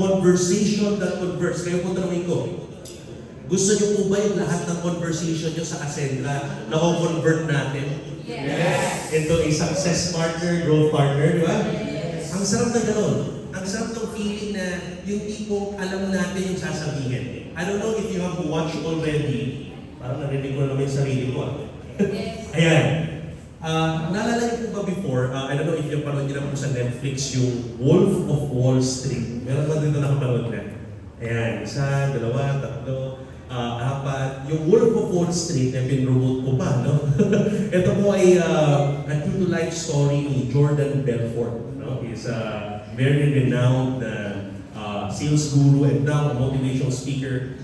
conversation that converts. Kayo po tanongin ko, gusto niyo po ba yung lahat ng conversation niyo sa Ascendra na convert natin? Yes. Into a success partner, growth partner, di ba? Yes. Ang sarap na gano'n. Ang sarap ng feeling na yung tipong alam natin yung sasabihin. I don't know if you have watched already. Parang narinig ko na naman yung sarili ko. Yes. Ayan. Naalala niyo po ba before, I don't know if yung parang nila po sa Netflix, yung Wolf of Wall Street. Meron ba dito nakapanood na? Ayan, isa, dalawa, tatlo, apat. Yung Wolf of Wall Street, na pinromote ko pa, no? Ito po ay a true-to-life story ni Jordan Belfort. No? He's a very renowned sales guru and now a motivational speaker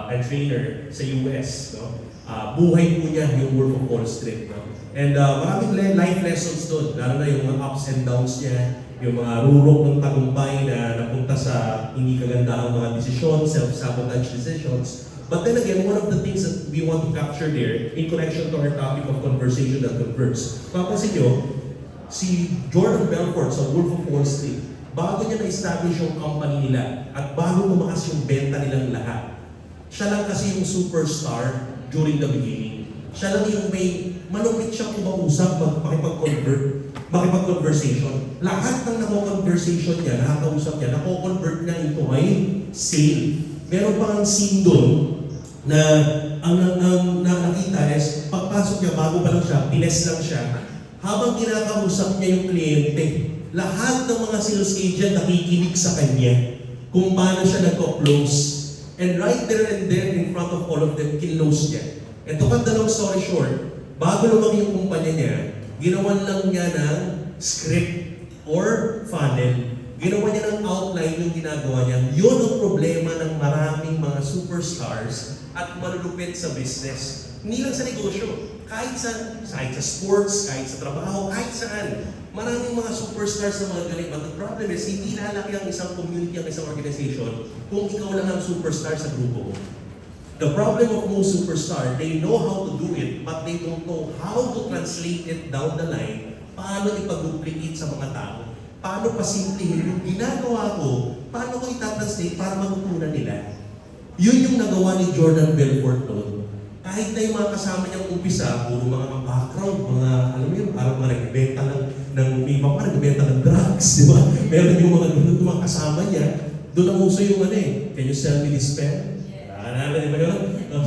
and trainer sa US. No? Buhay po niya yung Wolf of Wall Street. No? And maraming life lessons doon, lalo na yung mga ups and downs niya, yung mga rurok ng tagumpay na napunta sa hindi kagandahang mga desisyon, self-sabotage decisions. But then again, one of the things that we want to capture there in connection to our topic of conversation that converts. Papansin nyo, si Jordan Belfort sa Wolf of Wall Street, bago niya na-establish yung company nila at bago tumaas yung benta nilang lahat, siya lang kasi yung superstar during the beginning. Siya lang yung may malupit siyang kumausap, makipag-conversation. Lahat ng nako-conversation niya, nakakausap niya, nako-convert niya into a sale. Meron pa ang scene doon na ang nakita is, pagpasok niya, bago pa lang siya, pines lang siya, habang kinakausap niya yung kliyente, lahat ng mga sales agent nakikinig sa kanya kung paano siya nagko-close. And right there and there in front of all of them, kinlose niya. Ito cut the long story short, bago lumaki yung kumpanya niya, ginawan lang niya ng script or funnel. Ginawa niya ng outline yung ginagawa niya. Yun ang problema ng maraming mga superstars at malulupit sa business. Hindi lang sa negosyo, kahit sa sports, kahit sa trabaho, kahit saan. Maraming mga superstars na mga galing. But the problem is, hindi lalaki ang isang community, ang isang organization kung ikaw lang ang superstar sa grupo mo. The problem of most superstars, they know how to do it, but they don't know how to translate it down the line, paano ipag-duplicate sa mga tao, paano pasimplihin yung ginagawa ko, paano ko itatranslate para matutunan nila. Yun yung nagawa ni Jordan Belfort noon. Kahit na yung mga kasama niyang umpisa, puro mga background, mga, alam mo yun, parang mga nagbenta ng may iba pa, nagbenta ng drugs, di ba? Meron yung mga kasama niya, doon ang uso yung can you sell me this pen? Naalala niyo ba yun?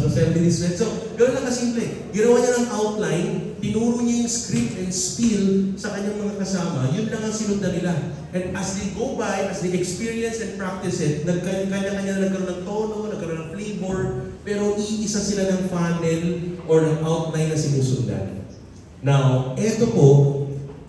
So, self-discipline. So, gano'n lang kasimple. Ginawa niya ng outline, tinuro niya yung script and spiel sa kanyang mga kasama. Yun lang ang sinundan nila. And as they go by, as they experience and practice it, kanya-kanya na nagkaroon ng tono, nagkaroon ng flavor, pero iisa sila ng funnel or ng outline na sinusundan. Now, eto po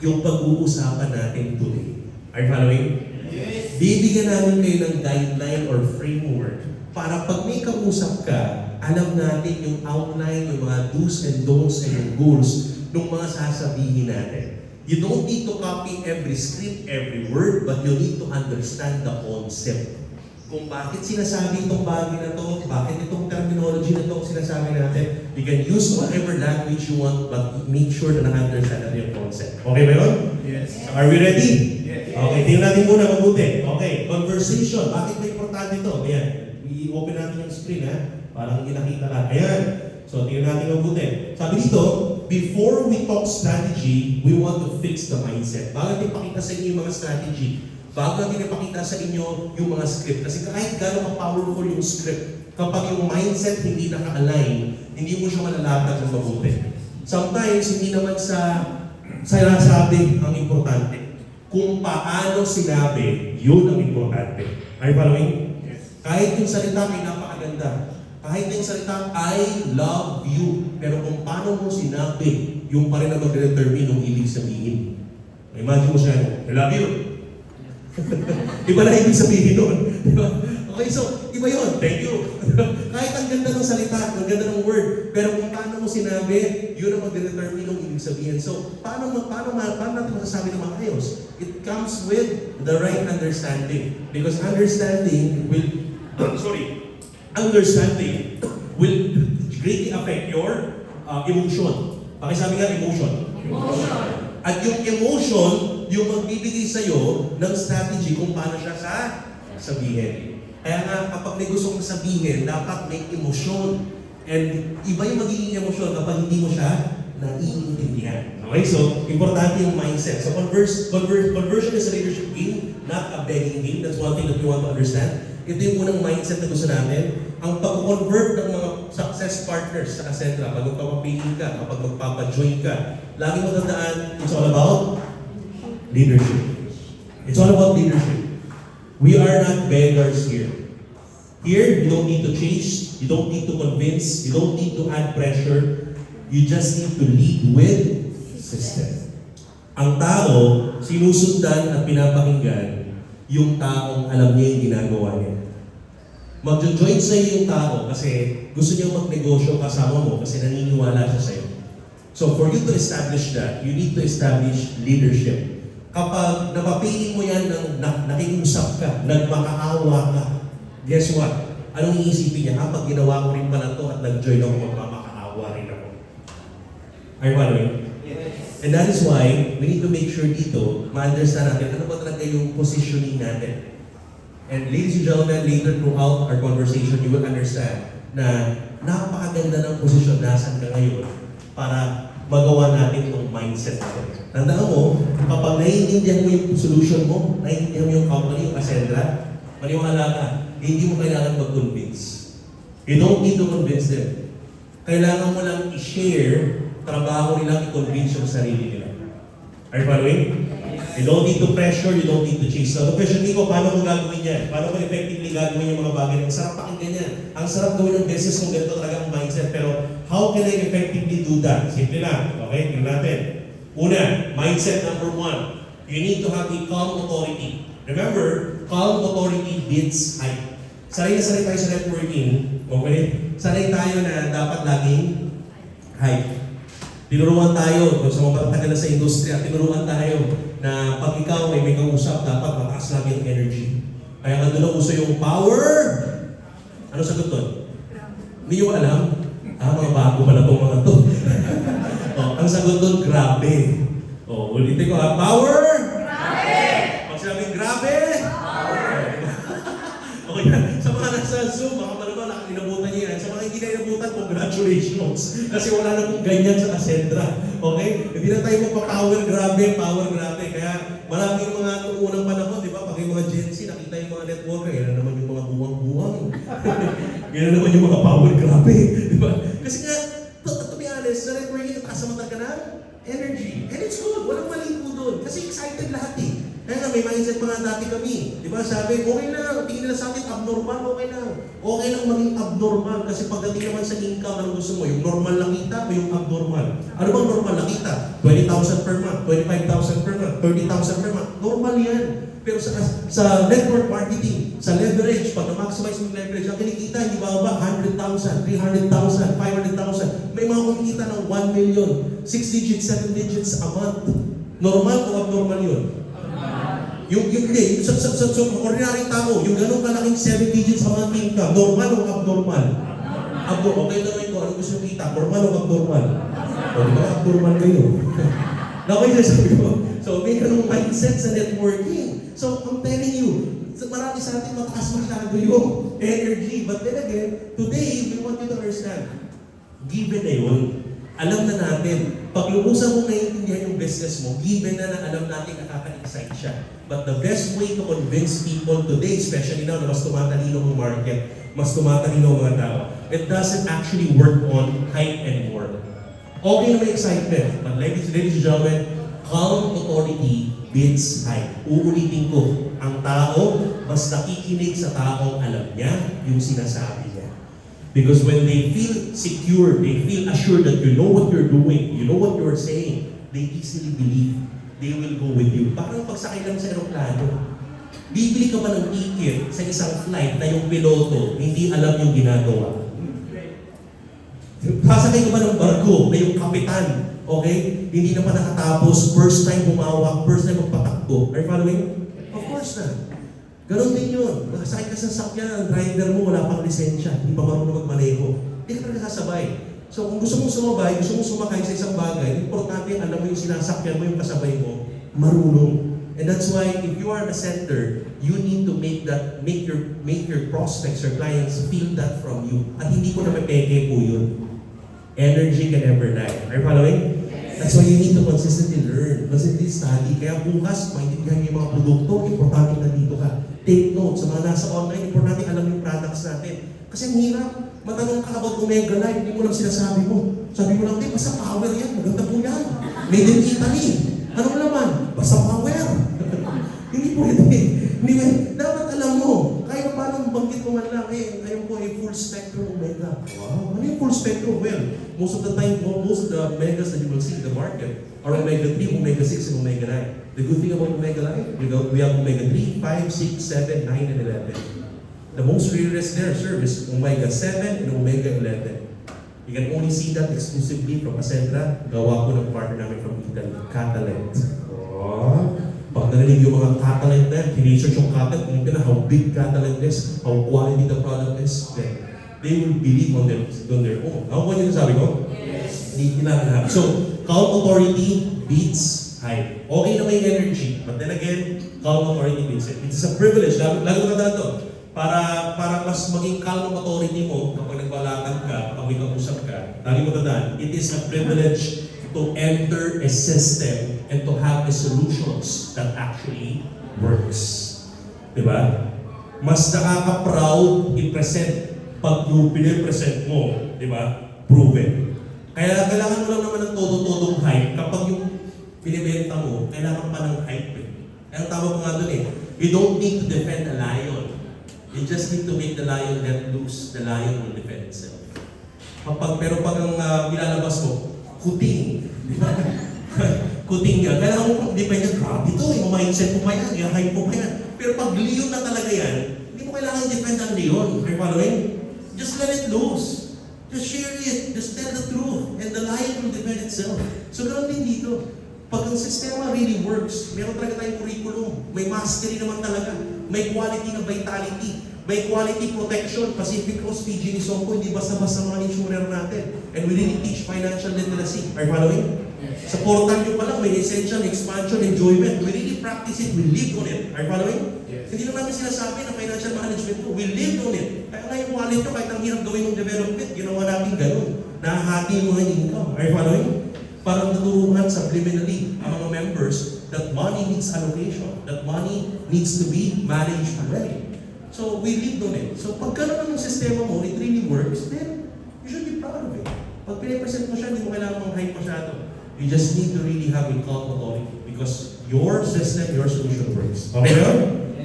yung pag-uusapan natin today. Are you following? Yes. Bibigyan namin kayo ng guideline or framework para pag may kausap ka, alam natin yung outline, yung mga do's and don'ts and yung goals ng mga sasabihin natin. You don't need to copy every script, every word, but you need to understand the concept. Kung bakit sinasabi itong bagay na to, bakit itong terminology na itong sinasabi natin, you can use whatever language you want, but make sure na na-understand natin yung concept. Okay ba yun? Yes. Are we ready? Yes. Okay, tingnan natin muna mabuti. Okay, conversation. Bakit may importante ito? Ayan. I-open natin yung screen, ha? Parang hindi nakita lang. Ayan. So, tingnan natin mabuti. Sabi dito, before we talk strategy, we want to fix the mindset. Bago natin ipakita sa inyo yung mga strategy, bago natin ipakita sa inyo yung mga script. Kasi kahit gano'ng powerful yung script, kapag yung mindset hindi naka-align, hindi mo siya malalatag ng mabuti. Sometimes, hindi naman sa sinasabi ang importante. Kung paano sinabi, yun ang importante. Are you following? Kahit yung salita ay napakaganda. Kahit yung salita, I love you. Pero kung paano mo sinabi, yung pa rin na mag-determine yung ibig sabihin. Imagine mo siya, I love you. Iba na ibig sabihin nun. Diba? Okay, so, iba yun. Thank you. Kahit ang ganda ng salita, ang ganda ng word, pero kung paano mo sinabi, yun ang mag-determine yung ibig sabihin. So, paano natin masasabi ng maayos? It comes with the right understanding. Because understanding will greatly affect your emotion. Pakisabi nga, emotion. Emotion. At yung emotion, yung magbibigay sa'yo ng strategy kung paano siya sa sabihin. Kaya nga, kapag may gustong sabihin, dapat may emosyon. And iba yung magiging emosyon kapag hindi mo siya naiintindihan. Okay? So, importante yung mindset. So, conversion is a leadership game, not a begging game. That's one thing that we want to understand. Ito yung unang mindset na gusto natin. Ang pag-convert ng mga success partners sa Ascentra, pag magpapapili ka, kapag magpapajoin ka, lagi mo tandaan, it's all about leadership. It's all about leadership. We are not beggars here. Here, you don't need to chase, you don't need to convince, you don't need to add pressure. You just need to lead with system. Ang tao, sinusundan at pinapakinggan yung taong alam niya yung ginagawa niya. Magjo-join sa iyo yung tao kasi gusto niya magnegosyo kasama mo kasi naniniwala siya sa iyo. So for you to establish that, you need to establish leadership. Kapag napapili mo yan ng nakiusap ka, nagmakaawa ka, guess what? Anong iisipin niya? Kapag ginawa ko rin pala to at nag-join ako, magmamakaawa rin ako. Are you following? Yes. And that is why we need to make sure dito, ma-understand natin ano ba talaga yung positioning natin. And ladies and gentlemen, later throughout our conversation, you will understand na napakaganda ng posisyon nasan ka ngayon para magawa natin itong mindset natin. Tandaan mo, kapag naiintindihan mo yung solution mo, naiintindihan mo yung company, yung Ascentra, maniwala ka, hindi mo kailangan mag-convince. You don't need to convince them. Kailangan mo lang i-share, trabaho nilang i-convince yung sarili nila. Are you following? You don't need to pressure, you don't need to chase. Now, the question ko, paano mo gagawin yan? Paano mo effectively gagawin yung mga bagay? Ang sarap pakinggan yan. Ang sarap gawin ng business kung ganito talaga ang mindset. Pero, how can I effectively do that? Simple lang. Okay? Tingnan natin. Una, mindset number 1. You need to have a calm authority. Remember, calm authority beats hype. Sanay na sanay tayo sa networking. Okay? Sanay tayo na dapat laging hype. Tinuruan tayo, kung sa mga matagal na sa industriya, tinuruan tayo na pag ikaw ay may kausap, dapat mataas lagi ang energy. Kaya nga doon uso yung power. Ano sagot doon? Hindi nyo alam? Mga bago pala itong mga to. Ang sagot doon, grabe. Ulitin ko ha, power! Grabe! Pag sinabing grabe! Power! Okay, sa mga nasa Zoom, mga malamang nakakinabutan niyo yan. Sa mga hindi na inabutan, congratulations. Kasi wala na pong ganyan sa Ascentra. Okay? Hindi na tayo magpa-power grabe, power grabe. Kaya marami yung mga unang panahon, di ba? Pag yung mga Gen Z, nakita yung mga networker, yan na naman yung mga buwang-buwang. Yan na naman yung mga power grabe. Di ba? Kasi nga, to be honest, sa networking, nakasamatan ka na energy. And it's good. Walang mali po doon. Kasi excited lahat eh. Kaya nga, may mindset pa nga dati kami. Di ba? Sabi, okay lang. Tingin nila sa akin, abnormal, okay lang. Okay lang maging abnormal. Kasi pagdating naman sa income, anong gusto mo? Yung normal na kita o yung abnormal? Ano bang normal na kita? 20,000 per month, 25,000 per month, 30,000 per month. Normal yan. Pero sa network marketing, sa leverage, pag na-maximize yung leverage, ang kinikita, hindi ba 100,000, 300,000, 500,000. May mga kumikita ng 1 million, 6 digits, 7 digits a month. Normal o abnormal yun? Yung hindi, sa ordinary tao, yung ganun kalaking 7 digits sa month income, normal o abnormal? Abnormal. Okay lang ito, ano gusto nyo kita? Normal o abnormal? O di ba abnormal kayo? Nakay na sabi ko. So may ganung mindset sa networking. So I'm telling you, marami sa atin mataas masyado yung energy. But then again, today, we want you to understand, given na yun, alam na natin, pag lubusan mo naiintindihan yung business mo, given na alam natin nakaka-excite siya. But the best way to convince people today, especially now na mas tumatalino ang market, mas tumatalino ang mga tao, it doesn't actually work on hype anymore. Okay na may excitement, but ladies and gentlemen, calm authority beats hype. Uulitin ko, ang tao, mas nakikinig sa taong alam niya yung sinasabi niya. Because when they feel secure, they feel assured that you know what you're doing, you know what you're saying, they easily believe. They will go with you. Parang pagsakay lang sa aeroplano. Bibili ka ba ng ticket sa isang flight na yung piloto hindi alam yung ginagawa? Sasakay ka ba ng barko na yung kapitan, okay? Hindi na pa nakatapos, first time humawak, first time magpatakbo. Are you following? Of course na. Ganon din yun. Nakasakay ka sa sakyan, ang driver mo wala pang lisensya, hindi pa marunong magmaneho. Hindi ka talaga sasabay. So kung gusto mong sumabay, gusto mong sumakay sa isang bagay, importante alam mo yung sinasakyan mo, yung kasabay mo, marunong. And that's why if you are the center, you need to make your prospects, your clients feel that from you. At hindi ko na mapeke po yun. Energy can never die. Are you following? That's why you need to consistently learn, consistently study. Kaya bukas, maintindihan niyo yung mga produkto, importante na dito ka. Take notes. Sa mga nasa online, importante alam yung products natin. Kasi ang hirap. Matanong ka about Omega Life, hindi mo lang sinasabi mo. Sabi mo lang, basta power yan. Maganda po yan. Made in Italy. Anong laman? Basta power. Hindi po ito eh. Dapat alam mo. Kaya paano banggit mo man lang ngayon po full spectrum Omega. Wow. Ano yung full spectrum? Well, most of the time, most of the Omegas that you will see in the market are Omega 3, Omega 6, and Omega 9. The good thing about Omega Life, we have Omega 3, 5, 6, 7, 9, and 11. The most rarest there, sir, is Omega 7 and Omega 11. You can only see that exclusively from Accentra. Gawa ko ng partner namin from Italy, Catalent. Oh, pag narinig yung mga Catalent na, research yung Catalent, kung how big Catalent is, how quality the product is, then they will believe on their own. Ako ba yung sabi ko? Yes. Hindi kinakahap. So, calm authority beats hype. Okay na may energy, but then again, calm authority beats it. It's a privilege. Lalo ko na to. Para mas maging calm ang authority mo kapag nagbalakad ka, kapag may kausap ka, lagi mo tandaan, it is a privilege to enter a system and to have the solutions that actually works. Diba? Mas nakaka-proud i-present pag yung pinipresent mo, diba? Proven. Kaya kailangan mo lang naman ng todo-todong hype kapag yung binibenta mo, kailangan pa ng hype eh. Kaya ang tawag ko nga doon you don't need to defend a lion. You just need to make the lion let loose. The lion will defend itself. Pero pag ang nilalabas mo, kuting. Di ba? Kuting yan. Kailangan mo depende, grabe ito. Yung mindset mo pa yan. Yung hype mo pa yan. Pero pag leon na talaga yan, hindi mo kailangan defend ang leon. Are you following? Just let it loose. Just share it. Just tell the truth. And the lion will defend itself. So ganoon din dito. Pag ang sistema really works, meron talaga tayong curriculum. May mastery naman talaga. May quality na vitality. May quality protection. Pacific Coast, PG Nisonko, hindi basta-basta mga insurer natin. And we really teach financial literacy. Are you following? Yes. Sa portal nyo pa lang, may essential, expansion, enjoyment. We really practice it. We live on it. Are you following? Yes. Hindi lang namin sinasabi na financial management ko. We live on it. Kaya nga yung wallet nyo, kahit ang hirap gawin ng development, ginawa natin ganun. Nahahati yung mga income. Are you following? Parang naturuhan subliminally ang mga members that money needs allocation, that money needs to be managed well. So we lived on it. So pagka naman yung sistema mo, it really works, then you should be proud of it. Pag pinipresent mo siya, hindi mo kailangan mang hype masyado. You just need to really have a calm authority because your system, your solution works. Okay ba?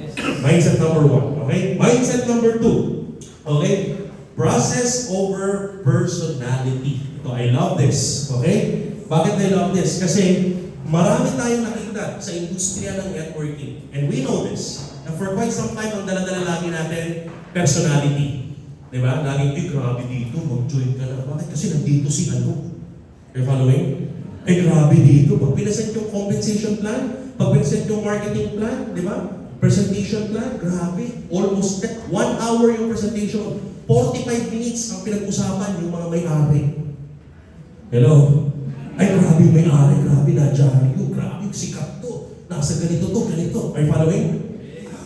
Yes. Mindset number 1. Okay? Mindset number 2. Okay? Process over personality. Ito, I love this. Okay? Bakit I love this? Kasi marami tayong nakita sa industriya ng networking. And we know this. Na for quite some time, ang dala-dala lagi natin, personality. Diba? Laging, grabe dito, mag-join ka na. Bakit? Kasi nandito si ano. You're following? Grabe dito. Pag pinasent yung compensation plan, pag pinasent yung marketing plan, di ba? Presentation plan, grabe. Almost 1 hour yung presentation. 45 minutes ang pinag-usapan yung mga may-ari. Hello? Ay, grabe yung may-ari, grabe na dyan yun, grabe yung sikat to. Nasa ganito to, ganito. Are you following?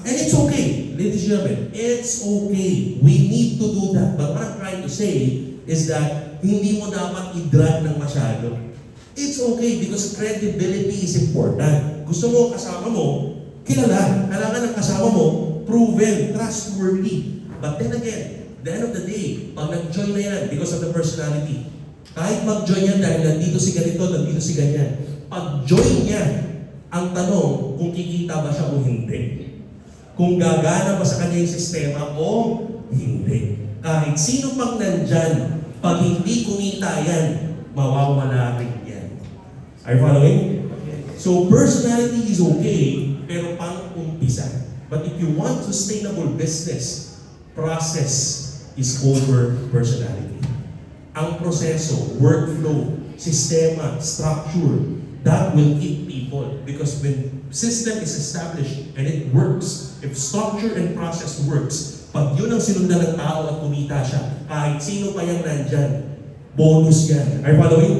And it's okay, ladies and gentlemen. It's okay. We need to do that. But what I'm trying to say is that hindi mo dapat i-drag ng masyado. It's okay because credibility is important. Gusto mo kasama mo, kilala. Kailangan ng kasama mo, proven, trustworthy. But then again, the end of the day, pag nag-join na yan because of the personality, kahit mag-join yan dahil nandito si ganito, nandito si ganyan, pag-join niya, ang tanong kung kikita ba siya o hindi. Kung gagana ba sa kanya yung sistema o hindi. Kahit sino pang nandyan, pag hindi kumita yan, mawawala rin yan. Are you following? So personality is okay, pero pang-umpisa. But if you want sustainable business, process is over personality. Ang proseso, workflow, sistema, structure, that will keep people. Because when system is established and it works, if structure and process works, pag yun ang sinundan ng tao at kumita siya, kahit sino pa yung nandyan, bonus yan. Are you following?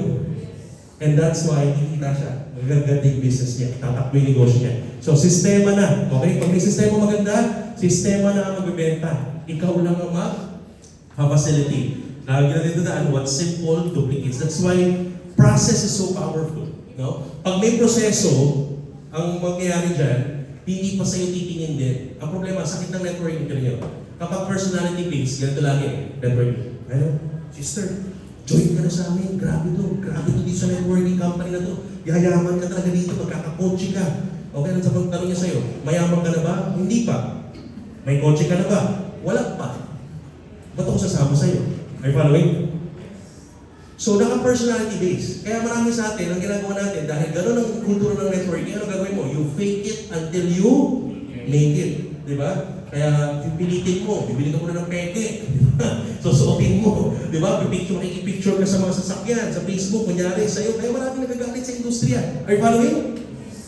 And that's why kikita siya. Magaganda yung business niya, tatakbo yung negosyo niya. So, sistema na. Okay? Pag may sistema maganda, sistema na ang magbibenta. Ikaw lang ang mag-facilitate. Lagi na dito na, what simple duplicates. That's why process is so powerful. No? Pag may proseso, ang mangyayari dyan, hindi pa sa'yo titingin din. Ang problema, sakit ng networking ka niyo. Kapag personality-based, ganito lagi, networking. Ano? Sister, join ka na sa amin. Grabe to dito sa networking company na to. Yayaman ka talaga dito, magkakakotse ka. Okay, nang sabi tanong niya sa'yo, mayaman ka na ba? Hindi pa. May kotse ka na ba? Wala pa. Ba't ako sasama sa'yo? Are you following? So, naka-personality base. Kaya marami sa atin, ang ginagawa natin, dahil gano'n ang kultura ng networking, ano gagawin mo? You fake it until you make it. Di ba? Kaya, pipilitin mo, bibili ka muna ng peke. Susuotin mo. Di ba? Makikipicture ka sa mga sasakyan, sa Facebook, kunyari sa'yo. Kaya marami nagagalit sa industriya. Are you following?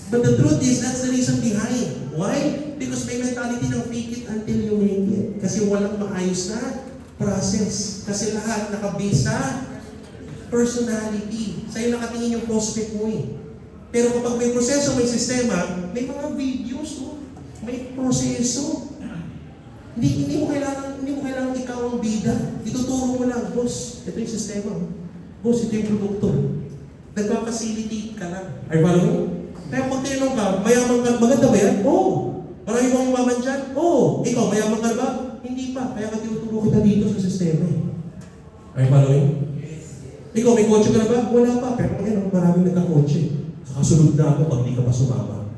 But the truth is, that's the reason behind. Why? Because may mentality ng fake it until you make it. Kasi walang maayos na process. Kasi lahat nakabase sa personality. Sa'yo nakatingin yung prospect mo eh. Pero kapag may proseso, may sistema, may mga videos, oh. May proseso. Hindi mo kailangan ikaw ang bida. Ituturo mo lang, boss, ito yung sistema. Boss, ito yung produkto. Nagpa-facilitate ka lang. Are you following? Kaya kung tinanong ka, mayaman ka, maganda ba yan? Oo. Marami bang umaman dyan? Oo. Ikaw, mayaman ka ba? Hindi pa. Kaya ka tinuturo kita dito sa sistema. Are you following? Ikaw, may kotse ka na ba? Wala pa. Pero ngayon, maraming nagka-kotse. Kasunod na ako pag di ka pa sumama.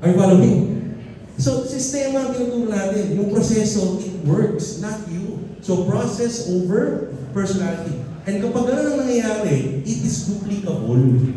Are you following? So, sistema ang tinuturo natin. Yung proseso, it works, not you. So, process over personality. And kapag gano'n ang nangyayari, it is duplicable.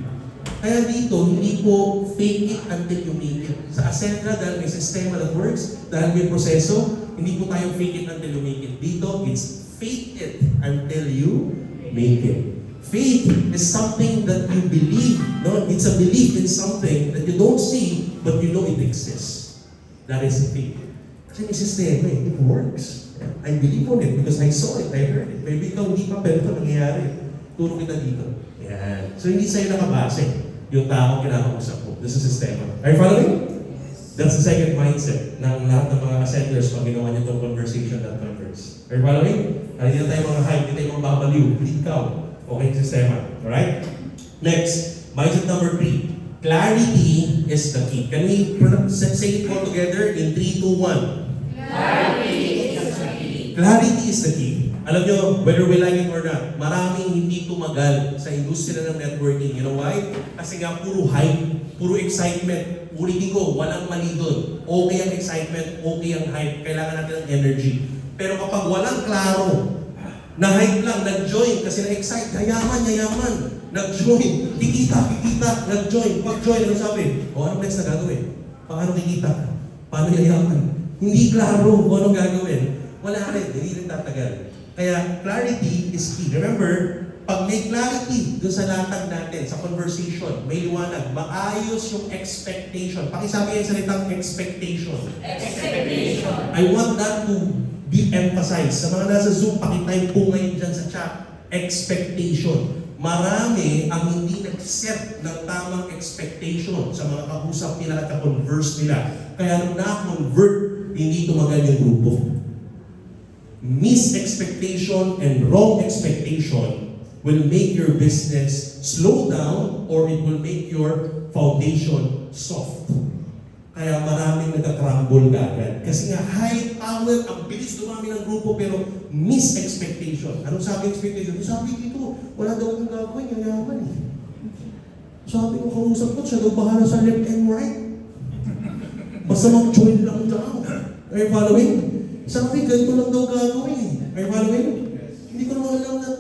Kaya dito, hindi po fake it until you make it. Sa Ascendra, dahil may sistema that works, dahil may proseso, hindi po tayo fake it until you make it. Dito, it's fake it until you make it. Faith is something that you believe. No? It's a belief in something that you don't see, but you know it exists. That is faith. Kasi may sistema eh. It works. I believe on it because I saw it, I heard it. Maybe ikaw hindi pa, pero ito nangyayari. Turo kita dito. Yan. So hindi sa'yo nakabase yung tao kinakausap mo. This is sistema. Are you following? That's the second mindset ng lahat ng mga ascenders pag ginawa niyo itong conversation that converts. Are you following? Hindi na tayo mga hype, hindi tayo mga babaliw. Lead ka. Okay, sistema. Alright? Next, mindset number 3. Clarity is the key. Can we say it all together in 3, 2, 1? Clarity is the key. Clarity is the key. Alam nyo, whether we like it or not, maraming hindi tumagal sa industriya ng networking. You know why? Kasi nga puro hype, puro excitement. Ulitin ko, walang mali doon. Okay ang excitement, okay ang hype. Kailangan natin ng energy. Pero kapag walang klaro, na hype lang, nag-join kasi na-excite, yayaman. Nag-join, kikita, nag-join. Pag-join, ano sabi? O anong next na gagawin? Paano kikita? Paano yayaman? Hindi klaro kung anong gagawin. Wala rin, hindi rin tatagal. Kaya clarity is key. Remember, pag may clarity doon sa latag natin, sa conversation, may liwanag, maayos yung expectation. Pakisabi yung salitang expectation. Expectation. I want that to be emphasized. Sa mga nasa Zoom, pakitype po ngayon dyan sa chat. Expectation. Marami ang hindi nag-set ng tamang expectation sa mga kausap nila at ka-converse nila. Kaya nung na-convert, hindi tumagal yung grupo. Mis-expectation and wrong expectation will make your business slow down or it will make your foundation soft. Kaya maraming nagka-crumble agad. Kasi nga, high power, ang bilis dumami ng grupo, pero mis-expectation. Anong sabi expectation? Sabi dito, wala daw akong gagawin, yayaman eh. Sabi ko, kausap ko, siya daw bahala sa left and right. Basta mag-join lang daw. Are you following? Sabi, ganito lang daw gagawin eh. Are you following? Hindi ko naman alam na.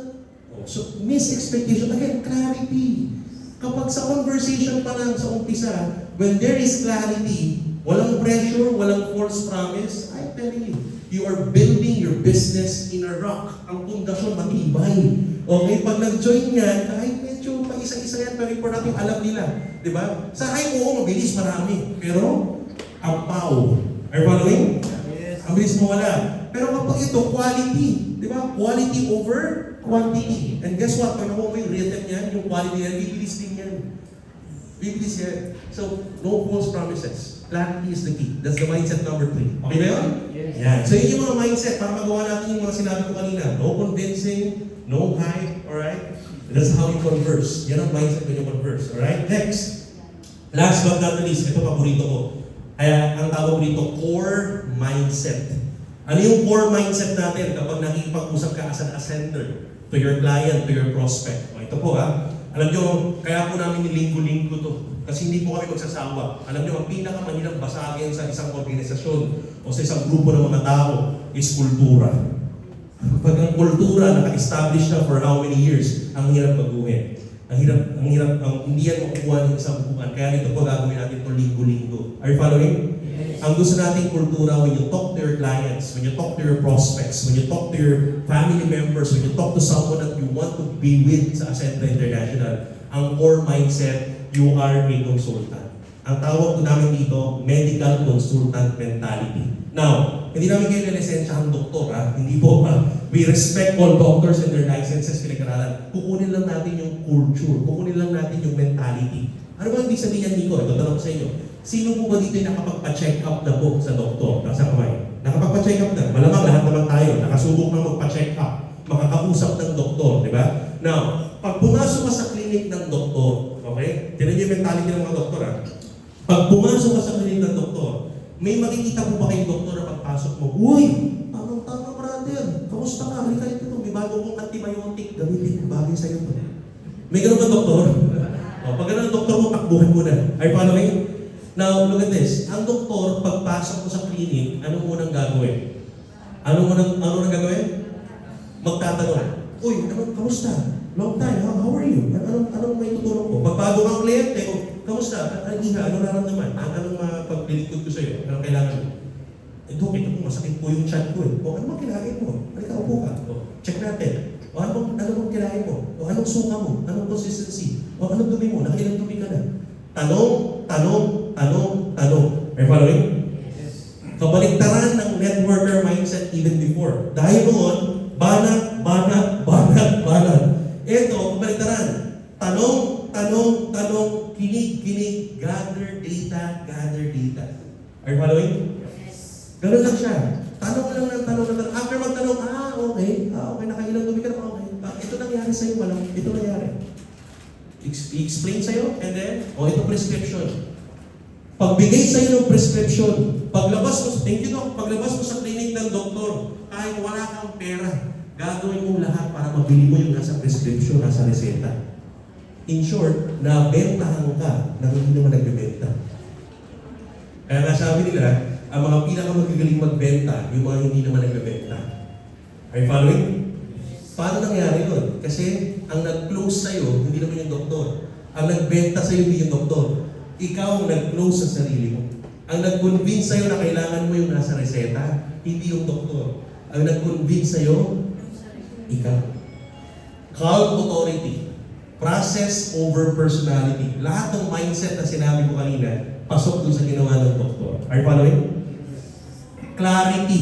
So, mis-expectation. Again, clarity. Kapag sa conversation pa lang sa umpisa, when there is clarity, walang pressure, walang false promise, I'm telling you, you are building your business in a rock. Ang pundasyon matibay. Okay, pag nag-join yan, kahit medyo pa-isa-isa yan, pero importante yung alam nila. Diba? Sa high, oo, mabilis marami. Pero, ang pao. Are you following? Yes. Ang bilis mo wala. Pero kapag ito, quality. Diba? Quality over quantity. And guess what? Pag nakuha mo yung rhythm yan, yung quality yan, bibilis din yan. Biblia said. So, no false promises. Clarity is the key. That's the mindset number 3. Okay ba yun? Yes. Yan. So, yun yung mga mindset para magawa natin yung mga sinabi ko kanina. No convincing, no hype, alright? That's how you converse. Yan ang mindset when you converse, alright? Next. Last but not the least, ito paborito ko. Kaya ang tawag dito, core mindset. Ano yung core mindset natin kapag nakikipag-usap ka as an ascender to your client, to your prospect? O, ito po ha. Alam nyo, kaya po namin nilinggo-linggo to. Kasi hindi po kami magsasawa. Alam nyo, ang pinakamahirap basagin sa isang organisasyon o sa isang grupo ng mga tao is kultura. Pag ang kultura naka-establish na for how many years, ang hirap baguhin. Hindi yan makukuha ng isang buwan. Kaya ito po gagawin natin ito linggo-linggo. Are you following? Yes. Ang gusto nating kultura when you talk to your clients, when you talk to your prospects, when you talk to your family members, when you talk to someone that you want to be with sa Ascendra International, ang core mindset, you are a consultant. Ang tawag ko namin dito, medical consultant mentality. Now, hindi namin kayo lisensyahang doktor, ha? Hindi po, ha? We respect all doctors and their licenses, pinag-aralan. Kukunin lang natin yung culture, kukunin lang natin yung mentality. Ano ba ibig sabihin Nico? Ito tanong ko sa inyo. Sino po ba dito yung nakapagpa-check up na po sa doktor? Nasa kamay. Nakapagpa-check up na. Malamang lahat naman tayo. Nakasubok na magpa-check up. Makakausap ng doktor, di ba? Now, pag pumasok ka sa clinic ng doktor, okay? Tinan niyo yung mentality ng mga doktor, ha? Pag pumasok ka sa clinic ng doktor, may makikita mo ba kayong doktor na pagpasok mo, uy, tamang-tama brother, kamusta ka? Halika ito, may bago kong antibiotic, gamitin, bagay sa'yo to. May ganun ba doktor? O, pag ganun ang doktor mo, takbuhan mo na. Are you following? Now, look at this. Ang doktor, pagpasok mo sa clinic, anong unang gagawin? Ano unang gagawin? Magtatanong. Uy, kamusta? Long time, how are you? Anong may tutulong ko? Pag bago kang kliyente, kamusta? Anong nararamdaman? Anong pagbilingkod ko sa'yo? Anong kailangan mo? Dok, ito po, masakit po yung chat ko eh. O, ano bang kinain mo? Halika, upo ka. O, check natin. O, ano bang kinain mo? O, anong suka mo? Anong consistency? O, anong dumi mo? Nakailang dumi ka na? Tanong. Are you following? Yes. Kabaliktaran ng networker mindset even before. Dahil noon, banat. Ito, kabaliktaran. Tanong, kinig, gather data. Are you following? Ganun lang siya. Tanong lang. After magtanong, okay, nakailang dumi ka na, okay. Ito nangyari sa'yo, ito nangyari. I-explain sa'yo, and then, ito prescription. Pagbigay sa'yo ng prescription, paglabas mo sa clinic ng doktor, kahit wala kang pera, gagawin mo lahat para mabili mo yung nasa prescription, nasa reseta. In short, nabentahan ka na hindi naman nagbebenta. Kaya nga sabi nila, ang mga pinakamagagaling magbenta, yung mga hindi naman nagbebenta. Are you following? Paano nangyari yun? Kasi ang nag-close sa'yo, hindi naman yung doktor. Ang nagbenta sa'yo, hindi yung doktor. Ikaw ang nag-close sa sarili mo. Ang nag-convince sa'yo na kailangan mo yung nasa reseta, hindi yung doktor. Ang nag-convince sa'yo, ikaw. Cult authority. Process over personality. Lahat ng mindset na sinabi ko kanina, pasok dun sa ginawa ng doktor. Are you following? Clarity.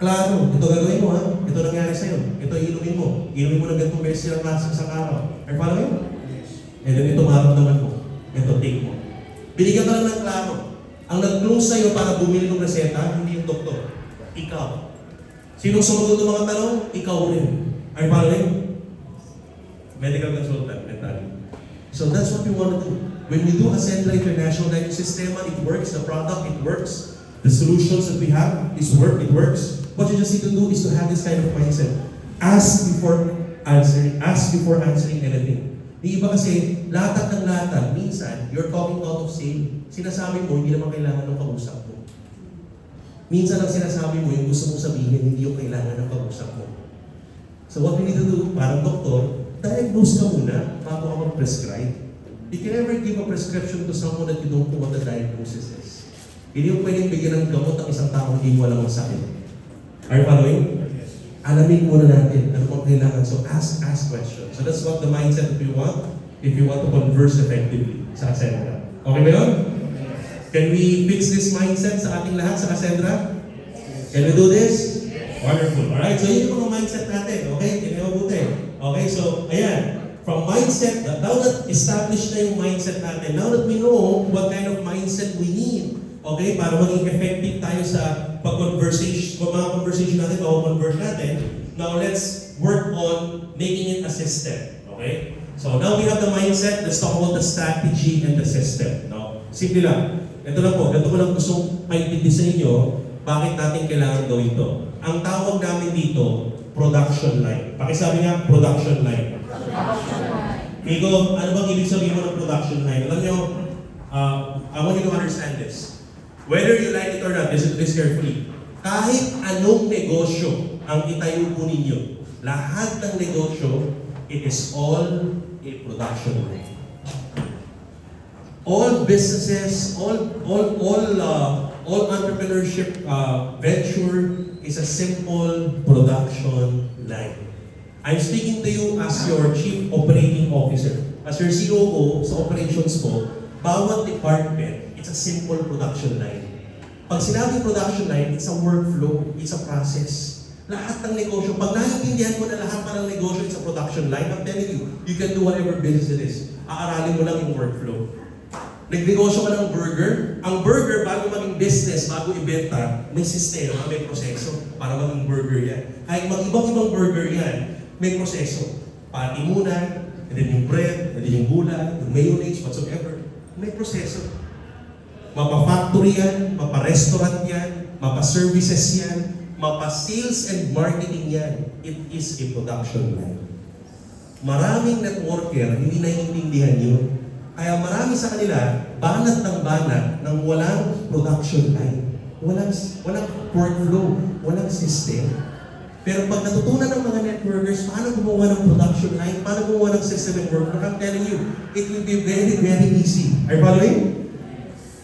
Klaro. Ito gagawin mo ha. Ito nangyari sa'yo. Ito inumin mo. Inumin mo ng ganitong beses ng nasa sa araw. Are you following? And then ito maramdaman mo. Ito take mo. Binigyan ka lang ng klaro. Ang nag-close sa'yo para bumili ng reseta, hindi yung doktor. Ikaw. Sinong sumagot ng mga tanong? Ikaw rin. Are you following? Medical consultant, mentality. So that's what we want to do. When we do Ascendra International Dining Systema, it works. The product, it works. The solutions that we have, it works. What you just need to do is to have this kind of mindset. Ask before answering anything. Di iba kasi, latag ng latag, minsan, you're talking out of sale. Sinasabi mo, hindi naman kailangan ng kausap mo. Minsan ang sinasabi mo, yung gusto mong sabihin, hindi yung kailangan ng kausap mo. So what we need to do, parang doktor, diagnose ka muna bago ka mag-prescribe. You can never give a prescription to someone that you don't know what the diagnosis is. Hindi mo pwedeng bigyan ng gamot ang isang tao hindi mo alam ang sakit. Are you following? Alamin muna natin ano ang kailangan. So ask questions. So that's what the mindset that we want if you want to converse effectively sa Ascendra. Okay ba yun? Can we fix this mindset sa ating lahat sa Ascendra? Can we do this? Wonderful. Alright, so yun yung mga mindset natin. Okay? Tingnan mo buti. Okay, so ayan. From mindset, now that established na yung mindset natin, now that we know what kind of mindset we need, okay, para maging effective tayo sa pag-conversation, mga conversation natin, pag-convert natin, now let's work on making it a system, okay? So now we have the mindset, let's talk about the strategy and the system. No? Simple lang. Ito lang po, ganito ko lang gustong maintindi sa inyo, bakit natin kailangan gawin ito. Ang tawag namin dito, production line. Pakisabi nga, production line. Migo, ano bang ibig sabihin mo ng production line? Alam nyo, I want you to understand this. Whether you like it or not, listen to this carefully. Kahit anong negosyo ang itayo po ninyo, lahat ng negosyo, it is all a production line. All businesses, all entrepreneurship venture is a simple production line. I'm speaking to you as your Chief Operating Officer. As your COO sa operations ko, bawat department, it's a simple production line. Pag sinabing production line, it's a workflow, it's a process. Lahat ng negosyo, pag naiintindihan mo na lahat pa ng negosyo, it's a production line, I'm telling you, you can do whatever business it is. Aaralin mo lang yung workflow. Nagnegosyo ka ng burger. Ang burger, bago maging business, bago ibenta, may sistema, may proseso para maging burger yan. Kahit mag-ibang-ibang burger yan, may proseso. Pati muna, and then yung bread, and then yung gulay, yung mayonnaise, whatsoever. May proseso. Mapa-factory yan, mapa-restaurant yan, mapa-services yan, mapa-sales and marketing yan. It is a production line. Maraming networker, hindi naiintindihan yun. Kaya marami sa kanila, banat ng banat ng walang production line. Walang workflow, walang system. Pero pag natutunan ng mga networkers, paano gumawa ng production line, paano gumawa ng system and workflow, I'm telling you, it will be very, very easy. Are you following?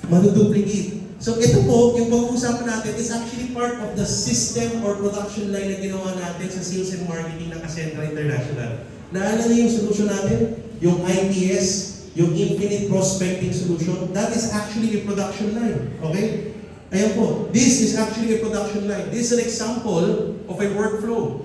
Maduduplicate. So ito po, yung pag-uusapan natin is actually part of the system or production line na ginawa natin sa sales and marketing ng Cassandra International. Naalala niyo yung solution natin? Yung IPS, yung Infinite Prospecting Solution, that is actually a production line. Okay? Ayan po, this is actually a production line. This is an example of a workflow.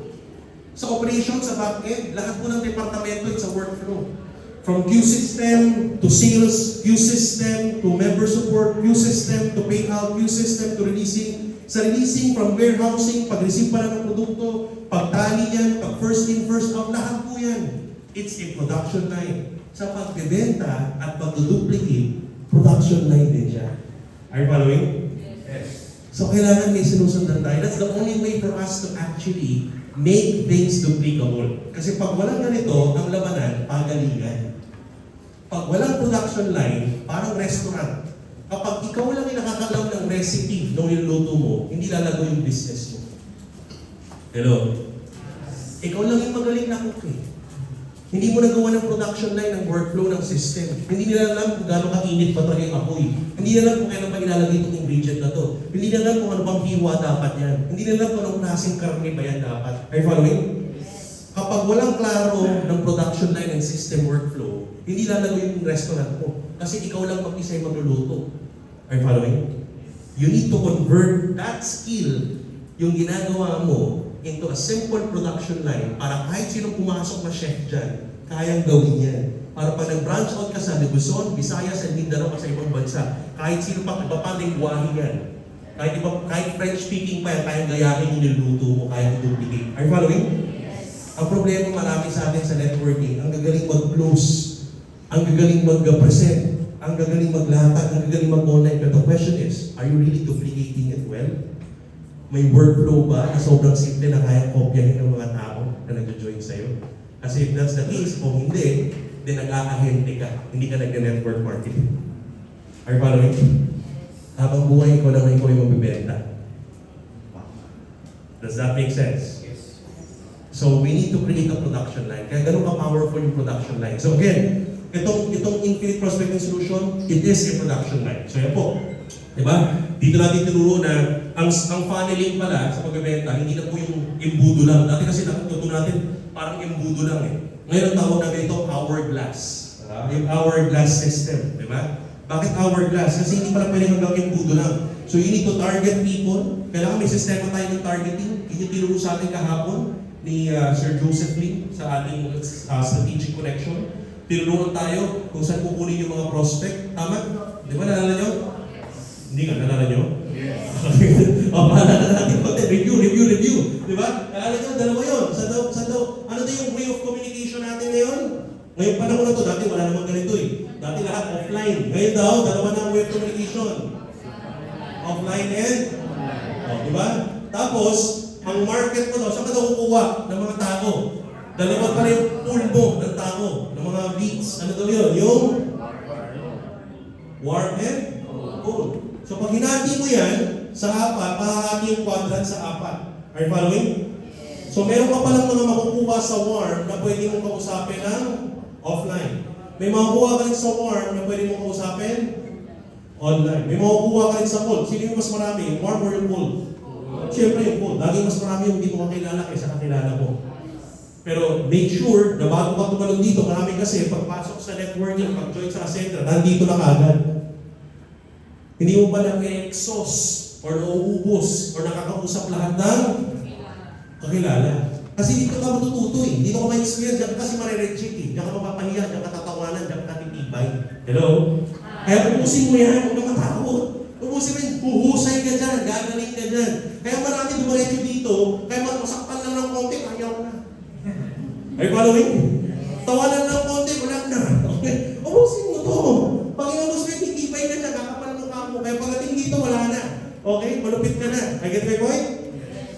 Sa operations, sa back-end, lahat po ng departamento it's a workflow. From queue system to sales, queue system to member support, queue system to payout, queue system to releasing. Sa releasing, from warehousing, pag-receive pa ng produkto, pagtali yan, pag first in, first out, lahat po yan. It's a production line. Sa pagbebenta at pagduduplicate, production line din siya. Are you following? Yes. So kailangan may sinusundan tayo. That's the only way for us to actually make things duplicable. Kasi pag walang ganito, ang labanan, pagalingan. Pag walang production line, parang restaurant. Kapag ikaw lang yung nakakalam ng recipe ng niluluto mo, hindi lalago yung business mo. Hello? Ikaw lang yung magaling na cook eh. Hindi mo nagawa ng production line, ng workflow, ng system. Hindi nila alam kung gaano kainit pa talaga yung apoy. Hindi nila alam kung kailan pa ilalagay itong ingredient na to. Hindi nila alam kung ano bang hiwa dapat yan. Hindi nila alam kung anong klaseng karne ba yan dapat. Are you following? Kapag walang klaro ng production line and system workflow, hindi lalago yung restaurant mo. Kasi ikaw lang mag-isa yung magluluto. Are you following? You need to convert that skill, yung ginagawa mo, into a simple production line para kahit sinong pumasok na chef dyan, kayang gawin yan. Para pag nag-branch out ka sa Luzon, Visayas, and Mindanao ka sa ibang bansa, kahit sino pa, iba pa lingwahe yan. Kahit French-speaking pa yan, kayang gayahin yung niluto mo, kayang duplicate. Are you following? Yes. Ang problema marami sa atin sa networking, ang gagaling mag-close, ang gagaling mag-present, ang gagaling maglatag, ang gagaling mag-online. But the question is, are you really duplicating it well? May workflow ba na sobrang simple na kaya kopyahin ng mga tao na nag-join sa'yo? Kasi if that's the case, kung hindi, then nag-aahente ka. Hindi ka nag-network marketing. Are you following? Habang buhay ko naman ikaw yung magbibenta. Does that make sense? Yes. So we need to create a production line. Kaya ganun ka-powerful yung production line. So again, itong Infinite Prospecting Solution, it is a production line. So yan po. Diba? Dito natin tinuro na ang funneling pala sa pagbebenta, hindi na po yung embudo lang. Dati kasi natutunan natin, parang embudo lang eh. Ngayon ang tawag namin ito, hourglass. Yung hourglass system, di ba? Bakit hourglass? Kasi hindi pala pwede hanggang embudo lang. So you need to target people. Kailangan may sistema tayo ng targeting. Yung tinuro sa atin kahapon ni Sir Joseph Lee sa ating strategic connection. Tinuruan tayo kung saan kukunin yung mga prospect. Tama? Di ba nalala nyo? Hindi nga, nalala nyo? Yes. Maalala natin konti. Review. Di ba? Nalala nyo, dalawa yun. Saan daw? Ano daw yung way of communication natin ngayon? Ngayong panahon na to, dati wala namang ganito eh. Dati lahat offline. Ngayon daw, dalawa na ang way of communication. Offline and? Di ba? Tapos, ang market mo daw, saan ka daw kukuha ng mga tao? Dalawa pa rin yung pool mo ng tao, ng mga leads. Ano daw yun? Yung warm and cold. So pag hinati mo yan sa apat, mahahati yung quadrant sa apat. Are you following? So meron ka palang mga makukuha sa warm na pwede mong kausapin ng offline. May makukuha ka rin sa warm na pwede mong kausapin online. May makukuha ka rin sa cold. Sino yung mas marami? Yung warm or yung cold? Siyempre yung cold. Lagi mas marami yung hindi mo kakilala kaysa kakilala ko. Pero make sure na bago ka tumalon dito, marami kasi pagpasok sa networking, pag-join sa Ascendra, nandito na kagad. Hindi mo ba na-exhaust or nauubos or nakakausap lahat ng kakilala? Kasi dito ka matututo eh. Dito ka ma-experience, diyan ka kasi marirecheck eh. Diyan ka mapapahiya, diyan ka tatawanan, diyan ka titibay. Hello? Kaya ubusin mo yan, huwag ka matakot. Ubusin mo yan, huhusay ka dyan, gagaling ka dyan. Kaya marami dumaretso dito, kaya masaktan lang ng konti, ayaw na. Are you following? Tawanan ng konti, wala na. Okay? Ubusin mo to. Pag inubos mo yung titibay ka dyan, kakapal mo ka mo. Kaya pagdating dito, wala na. Okay? Malupit ka na. I get my point?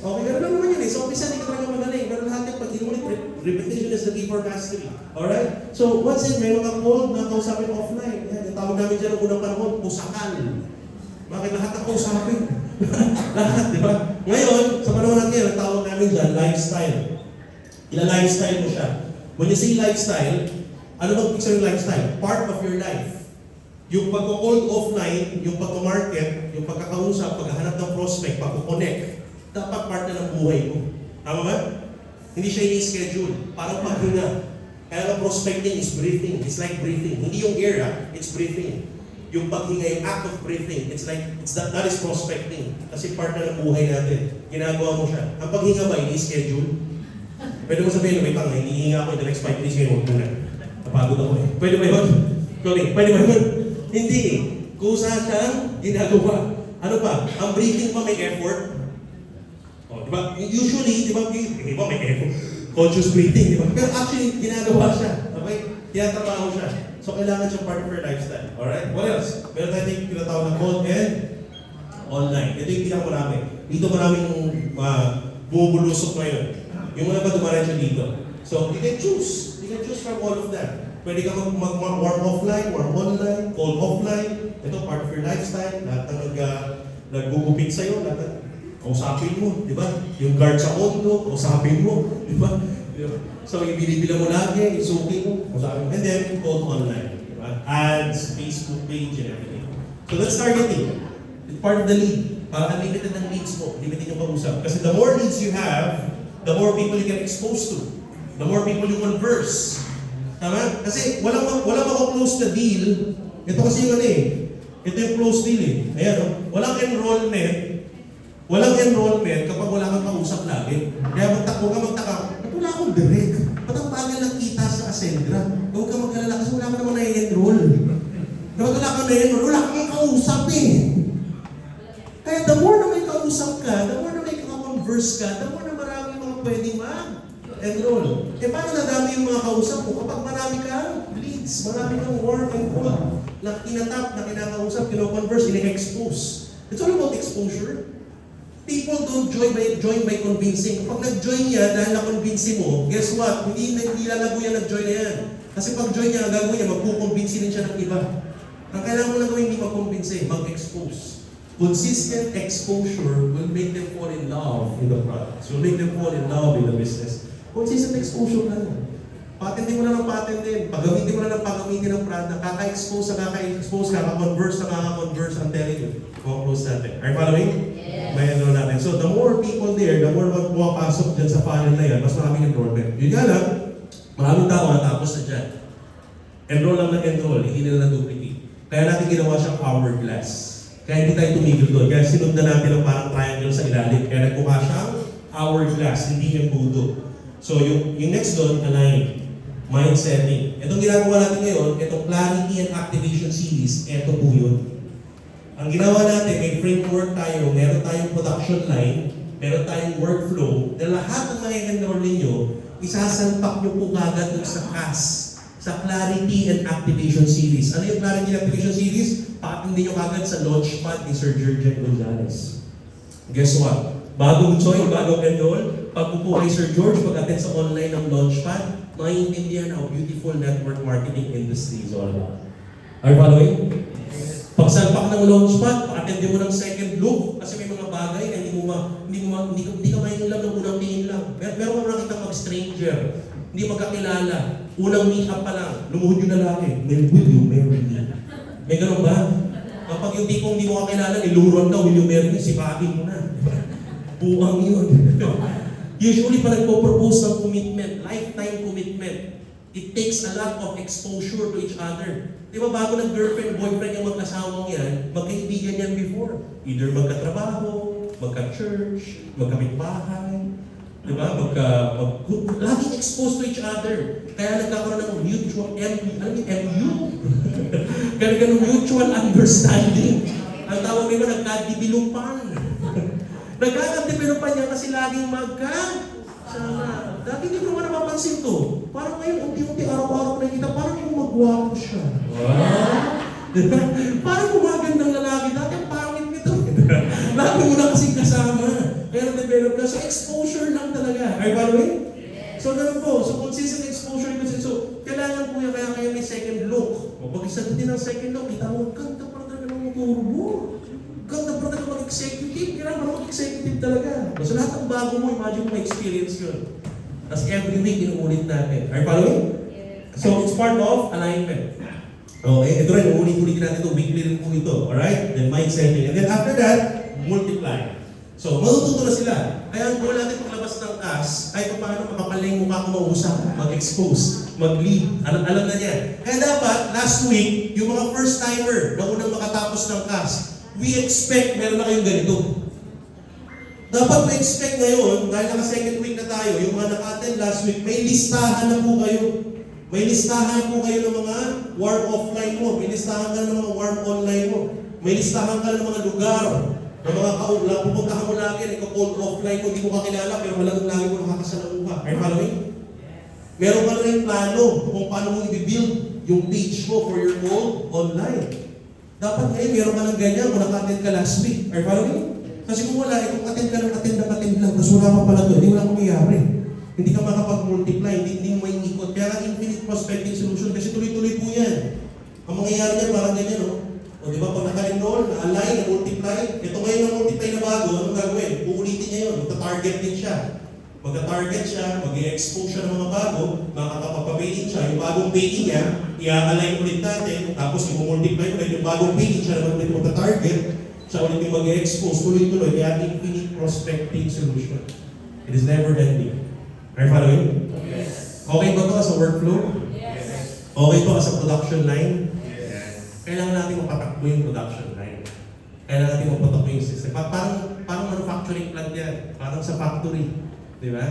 Okay, gano'n lang naman yun eh. So, umpisa, hindi ka talaga magaling. Pero lahat yung pag-inulit, repetition is the key for mastery. Alright? So, once in, may mga call na kausapin offline. Yan, yung tawag namin dyan ng unang panahon, pusakal. Bakit lahat ang kausapin? Lahat, di ba? Ngayon, sa panahon natin yan, ang tawag namin dyan, lifestyle. Ila-lifestyle mo siya. When you say lifestyle, ano bang picture yung lifestyle? Part of your life. Yung pag-call offline, yung pag-market, yung pagkakausap, paghahanap ng prospect, pag-connect, dapat part na ng buhay mo. Tama ba? Hindi siya ini-schedule. Parang paghinga. Kaya ang prospecting is breathing. It's like breathing. Hindi yung air, it's breathing. Yung paghinga, yung act of breathing, that is prospecting. Kasi part na ng buhay natin. Ginagawa mo siya. Ang paghinga ba, ini-schedule? Pwede mo sabihin, wait lang, hinihinga ako in the next 5 minutes ngayon, huwag muna. Napagod ako eh. Pwede ba yun? Chloe, pwede ba yun? Hindi eh. Kusa siyang ginagawa. Ano pa? Ang breathing pa may effort. O, diba? Usually, diba may effort. Conscious breathing, diba? Pero actually, ginagawa siya. Okay? Tinatrabaho siya. So, kailangan siyang part of your lifestyle. Alright? What else? Meron tayo yung tinatawag na cold and online. Ito yung pinakamarami. Dito maraming bumubulusok ngayon. Yung mga ba dumaretso dito. So, you can choose. You can choose from all of that. Pwede ka mag-warm offline, warm online, cold offline. Ito, part of your lifestyle. Lahat ng naggugupit sa'yo, lahat kausapin mo, di ba? Yung guard sa condo, kausapin mo, di ba? So, yung binibila mo lagi, isuki mo, kausapin mo. And then, cold online. Di ba? Ads, Facebook page, and everything. So, that's targeting. It's part of the lead. Para unlimited ng leads mo, limited yung pag-usap. Kasi the more leads you have, the more people you get exposed to. The more people you converse. Tama? Kasi walang mako-close na deal. Ito kasi yung ano eh. Ito yung close deal eh. Ayan o. Walang enrollment. Walang enrollment kapag wala kang kausap lagi. Kaya magtaka, ba't wala akong direct? Ba't ang bagal ng kita sa Ascendra? Huwag ka mag-alala kasi wala ka naman na-enroll. Kapag wala kang na-enroll, wala kang kausap eh. Kaya the more na may kausap ka, the more na may converse ka, the more na marami mga pwedeng mag-enroll. Eh paano nadami yung mga kausap mo? Kapag marami kang leads, marami kang warm and cold, na tinatap, na kinakausap, kino-converse, ini-expose. It's all about exposure. People don't join by convincing. Kapag nag-join niya dahil na-convince mo, guess what? Hindi lalago yan nag-join na yan. Kasi pag join niya, ang gagawin niya, magkukonvince din siya ng iba. Ang kailangan mo na gawin, hindi mag-convince, mag-expose. Consistent exposure will make them fall in love in the products. Will make them fall in love in the business. Consistent exposure na lang. Patentin mo na ng patentin. Pagamitin mo na ng pagamitin ng product. Kaka-expose, kaka-converse, I'm telling you. Close natin. Are you following? Yes. May enroll natin. So the more people there, the more pumapasok dyan sa funnel na yan, mas maraming enrollment. Yun nga lang, maraming tao natapos na dyan. Enroll lang ng enroll, hindi nila na-duplicate. Kaya natin ginawa siyang hourglass. Kaya hindi tayo tumigil doon. Kaya sinundan natin ang parang triangle sa ilalim. Kaya nagkuha siyang hourglass, hindi embudo. So yung next doon, align. Mind setting. Itong ginagawa natin ngayon, itong clarity and activation series, ito po yun. Ang ginawa natin, may framework tayo, meron tayong production line, meron tayong workflow, na lahat ng mga enroll ninyo, isasalpak nyo po kagad dun sa CAS, sa Clarity and Activation Series. Ano yung Clarity and Activation Series? Pakatindi nyo kagad sa launchpad ni Sir Jurgen Gonzalez. Guess what? Bagong join, bagong enroll, pagpupo kay Sir George, pag-attend sa online ng launchpad, maintindihan how beautiful network marketing industry is all about. Are you following? Pagsalpak ng launchpad, pakatindi mo ng second look, kasi may mga bagay na hindi ka mainin lang ng unang tingin lang. Pero kung nakita mag-stranger, hindi magkakilala, unang meet up pa lang, lumuhod yung lalaki, will you marry me? May ganun ba? Kapag yung tipong hindi mo kakilala, niluhuran ka, will you marry me? Sipakin mo na. Buang yun. Usually pa nagpo-propose ng commitment, lifetime commitment, it takes a lot of exposure to each other. Di ba bago nag-girlfriend, boyfriend yung mag-asawang yan, magkaibigan yan before. Either magkatrabaho, magka-church, magkapitbahay, di ba? Laging exposed to each other. Kaya nagkakaroon ng mutual, MU? Kaya ganun mutual understanding. Ang tawag nila nagkadibilupan. Nagkakadibilupan niya kasi laging sana. Dati hindi ko naman napapansin to. Parang ngayon, unti-unti, araw-araw nakikita, parang yung magwapo siya. Wow! Diba? Parang gumagandang lalaki. Dati ang pangit nito. Lagi mo na kasing kasama. Kaya na-develop na. So, exposure lang talaga. Are you following? So, ganun po. So, consistent exposure. So, kailangan po yan. Kaya may second look. Pag-isa din ang second look, kita mo, ganda pa talaga ng motor mo. Ganda pa talaga mag-executive. Kailangan mag-executive talaga. So, lahat ng bago mo, imagine mo experience yun. Tapos every week, inuulit natin. Are you following? Yes. So, it's part of alignment. Okay, ito rin, ulit-ulitin natin ito. Weekly rin po ito. Alright? Then mind setting. And then after that, multiply. So, matututo na sila. Kaya ang goal natin paglabas ng CAS, ay paano makapaling mukha ko mausap, mag-expose, mag-lead. Alam na niya. Kaya dapat, last week, yung mga first-timer na unang makatapos ng CAS, we expect meron na kayong ganito. Dapat ma-expect ngayon, dahil naka-second week na tayo, yung mga naka-attend last week, may listahan na po kayo. May listahan po kayo ng mga warm offline mo. May listahan ka ng mga warm online mo. May listahan ka ng mga lugar ng mga kaula. Pupuntahan mo lagi, ikaw-cold offline mo, hindi mo kakilala, pero walang lagi mo nakakasalamuha. Are you following? Meron ka na rin plano kung paano mo i-build yung page mo for your cold online. Dapat ngayon, meron ka ng ganyan kung naka-attend ka last week. Are you following? Kasi kung wala, kung attend ka ng attend lang, tapos wala pa pala doon, hindi wala mangyayari. Hindi ka makapag-multiply, hindi mo may ikot. Kaya ang infinite prospecting solution, kasi tuloy-tuloy po yan. Ang mangyayari niyan, parang ganyan, no? O di ba, pag naka-enroll, na-align, na-multiply, ito ngayon na-multiply na bago, anong gagawin? Uulitin niya yun, magta-target din siya. Magta-target siya, mag-i-expose siya ng mga bago, makakapag-paying siya, yung bagong paying niya, i-align ulit natin, tapos i-multiply ulit yung bagong paying siya naman ulit magta-target, siya ulit yung mag-i-expose, tuloy-tuloy, kaya infinite prospecting solution. It is never ending. Are you following? Yes. Okay ba ito sa workflow? Yes. Okay ba sa production line? Yes. Kailangan natin mapatakbo yung production line. Kailangan natin mapatakbo yung system. Parang manufacturing plant yan. Parang sa factory. Di ba?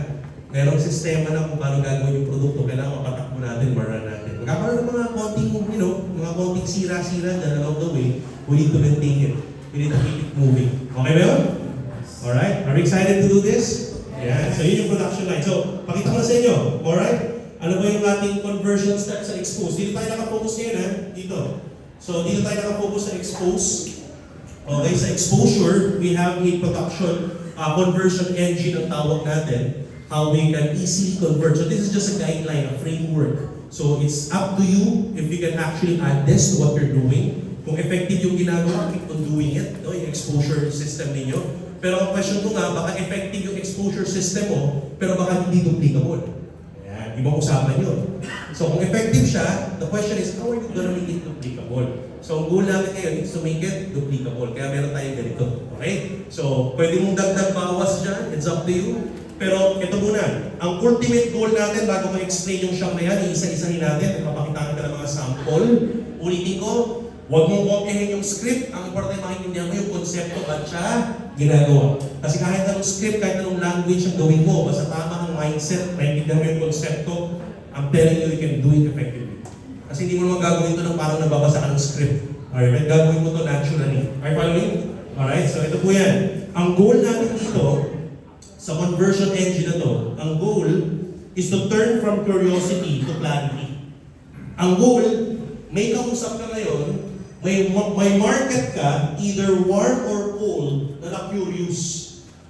Merong sistema na kung paano gagawin yung produkto. Kailangan mapatakbo natin, marana natin. Magkakaroon ng mga konting, mga konting sira-sira na along the way, we need to maintain it. We need to keep it moving. Okay ba yun? Alright? Are we excited to do this? Yeah. So yun yung production line. So, pakita ko na sa inyo. Alright? Ano ba yung ating conversion step sa expose? Dito tayo nakafocus ngayon, ha? Dito. So, dito tayo nakafocus sa expose. Okay, sa exposure, we have a production conversion engine ang tawag natin. How we can easily convert. So, this is just a guideline, a framework. So, it's up to you if you can actually add this to what you're doing. Kung effective yung ginagawa, keep on doing it. No? Yung exposure system ninyo. Pero ang question ko nga, baka effective yung exposure system mo, pero baka hindi duplicable. Ayan, ibang usapan yun. So kung effective siya, the question is, how are you gonna make it duplicable? So ang goal natin ngayon is to make it duplicable. Kaya meron tayong ganito. Okay? So pwede mong dagdag bawas dyan, it's up to you. Pero ito muna, ang ultimate goal natin bago ma-explain yung siyang na yan, iisa-isahin natin, ipapakita kita ng mga sample. Ulitin ko, Huwag mong kopyahin yung script. Ang importante maintindihan mo yung konsepto ba't siya ginagawa. Kasi kahit anong script, kahit anong language ang gawin mo, basta tama ang mindset, maintindihan mo yung konsepto, I'm telling you can do it effectively. Kasi hindi mo naman gagawin ito ng parang nababasa ka ng script. Alright? Gagawin mo ito naturally. Are you following? Alright? So ito po yan. Ang goal natin dito, sa conversion engine na to, ang goal is to turn from curiosity to clarity. Ang goal, may kausap ka ngayon, may market ka, either warm or cold, na na-curious.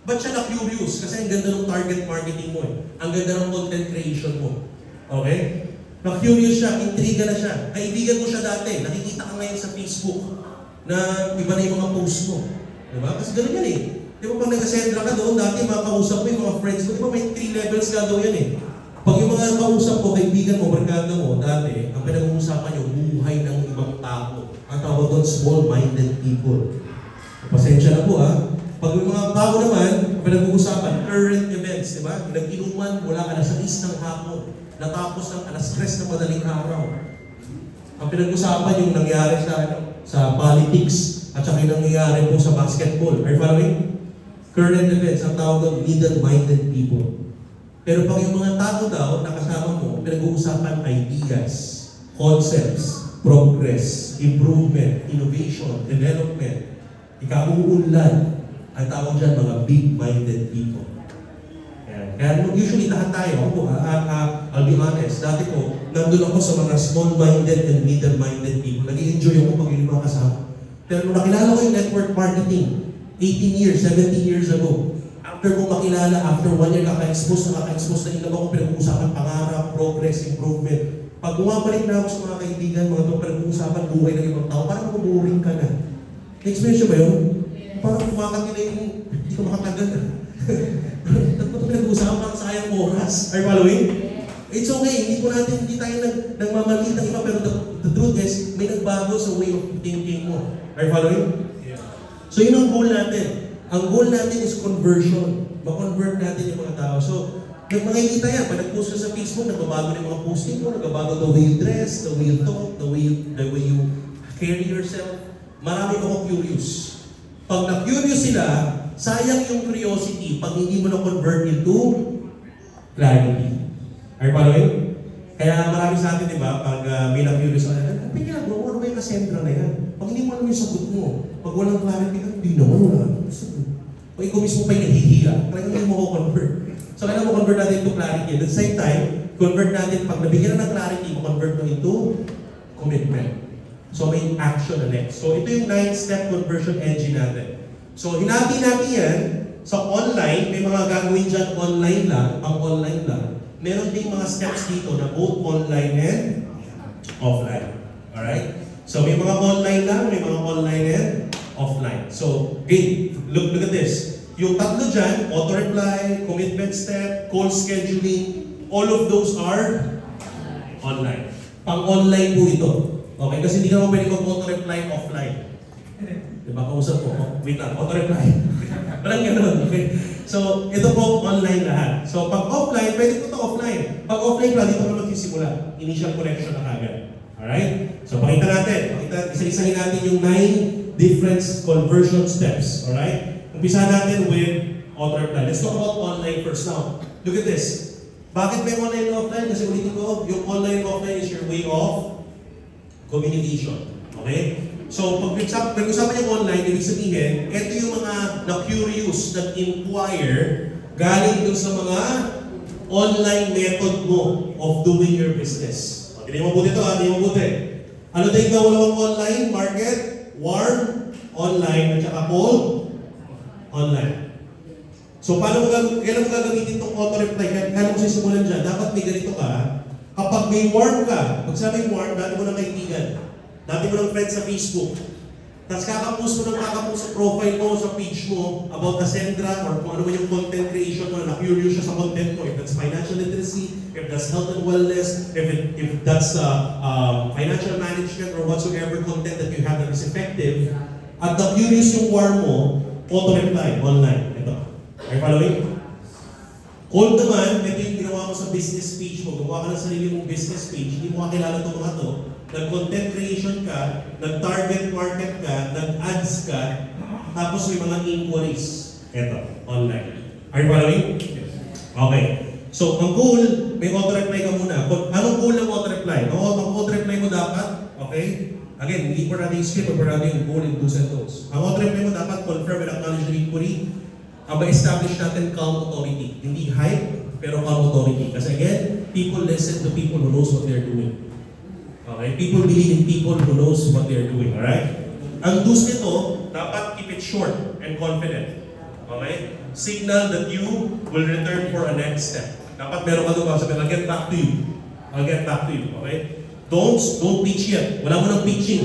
Ba't siya na-curious? Kasi ang ganda ng target marketing mo eh. Ang ganda ng content creation mo. Okay? Na-curious siya, intriga na siya. Kaibigan mo siya dati, nakikita ka ngayon sa Facebook na iba na yung mga post mo. Diba? Kasi ganun yan eh. Di ba pag nag-sendra ka doon, dati makakausap mo yung mga friends mo, di ba may 3 levels ka daw yan eh. Pag yung mga kausap mo, kaibigan mo, barkada mo, dati, ang pinag-uusapan nyo, buhay ng ibang tao. Ang tawag doon, small-minded people. Pasensya na po ha. Pag yung mga tao naman, ang pinag-uusapan, current events, di ba? Nag-inuman mula alas 6 ng hapon, natapos ng alas 3 ng madaling araw. Ang pinag-usapan yung nangyari sa politics at saka yung nangyari po sa basketball. Are you following? Current events, ang tawag doon, middle-minded people. Pero pag yung mga tao daw na kasama mo, pinag-uusapan ideas, concepts, progress, improvement, innovation, development, ikauunlad, ang tawag dyan mga big-minded people. Kaya usually lahat tayo, ako I'll be honest, dati ko, nandun ako sa mga small-minded and middle-minded people. Nag-i-enjoy ako pag yung mga kasama. Pero nung nakilala ko yung network marketing, 18 years, 17 years ago, after ko makilala, after 1 year nakaka-expose na ilang ako pinag-uusapan pangarap, progress, improvement. Pag bumabalik na ako sa mga kaibigan, mga ito pinag-uusapan buhay ng ibang tao, parang maburing ka na. Na-experience ba yun? Parang kumakagin na yung hindi ka makatagal na. Ito pinag-uusapan, parang sayang oras. Are you following? It's okay, hindi tayo nagmamalit ng iba, pero the truth is, may nagbago sa way of thinking mo. Are you following? So yun ang goal natin. Ang goal natin is conversion. Ma-convert natin yung mga tao. So, makikita yan. Pag nag-post ka sa Facebook, nagbabago na yung mga posting mo, nagbabago the way you dress, the way you talk, the way you carry yourself. Marami ako curious. Pag na-curious sila, sayang yung curiosity pag hindi mo na-convert into clarity. Are you following? Kaya marami sa atin, di ba, pag may na-curious ka, ano ba yung kasendra na yan? Pag hindi mo alam yung sagot mo, pag walang clarity ka, hindi naman wala. Pag ikaw mismo pa yung nahihiya, talagang hindi mo ko convert. So kailangan mo convert natin into clarity. At the same time, convert natin, pag nabigyan na ng clarity, mo convert mo into commitment. So may action na next. So ito yung 9-step conversion engine natin. So hinati natin yan sa online, may mga gagawin dyan online lang, pang online lang. Meron ding mga steps dito na both online and offline. Alright? So may mga online lang, may mga online and offline. So, okay, look at this. Yung tatlo dyan, auto-reply, commitment step, call scheduling, all of those are online. Pang-online po ito. Okay, kasi hindi naman pwede kong auto-reply offline. Diba, kausap ko, wait lang, auto-reply. Walang ganun, okay? So, ito po online lahat. So, pag offline, pwede po ito offline. Pag offline pa, dito ka magsisimula. Initial connection na kagad. Alright? So, pakita natin. Isa-isahin natin yung 9 different conversion steps. Alright? Umpisa natin with auto-reply. Let's talk about online first now. Look at this. Bakit may online and offline? Kasi ulitin ko, yung online and offline is your way of communication. Okay? So, pag nag-usapan yung online, ibig sabihin, ito yung mga na-curious, nag-inquire, galing dun sa mga online method mo of doing your business. Hindi mo mabuti ito, hindi mo mabuti. Ano tayo yung dalawang online? Market, warm, online, at saka cold, online. So, kailan mo gagamitin itong auto-reply? Kailan mo sisimulan dyan? Dapat may ganito ka. Kapag may warm ka, pag sabi warm, dati mo ng kaibigan, dati mo ng friend sa Facebook, tapos kakapost sa profile mo, sa page mo, about Ascendra, or kung ano man yung content creation mo, na-curious siya sa content mo, if that's financial literacy, if that's health and wellness, if that's financial management, or whatsoever content that you have that is effective, at na-curious yung warm mo, auto-reply, online. Ito. Are you following? Cold naman, ito yung ginawa mo sa business page mo. Gumawa ka ng sarili mong business page, hindi mo kakilala itong mga to. nag-content creation ka, nag-target market ka, nag-ads ka, tapos may mga inquiries. Eto, online. Are you following? Okay. So, ang goal, may auto-reply ka muna. Anong goal ng auto-reply? Ang auto-reply mo dapat, okay? Again, hindi po natin yung script, pero natin yung goal and do's and don'ts. Ang auto-reply mo dapat, confirm and acknowledge the inquiry. Ma-establish natin calm authority. Hindi hype, pero calm authority. Kasi again, people listen to people who knows what they're doing. Okay? People believe in people who knows what they're doing. Alright? Ang do's nito, dapat keep it short and confident. Okay? Signal that you will return for a next step. Dapat meron ka doon sabihin, I'll get back to you. I'll get back to you. Okay? Don't pitch yet. Wala mo nang pitching.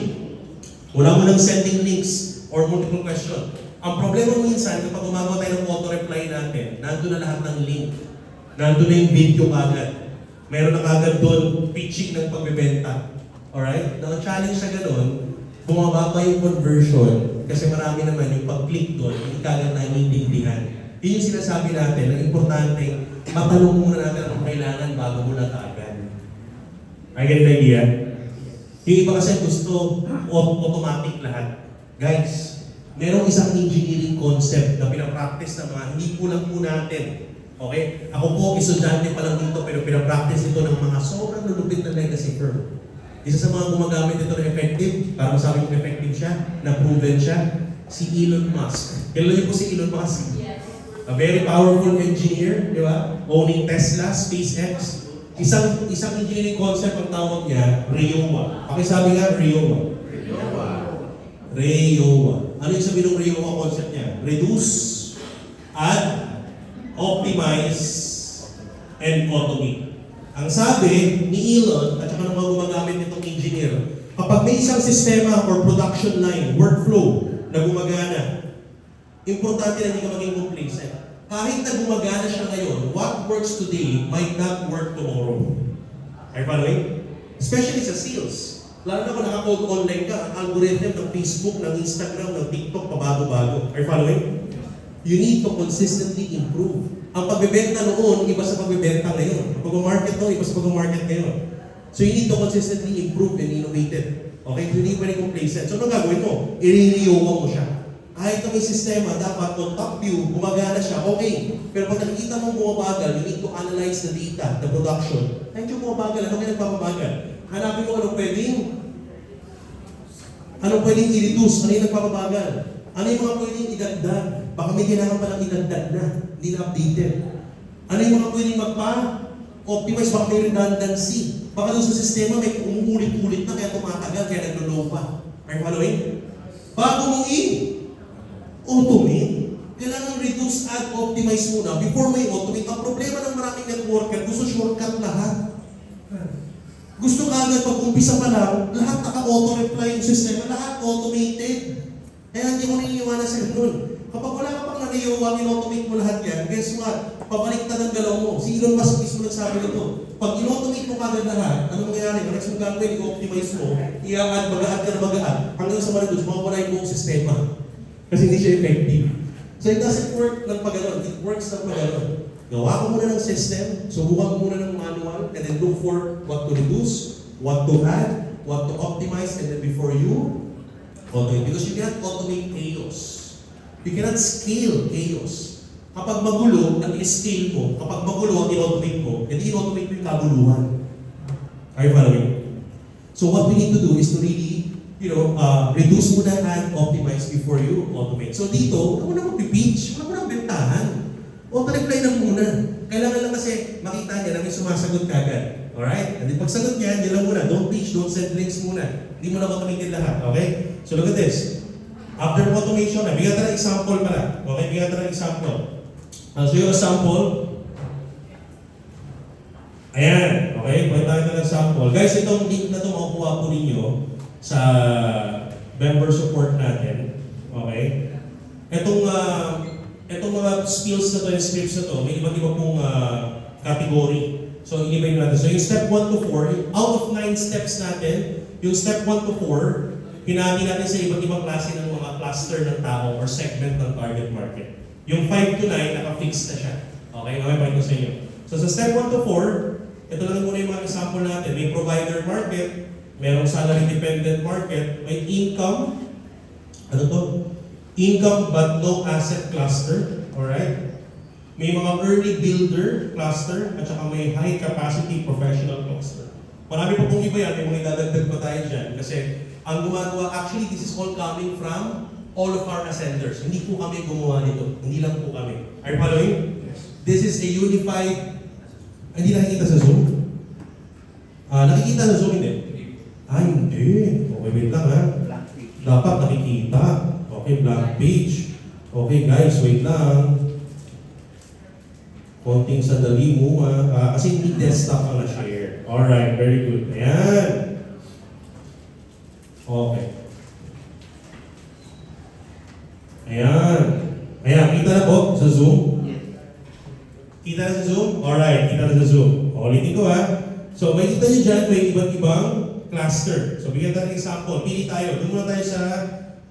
Wala mo nang sending links or multiple question. Ang problema minsan, kapag gumagawa tayo ng auto-reply natin, nandun na lahat ng link. Nandun na yung video kagad. Meron na kagad doon pitching ng pagbebenta. Alright? Ang challenge sa ganun, bumababa yung conversion kasi marami naman yung pag-click doon, hindi kagad na iniintindihan. Yun yung sinasabi natin, ang importante, matanong muna natin ang kailangan bago muna kagad. I get the idea? Yung iba kasi gusto automatic lahat. Guys, merong isang engineering concept na pinapractice ng mga hindi kulang po natin. Okay? Ako po, estudyante pa lang dito pero pinapractice ito ng mga sobrang lulupit na legacy firm. Isa sa mga gumagamit ito na effective, para masabi kong effective siya, na proven siya, si Elon Musk. Kilala niyo po si Elon Musk? Yes. A very powerful engineer, di ba? Owning Tesla, SpaceX. Isang engineering concept ang tawag niya, RIOA. Pakisabi nga, RIOA. RIOA. Ano yung sabihin ng RIOA concept niya? Reduce, add, optimize, and automate. Ang sabi ni Elon at saka ng mga gumagamit nitong engineer, kapag may isang sistema or production line, workflow na gumagana, importante na hindi ka maging complacent. Kahit na gumagana siya ngayon, what works today might not work tomorrow. Are you following? Especially sa sales. Lalo na kung naka-code online ka, ang algorithm ng Facebook, ng Instagram, ng TikTok, pabago-bago. Are you following? You need to consistently improve. Ang pagbebenta noon, iba sa pagbebenta ngayon. Ang pag-market noon, iba sa pag-market ngayon. So you need to consistently improve and innovate it. Okay? Hindi pa rin complacent. So ano gagawin mo? I-renew mo siya. Kahit na may sistema, dapat on top view, gumagana siya, okay. Pero pag nakikita mo bumabagal, you need to analyze the data, the production. Medyo bumabagal, ano kaya nagpapabagal? Hanapin mo anong pwedeng i-reduce, ano yung nagpapabagal? Ano yung mga pwedeng idagdag? Baka may kailangan palang idagdag na, hindi na updated. Ano yung mga pwedeng magpa-optimize, baka may redundancy. Baka doon sa sistema may umuulit-ulit na kaya tumatagal, kaya naglo-low pa. Are you following? Bago mong automate. Kailangan reduce, add, optimize muna before may automate. Ang problema ng maraming networker, gusto shortcut lahat. Gusto ka agad pag umpisa pa lang, lahat naka-auto-reply yung sistema, lahat automated. Kaya hindi mo niniwala sa ganun. Kapag wala ka pang naniwala, in-automate mo lahat yan, guess what? Pabaliktad ang galaw mo. Si Elon Musk mismo nagsabi nito. Pag in-automate mo kagad lahat, ano mangyayari? Ang next mo gagawin, i-optimize mo, i-add, mag-add ka na mag-add, hanggang sa ma-reduce, mawawala yung buong sistema. Kasi hindi siya effective. So it doesn't work ng pag-ganon. It works ng pag-ganon. Gawa ko muna ng system, subukan ko muna ng manual, and then look for what to reduce, what to add, what to optimize, and then before you automate. Because you cannot automate chaos. You cannot scale chaos. Kapag magulo, ang i-scale mo. Kapag magulo, ang i-automate mo, hindi i-automate mo yung kaguluhan. Are you following? So what we need to do is to really reduce muna and optimize before you automate. So dito, wala mo na mag-pitch, wala mo na bentahan. Auto-reply na muna. Kailangan lang kasi makita niya na may sumasagot kagad. Alright? And then pagsagot niya, hindi lang muna. Don't pitch, don't send links muna. Hindi mo na automated lahat. Okay? So look at this. After automation, bigyan tayo ng example pala. Okay? Bigyan tayo ng example. I'll show you a sample. Ayan. Okay? Bigyan tayo ng sample. Guys, itong link na ito makukuha po ninyo sa member support natin. Okay? Itong mga skills na to, yung scripts na to, may iba't iba pong category. So, i-divide natin. So, yung step 1 to 4, out of 9 steps natin, yung step 1 to 4, hinati natin sa iba't ibang klase ng mga cluster ng tao or segment ng target market. Yung 5 to 9, naka-fix na siya. Okay? Okay, point ko sa inyo. So, sa step 1 to 4, ito lang muna yung mga example natin. May provider market, merong salary-dependent market, may income, ano to? Income but no asset cluster, alright? May mga early builder cluster, at saka may high capacity professional cluster. Marami pa pong iba yan, may mga idadagdag pa tayo dyan. Kasi ang gumagawa, actually this is all coming from all of our ascenders. Hindi po kami gumawa nito. Hindi lang po kami. Are you following? This is a unified... Hindi nakikita sa Zoom? Nakikita sa Zoom, hindi? Hindi. Okay, wait lang ha. Dapat nakikita. Okay, blank page. Okay guys, wait lang. Konting sandali mo kasi hindi desktop ang na-share. Alright, very good. Ayan. Okay. Ayan. Ayan, kita na po sa Zoom? Kita na sa Zoom? Alright, kita na sa Zoom. Ulitin ko ha. So, may kita nyo dyan, may iba't ibang cluster. So, bigyan tayo ng example. Pili tayo. Doon muna tayo sa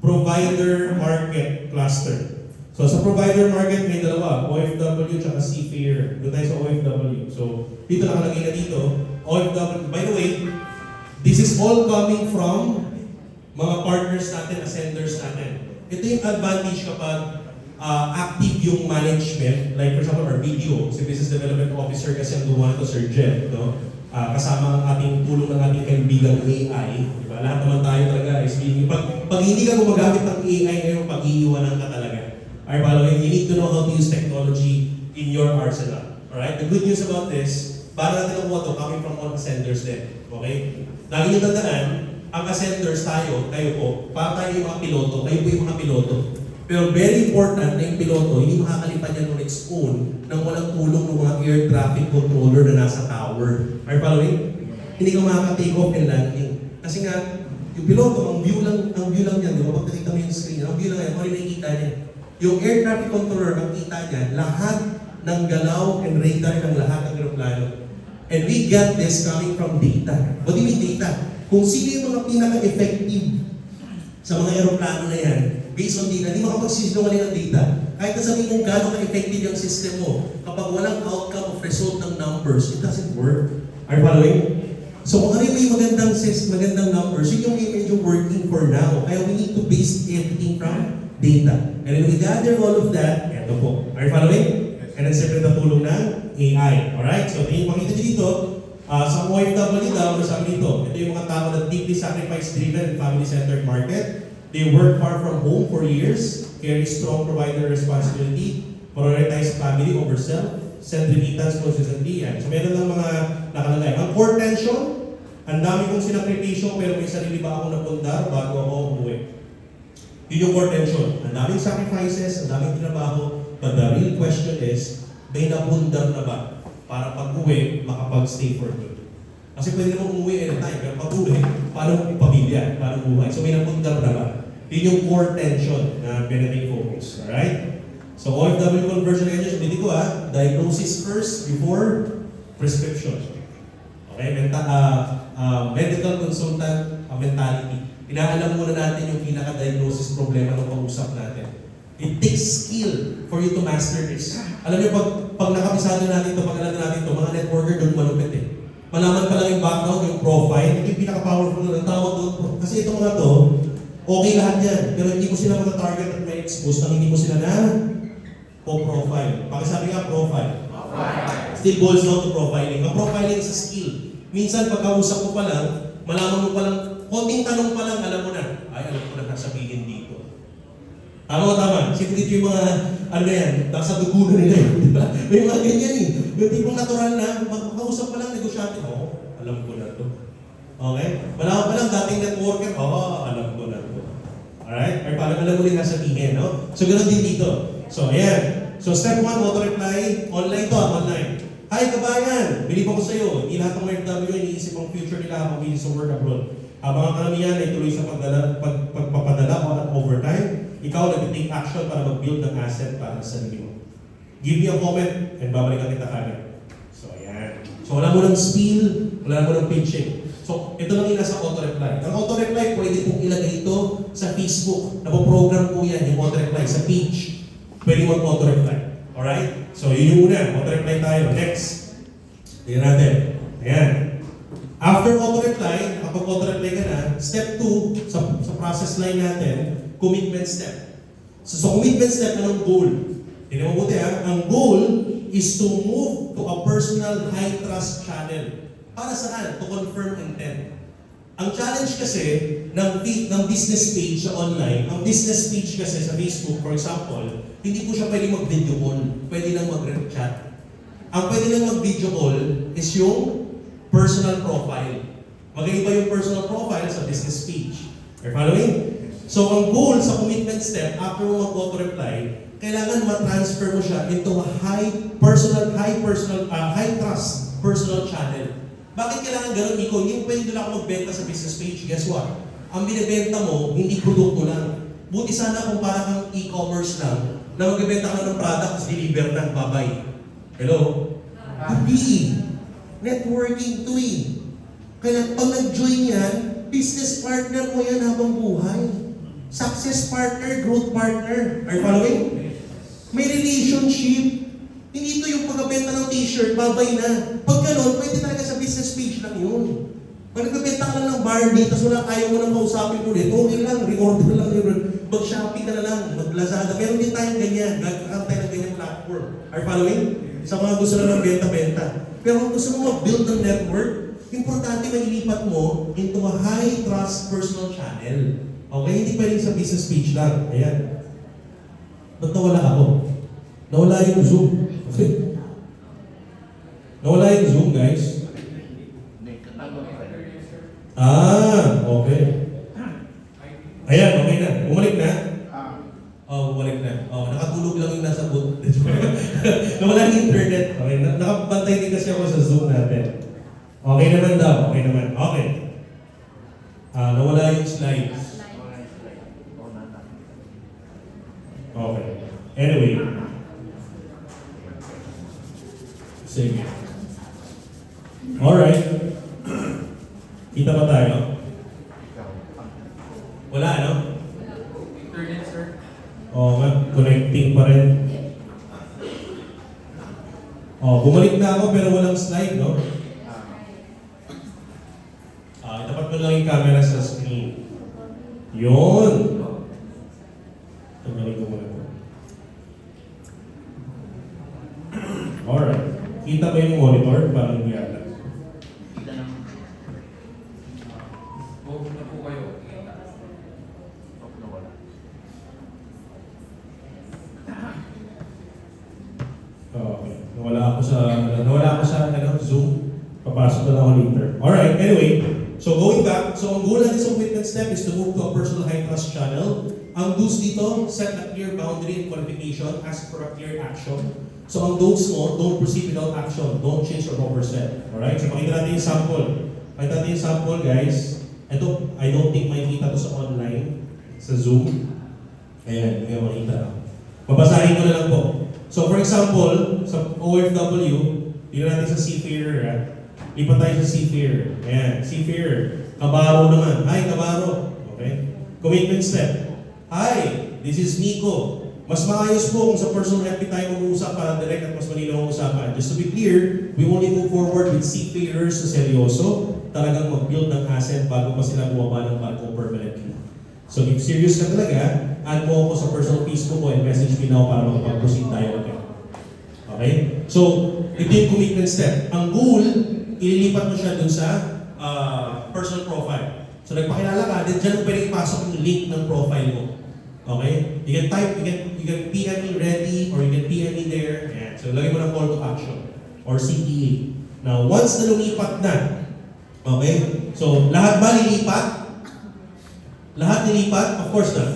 provider market cluster. So, sa provider market, may dalawa. OFW at seafarer. Doon tayo sa OFW. So, dito nakalagay na dito. OFW. By the way, this is all coming from mga partners natin, ascenders natin. Ito yung advantage kapag active yung management. Like for example, our BDO, si Business Development Officer kasi ang gumawa nito, Sir Jeff. No? Kasama ang ating tulong ng ating kaibigang AI. Diba? Lahat naman tayo talaga is being... Pag hindi ka gumagamit ng AI ngayon, pag-iiwanan ka talaga. Alright, by the way, you need to know how to use technology in your arsenal. Alright? The good news about this, para natin ang to coming from all ascenders din. Okay? Lagi nyo tandaan, ang ascenders tayo, kayo po, para tayo yung mga piloto, kayo po yung mga piloto. Pero very important na yung piloto, hindi makakalipad yan on its own nang walang tulong ng mga air traffic controller na nasa tower. Are you following? Hindi ka makaka-take off and landing. Kasi nga, yung piloto, ang view lang yan, di ba? Pag nakita mo yung screen, ang view lang yan, kung ano yung nakikita niya. Yung air traffic controller, ang kita niya, lahat ng galaw and radar ng lahat ng aeroplano. And we get this coming from data. What do you mean data? Kung sino yung mga pinaka-effective sa mga aeroplano na yan, based on data, hindi makapagsisinungaling ang data. Kahit na sabihin kung gano'n ka-effective yung system mo, kapag walang outcome of result ng numbers, it doesn't work. Are you following? So kung ano yung may magandang numbers, yun yung medyo working for now. Kaya we need to base everything from data. And then we gather all of that, eto po. Are you following? And then siyempre natulong ng AI. Alright? So yung makita nyo dito, sa OFW daw, sabi dito, ito yung mga tao na deeply sacrifice-driven and family-centered market. They work far from home for years, carry strong provider responsibility, prioritize family over self, send remittance consistently. Yan. So meron lang mga nakalagay. Ang core tension, ang dami kong sinakripisyo pero may sarili ba akong napundar bago ako umuwi. Yun yung core tension. Ang daming sacrifices, ang daming trabaho, but the real question is, may napundar na ba para pag-uwi, makapag-stay for good? Kasi pwede naman umuwi anytime, pero pag-uwi, paano pamilya, paano buhay? So may napundar na ba? Yun yung core tension na pinating focus. Alright? So OFW conversion engine, hindi ko diagnosis first before prescription. Okay? Medical consultant mentality. Inaalam muna natin yung pinaka-diagnosis problema ng pag-usap natin. It takes skill for you to master this. Alam niyo, pag nakabisado natin ito, pag alam natin ito, mga networker doon malupit eh. Malaman pa lang yung background, yung profile, ito yung pinaka-powerful na tawag doon. Kasi itong mga to, okay lahat yan. Pero hindi mo sila mata-target at may expose nang hindi mo sila na profile. Pakisabi nga, profile. Still boils down to profiling. Ang profiling is a skill. Minsan, pagkausap mo pa lang, malaman mo pa lang, konting tanong pa lang, alam mo na. Ay, alam ko na sabihin dito. Tama. Kasi dito yung mga, nasa dugo na nila yun. Diba? May mga ganyan eh. Yung tipong natural na, magkausap pa lang, negosyante. Alam ko na to. Okay? Malaman pa lang, dating networker, alam ko na to. Alright? Or parang alam mo rin nasabihin, no? So, ganoon din dito. So, ayan. So, step 1, auto-reply. Online to, online. Hi, kabayan! Bilib ako sa'yo. Hindi lahat ng OFW iniisip ang future nila habang bilis sa work abroad. Habang ang karamihan ay tuloy sa pagpapadala o at overtime, ikaw nag-take action para mag-build ng asset para sa sarili mo. Give me a comment and babalikan kita kagad. So, ayan. So, wala mo ng spiel, wala mo ng pitching. So, ito lang yung nasa auto-reply. Ang auto-reply, pwede pong ilagay ito sa Facebook. Napoprogram po yan, yung auto-reply. Sa page, pwede mag-auto-reply. Alright? So, yun yung una. Auto-reply tayo. Next. Tingnan natin. Ayan. After auto-reply, kapag auto-reply ka na, step 2 sa process line natin, commitment step. So sa commitment step, anong goal? Tingnan mo buti ha, ang goal is to move to a personal high-trust channel. Para saan? To confirm intent. Ang challenge kasi ng business page sa online, ang business page kasi sa Facebook, for example, hindi po siya pwede mag-video call, pwede lang mag-chat. Ang pwede lang mag-video call is yung personal profile. Mag-iba yung personal profile sa business page. Are you following? So ang goal sa commitment step, after mo mag-auto-reply, kailangan ma-transfer mo siya into a high trust personal channel. Bakit kailangan ganun, Nico? Yung pwede doon ako magbenta sa business page, guess what? Ang binibenta mo, hindi produkto lang. Buti sana kung parang kang e-commerce lang, na magbibenta ka ng product, deliver na, bye-bye. Hello? Hindi. Networking to eh. Kaya pag nag-join yan, business partner mo yan habang buhay. Success partner, growth partner. Are you following? May relationship. Hindi ito yung pagbenta ng t-shirt, babay na. Pag gano'n, pwede talaga sa business page lang yun. Pag nagbebenta ka lang ng Barbie, tapos wala ayaw mo nang kausapin ulit, okay lang, reorder lang yun. Mag-Shopee ka na lang, mag-Lazada. Meron din tayong ganyan, gagawin tayo ng ganyan platform. Are you following? Sa mga gusto na ng benta-benta. Pero kung gusto mo mag-build ng network, importante mailipat mo into a high-trust personal channel. Okay? Hindi pwedeng sa business page lang. Ayan. Ba't nawala ako? Nawala yung Zoom. Okay. Nawala yung Zoom, guys. Okay. Ayan, okay na. Bumalik na? Bumalik na. Nakatulog lang yung nasa boot. Nawala yung internet. Okay, nakapantay din kasi ako sa Zoom natin. Okay naman daw. Okay naman. Okay. Nawala yung slides. Okay. Anyway. Sige. Alright. Kita ba tayo? Wala, ano? Internet, sir. Oo nga, connecting pa rin. Bumalik na ako pero walang slide, no? Itapat mo lang yung camera sa screen. Yun! Tanggalin ko muna ito. Alright. Kita ba yung monitor? Parang hindi yata. Kita naman. Huwag na po kayo. Huwag na wala. Okay. Nawala ako sa Zoom. Papasok na lang ako later. Alright, anyway. So going back, so ang goal natin sa commitment step is to move to a personal high trust channel. Ang do's dito, set a clear boundary and qualification, ask for a clear action. So ang don'ts mo, don't proceed without action. Don't change your 1%. Alright? So pakita natin yung sample. Pakita natin yung sample, guys. Ito, I don't think makikita to sa online, sa Zoom. Ayan, hindi makita. Babasahin ko na lang po. So for example, sa OFW, tingnan natin sa seafarer. Lipat tayo sa seafarer. Ayan, seafarer. Kabaro naman. Hi, kabaro. Okay? Commitment step. Hi, this is Nico. Mas maayos po kung sa personal FB tayo mag-uusap para direct at mas malinaw ang usapan. Just to be clear, we only move forward with seafarers na seryoso, talagang mag-build ng asset bago pa sila bumaba ng barko permanently. So if serious ka talaga, add mo ako sa personal Facebook ko and message me now para makapag-proceed tayo ulit. Okay? So, ito yung commitment step. Ang goal, ililipat mo siya dun sa personal profile. So nagpakilala ka, then dyan mo pwede ipasok yung link ng profile mo. Okay? You can type, you can PM me ready, or you can PM me there. Ayan. So lagay mo ng call to action, or CTA. Now, once na lumipat na, okay? So, lahat ba lilipat? Lahat nilipat? Of course not.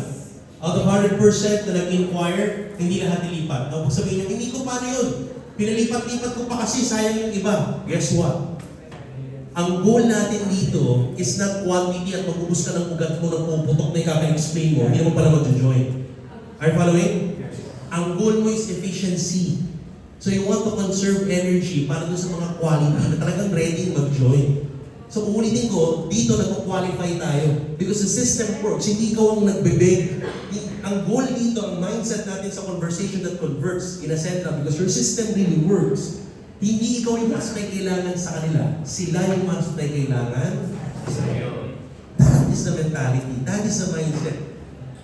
Out of 100% na nag-inquire, hindi lahat nilipat. Now, pag sabihin nyo, hindi ko paano yun? Pinalipat-lipat ko pa kasi sayang yung iba. Guess what? Ang goal natin dito is not quantity at magubos ka ng ugat mo ng puputok na ikaka-explain mo, hindi mo pala mag-join. Are you following? Ang goal mo is efficiency. So you want to conserve energy para doon sa mga quality na talagang ready mag-join. So uulitin ko, dito nag-qualify tayo. Because the system works, hindi ikaw ang nagbebeg. Ang goal dito, ang mindset natin sa conversation that converts in a sentra because your system really works Hindi ikaw yung mas may kailangan sa kanila. Sila yung mas may kailangan sa iyo. That is the mentality. That is the mindset.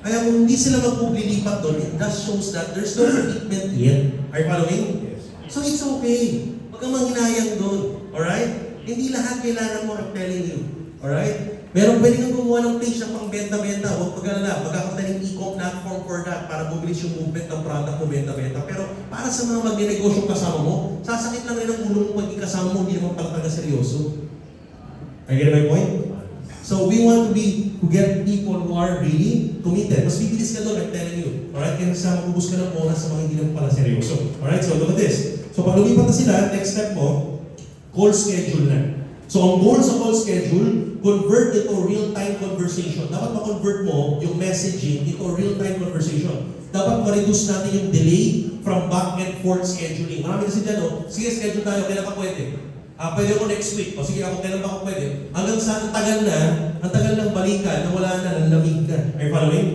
Kaya kung hindi sila magpuplilipat doon, it just shows that there's no commitment yet. Are you following? Yes. So it's okay. Huwag kang manghinayang doon. Alright? Hindi lahat kailangan mo, I'm telling you. Alright? Meron pwede kang gumawa ng page ng pang-benta-benta. Huwag pag-alala. Magkakaroon tayo ng e-com platform for that para bumilis yung movement ng product mo benta-benta. Pero para sa mga mag-negosyo kasama mo, sasakit lang rin ang ulo mo pag kasama mo, hindi naman pala talaga seryoso. I get my point? So we want to get people who are really committed. Mas bibilis ka doon, I'm telling you. Alright? Kaya sa magubos ka ng oras sa mga hindi naman pala seryoso. Alright? So look at this. So pag lumipat na sila, next step mo, call schedule na. So ang goal sa call schedule, convert ito real-time conversation. Dapat ma-convert mo yung messaging into real-time conversation. Dapat ma-reduce natin yung delay from back and forth scheduling. Marami kasi dyan, sige, schedule tayo, kailan ka pwede? Pwede ako next week. O sige, ako kailan ba ako pwede? Hanggang sa ang tagal ng balikan na wala na, nanlamig na. Are you following?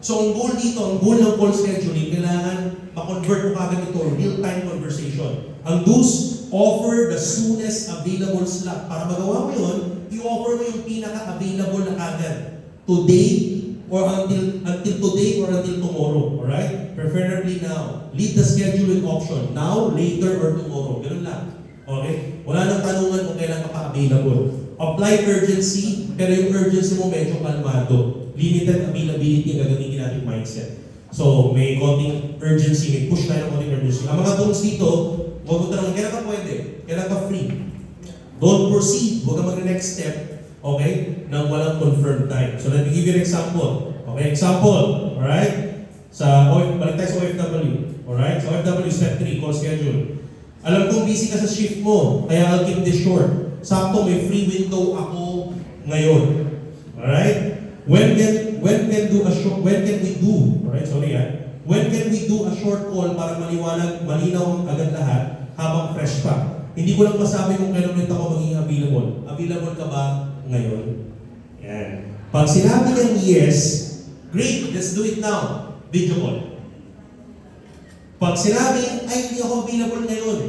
So ang goal dito, ang goal ng call scheduling, kailangan ma-convert mo kagad ito real-time conversation. Ang do's, offer the soonest available slot. Para magawa mo yun, i-offer mo yung pinaka-available na kagad. Today, or until today or until tomorrow. Alright? Preferably now. Leave the schedule with option. Now, later, or tomorrow. Ganun lang. Okay? Wala nang tanungan kung kailan ka pa-available. Apply urgency, pero yung urgency mo medyo kalmado. Limited availability ang gagamitin natin mindset. So, may konting urgency, may push tayo ng konting urgency. Ang mga tools dito, huwag mo tanongin, kailan ka pwede? Kailan ka free? Don't proceed. Huwag ka mag-next step, okay, nang walang confirmed time. So, let me give you an example. Okay, example. Alright? Balik tayo sa OFW. Alright? Sa OFW, step 3, call schedule. Alam kong busy ka sa shift mo, kaya I'll keep this short. Sakto, may free window ako ngayon. Alright? When can we do a short call para malinaw agad lahat habang fresh pa? Hindi ko lang masabi kung kailan ulit ako maging available. Available ka ba ngayon? Yan. Pag sinabi ng yes, great, let's do it now. Video call. Pag sinabi, ay hindi ako available ngayon.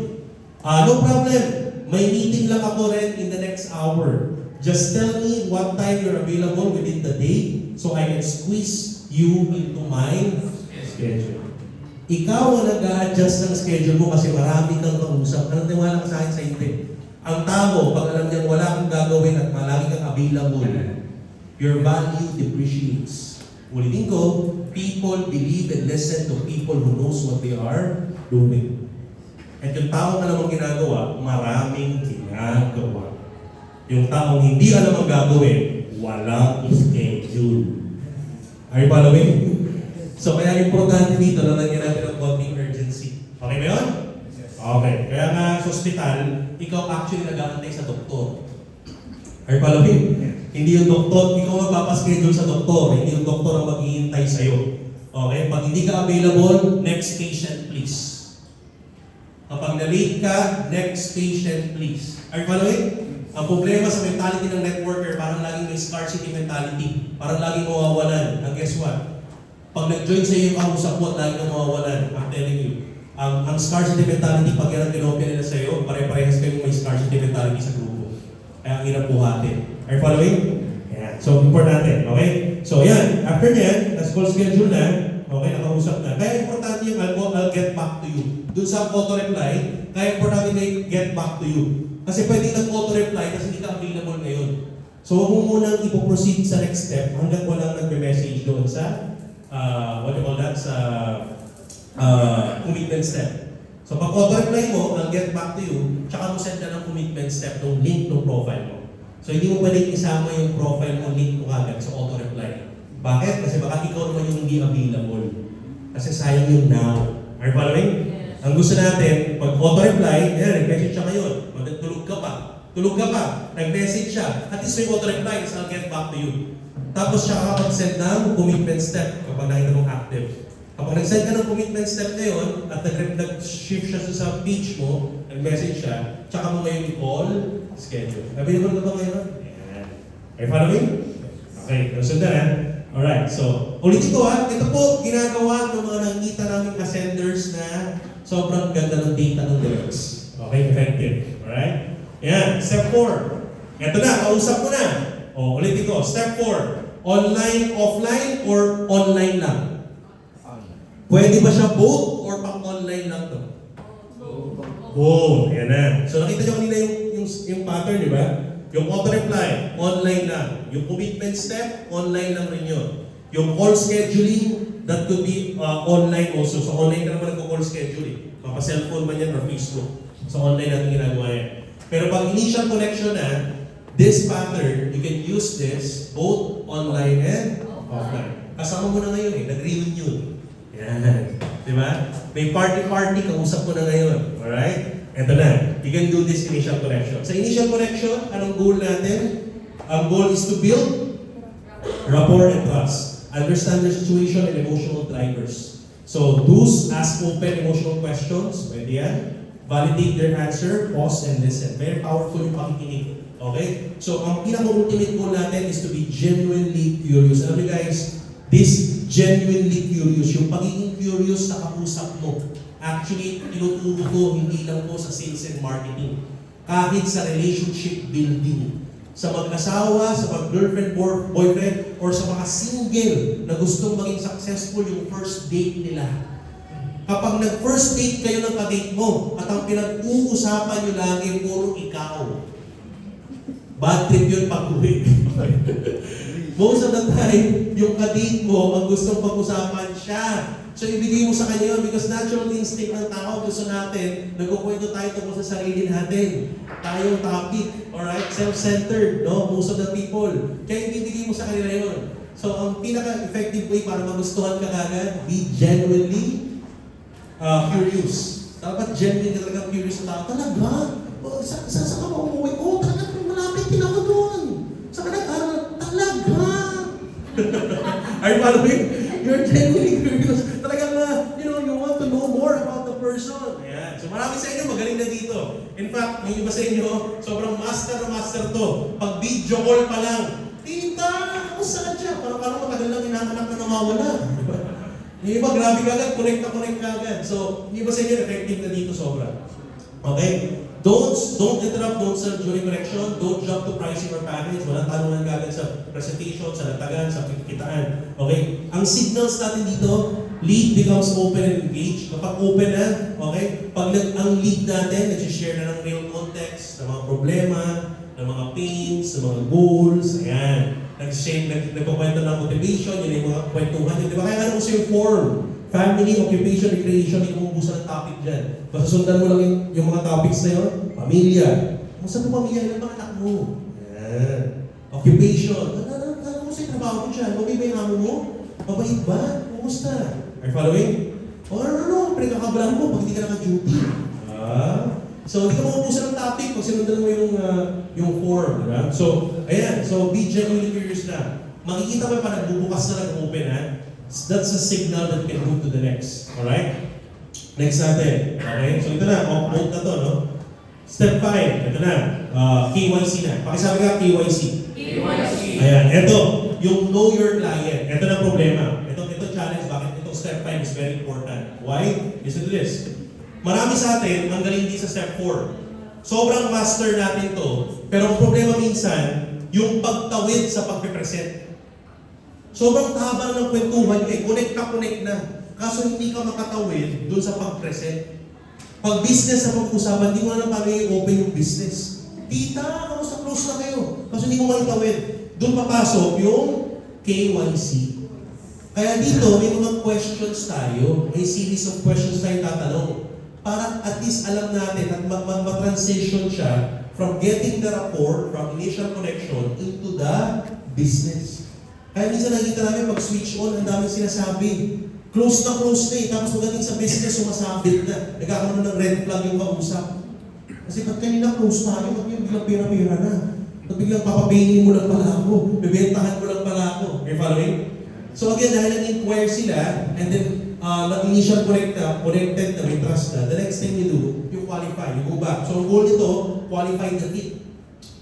No problem. May meeting lang ako rin in the next hour. Just tell me what time you're available within the day so I can squeeze you into my schedule. Ikaw ang nag-a-adjust ng schedule mo kasi marami kang kausap. Anong tiwala ka sa akin sa hindi? Ang tao, pag alam niyang wala kang gagawin at malagi kang available, your value depreciates. Ulitin ko, people believe and listen to people who knows what they are doing. At yung tao na namang ginagawa, maraming ginagawa. Yung taong hindi alam ang gagawin, walang schedule. Are you following? So kaya importante dito na lagyan natin ng konting urgency. Okay ba yun? Okay. Kaya nga sa ospital, ikaw actually nag-aantay sa doktor. Are you following? Hindi yung doktor, ikaw magpapaschedule sa doktor, hindi yung doktor ang maghihintay sa'yo. Okay? Pag hindi ka available, next patient please. Kapag na-late ka, next patient please. Are you following? Ang problema sa mentality ng networker, parang laging may scarcity mentality. Parang laging mawawalan. And guess what? Pag nag-join sa iyo yung kausap mo at laging na mawawalan, I'm telling you, ang scarcity mentality, pag yan ang tinopia nila sa iyo, pare-parehas kayong may scarcity mentality sa grupo. Kaya ang hirap buhatin. Are you following? Yeah. So, importante. Okay? So, yan. After yan, that's call schedule na. Okay, nakausap na. Kaya importante yung I'll get back to you. Doon sa auto-reply, kaya importante may get back to you. Kasi pwede nag-auto-reply kasi hindi ka available ngayon. So, huwag mo munang ipoproceed sa next step hanggang walang nagme-message doon sa what do you call that? Sa commitment step. So, pag auto-reply mo, I'll get back to you, tsaka mo send ka ng commitment step, ng link ng profile mo. So, hindi mo pwedeng isama yung profile mo, link mo kagad sa auto-reply. Bakit? Kasi baka ikaw naman yung hindi available. Kasi sayang yung now. Are you following? Ang gusto natin, pag auto-reply, nag-message siya ngayon. Tulog ka pa. Nag-message siya. At least may auto-reply, so I'll get back to you. Tapos siya kapag-send ng commitment step kapag nakita mong active. Kapag nag-send ka ng commitment step na yun, at nag-shift siya sa page mo, nag-message siya, tsaka mo ngayon i-call, schedule. Available na ba ngayon? Ayan. Are you following? Okay, nasundan ha? Alright, so, ulitin ko ha, ito po ginagawa ng mga nakikita naming ascenders na sobrang ganda ng data ng directs. Okay, effective. Alright? Yan, step 4. Ito na, kausap ko na. O, ulitin ko. Step 4. Online, offline, or online lang? Pwede ba siya both or pang-online lang to? Both. Yan na. So nakita nyo kanina yung pattern, di ba? Yung auto-reply, online lang. Yung commitment step, online lang rin yun. Yung call scheduling, that could be online also. So online ka naman nag-call scheduling. Mapa-cellphone man yan or Facebook. So online natin ginagawa yan. Pero pag initial connection na, this pattern, you can use this both online and offline. Kasama mo na ngayon eh, nag-reunion. Yan. Di ba? May party-party, kausap mo na ngayon. Alright? Ito na. You can do this initial connection. Sa initial connection, anong goal natin? Ang goal is to build rapport and trust. Understand their situation and emotional drivers. So, those ask open emotional questions. Pwede yan. Validate their answer, pause, and listen. Very powerful yung pakikinig. Okay? So, ang pinaka-ultimate goal natin is to be genuinely curious. Alam niyo guys, this genuinely curious, yung pagiging curious sa kausap mo. Actually, tinuturo ko hindi lang po sa sales and marketing. Kahit sa relationship building. Sa mag-asawa, sa mag-girlfriend, boyfriend, or sa mga single na gustong maging successful yung first date nila. Kapag nag-first date kayo ng kadate mo, at ang pinag-uusapan nyo lagi, puro ikaw. Bad trip yun pag-uwi. Most of the time, yung kadate mo, ang gustong pag-usapan siya. So, ibigay mo sa kanya yun because natural instinct ng tao, gusto natin, nagkukwento tayo tungkol sa sarili natin. Tayong topic, alright? Self-centered, no? Most of the people. Kaya ibigay mo sa kanila yun. So, ang pinaka-effective way para magustuhan ka kagad, be genuinely curious. Dapat genuine ka talaga curious sa tao. Talaga? Saan ka mauuwi? Oo, talaga, malapit din ako doon. Saan ka nag-aral? Talaga? Are you following? You're genuinely curious. Talagang, you want to know more about the person. Ayan. So marami sa inyo magaling na dito. In fact, yung iba sa inyo, sobrang master na master to. Pag video call pa lang, tita, kamusta ka dyan? Parang matagal lang inaanap na nawawala. Yung iba, grabe ka agad, connect ka agad. So, yung iba sa inyo, effective na dito sobra. Okay? Don't interrupt, don't sell during connection, don't jump to pricing or package, walang tanungan agad sa presentation, sa latagan, sa kikitaan. Okay? Ang signals natin dito, lead becomes open and engaged. Kapag open na, okay? Pag ang lead natin, nag-share na ng real context, ng mga problema, ng mga pains, ng mga goals, ayan. Nagkukwento ng motivation, yun yung mga kwentuhan yun. Di ba? Kaya ano kasi yung form? Family, occupation, recreation, hindi mo ubusan ng topic dyan. Basta sundan mo lang yung mga topics na yun. Pamilya. Kumusta mo pamilya? Ilan ba anak mo? Yan. Occupation. Ano mo sa trabaho mo dyan? Mabay ba yung amo mo? Mabait ba? Kumusta? Are you following? O ano, pinagkakabalan mo pag hindi ka naka-duty. So, hindi ka maubusan ng topic pag sinundan mo yung form. Diba? So, ayan. So, be genuinely curious na. Makikita mo pa nagbubukas na nag-open ha. That's a signal that you can move to the next. Alright? Next natin. Okay? So ito na. Off-mode na to, no? Step 5. Ito na. KYC na. Pakisabi ka, KYC. KYC. Ayan. Ito. Yung know your client. Ito na problema. Ito challenge. Bakit itong step 5 is very important? Why? Listen to this. Marami sa atin, ang galing din sa step 4. Sobrang master natin to. Pero ang problema minsan, yung pagtawid sa pagpipresent. Sobrang haba ng kwentuhan nyo connect na. Kaso hindi ka makatawid doon sa pag-present. Pag business na pag-usapan, hindi mo na paano i-open yung business. Tita, kamusta close na kayo? Kaso hindi mo makatawid. Doon papasok yung KYC. Kaya dito, may mga questions tayo. May series of questions tayo tatanong. Para at least alam natin at mag-transition siya from getting the rapport, from initial connection into the business. Kaya minsan nakikita namin pag-switch on, ang daming sinasabi. Close na eh. Tapos pagdating sa business, sumasabit na. Nagkakaroon ng red flag yung kausap. Kasi ba't kanina close tayo? Ba't yung biglang pera-pera na? Ba't biglang papapainin mo lang pala ako? Bibentahan mo lang pala ako? Are you following? So again, dahil nag-inquire sila, and then initial connected na, may trust na, the next thing you do, you qualify, you go back. So ang goal nito, qualify the fit,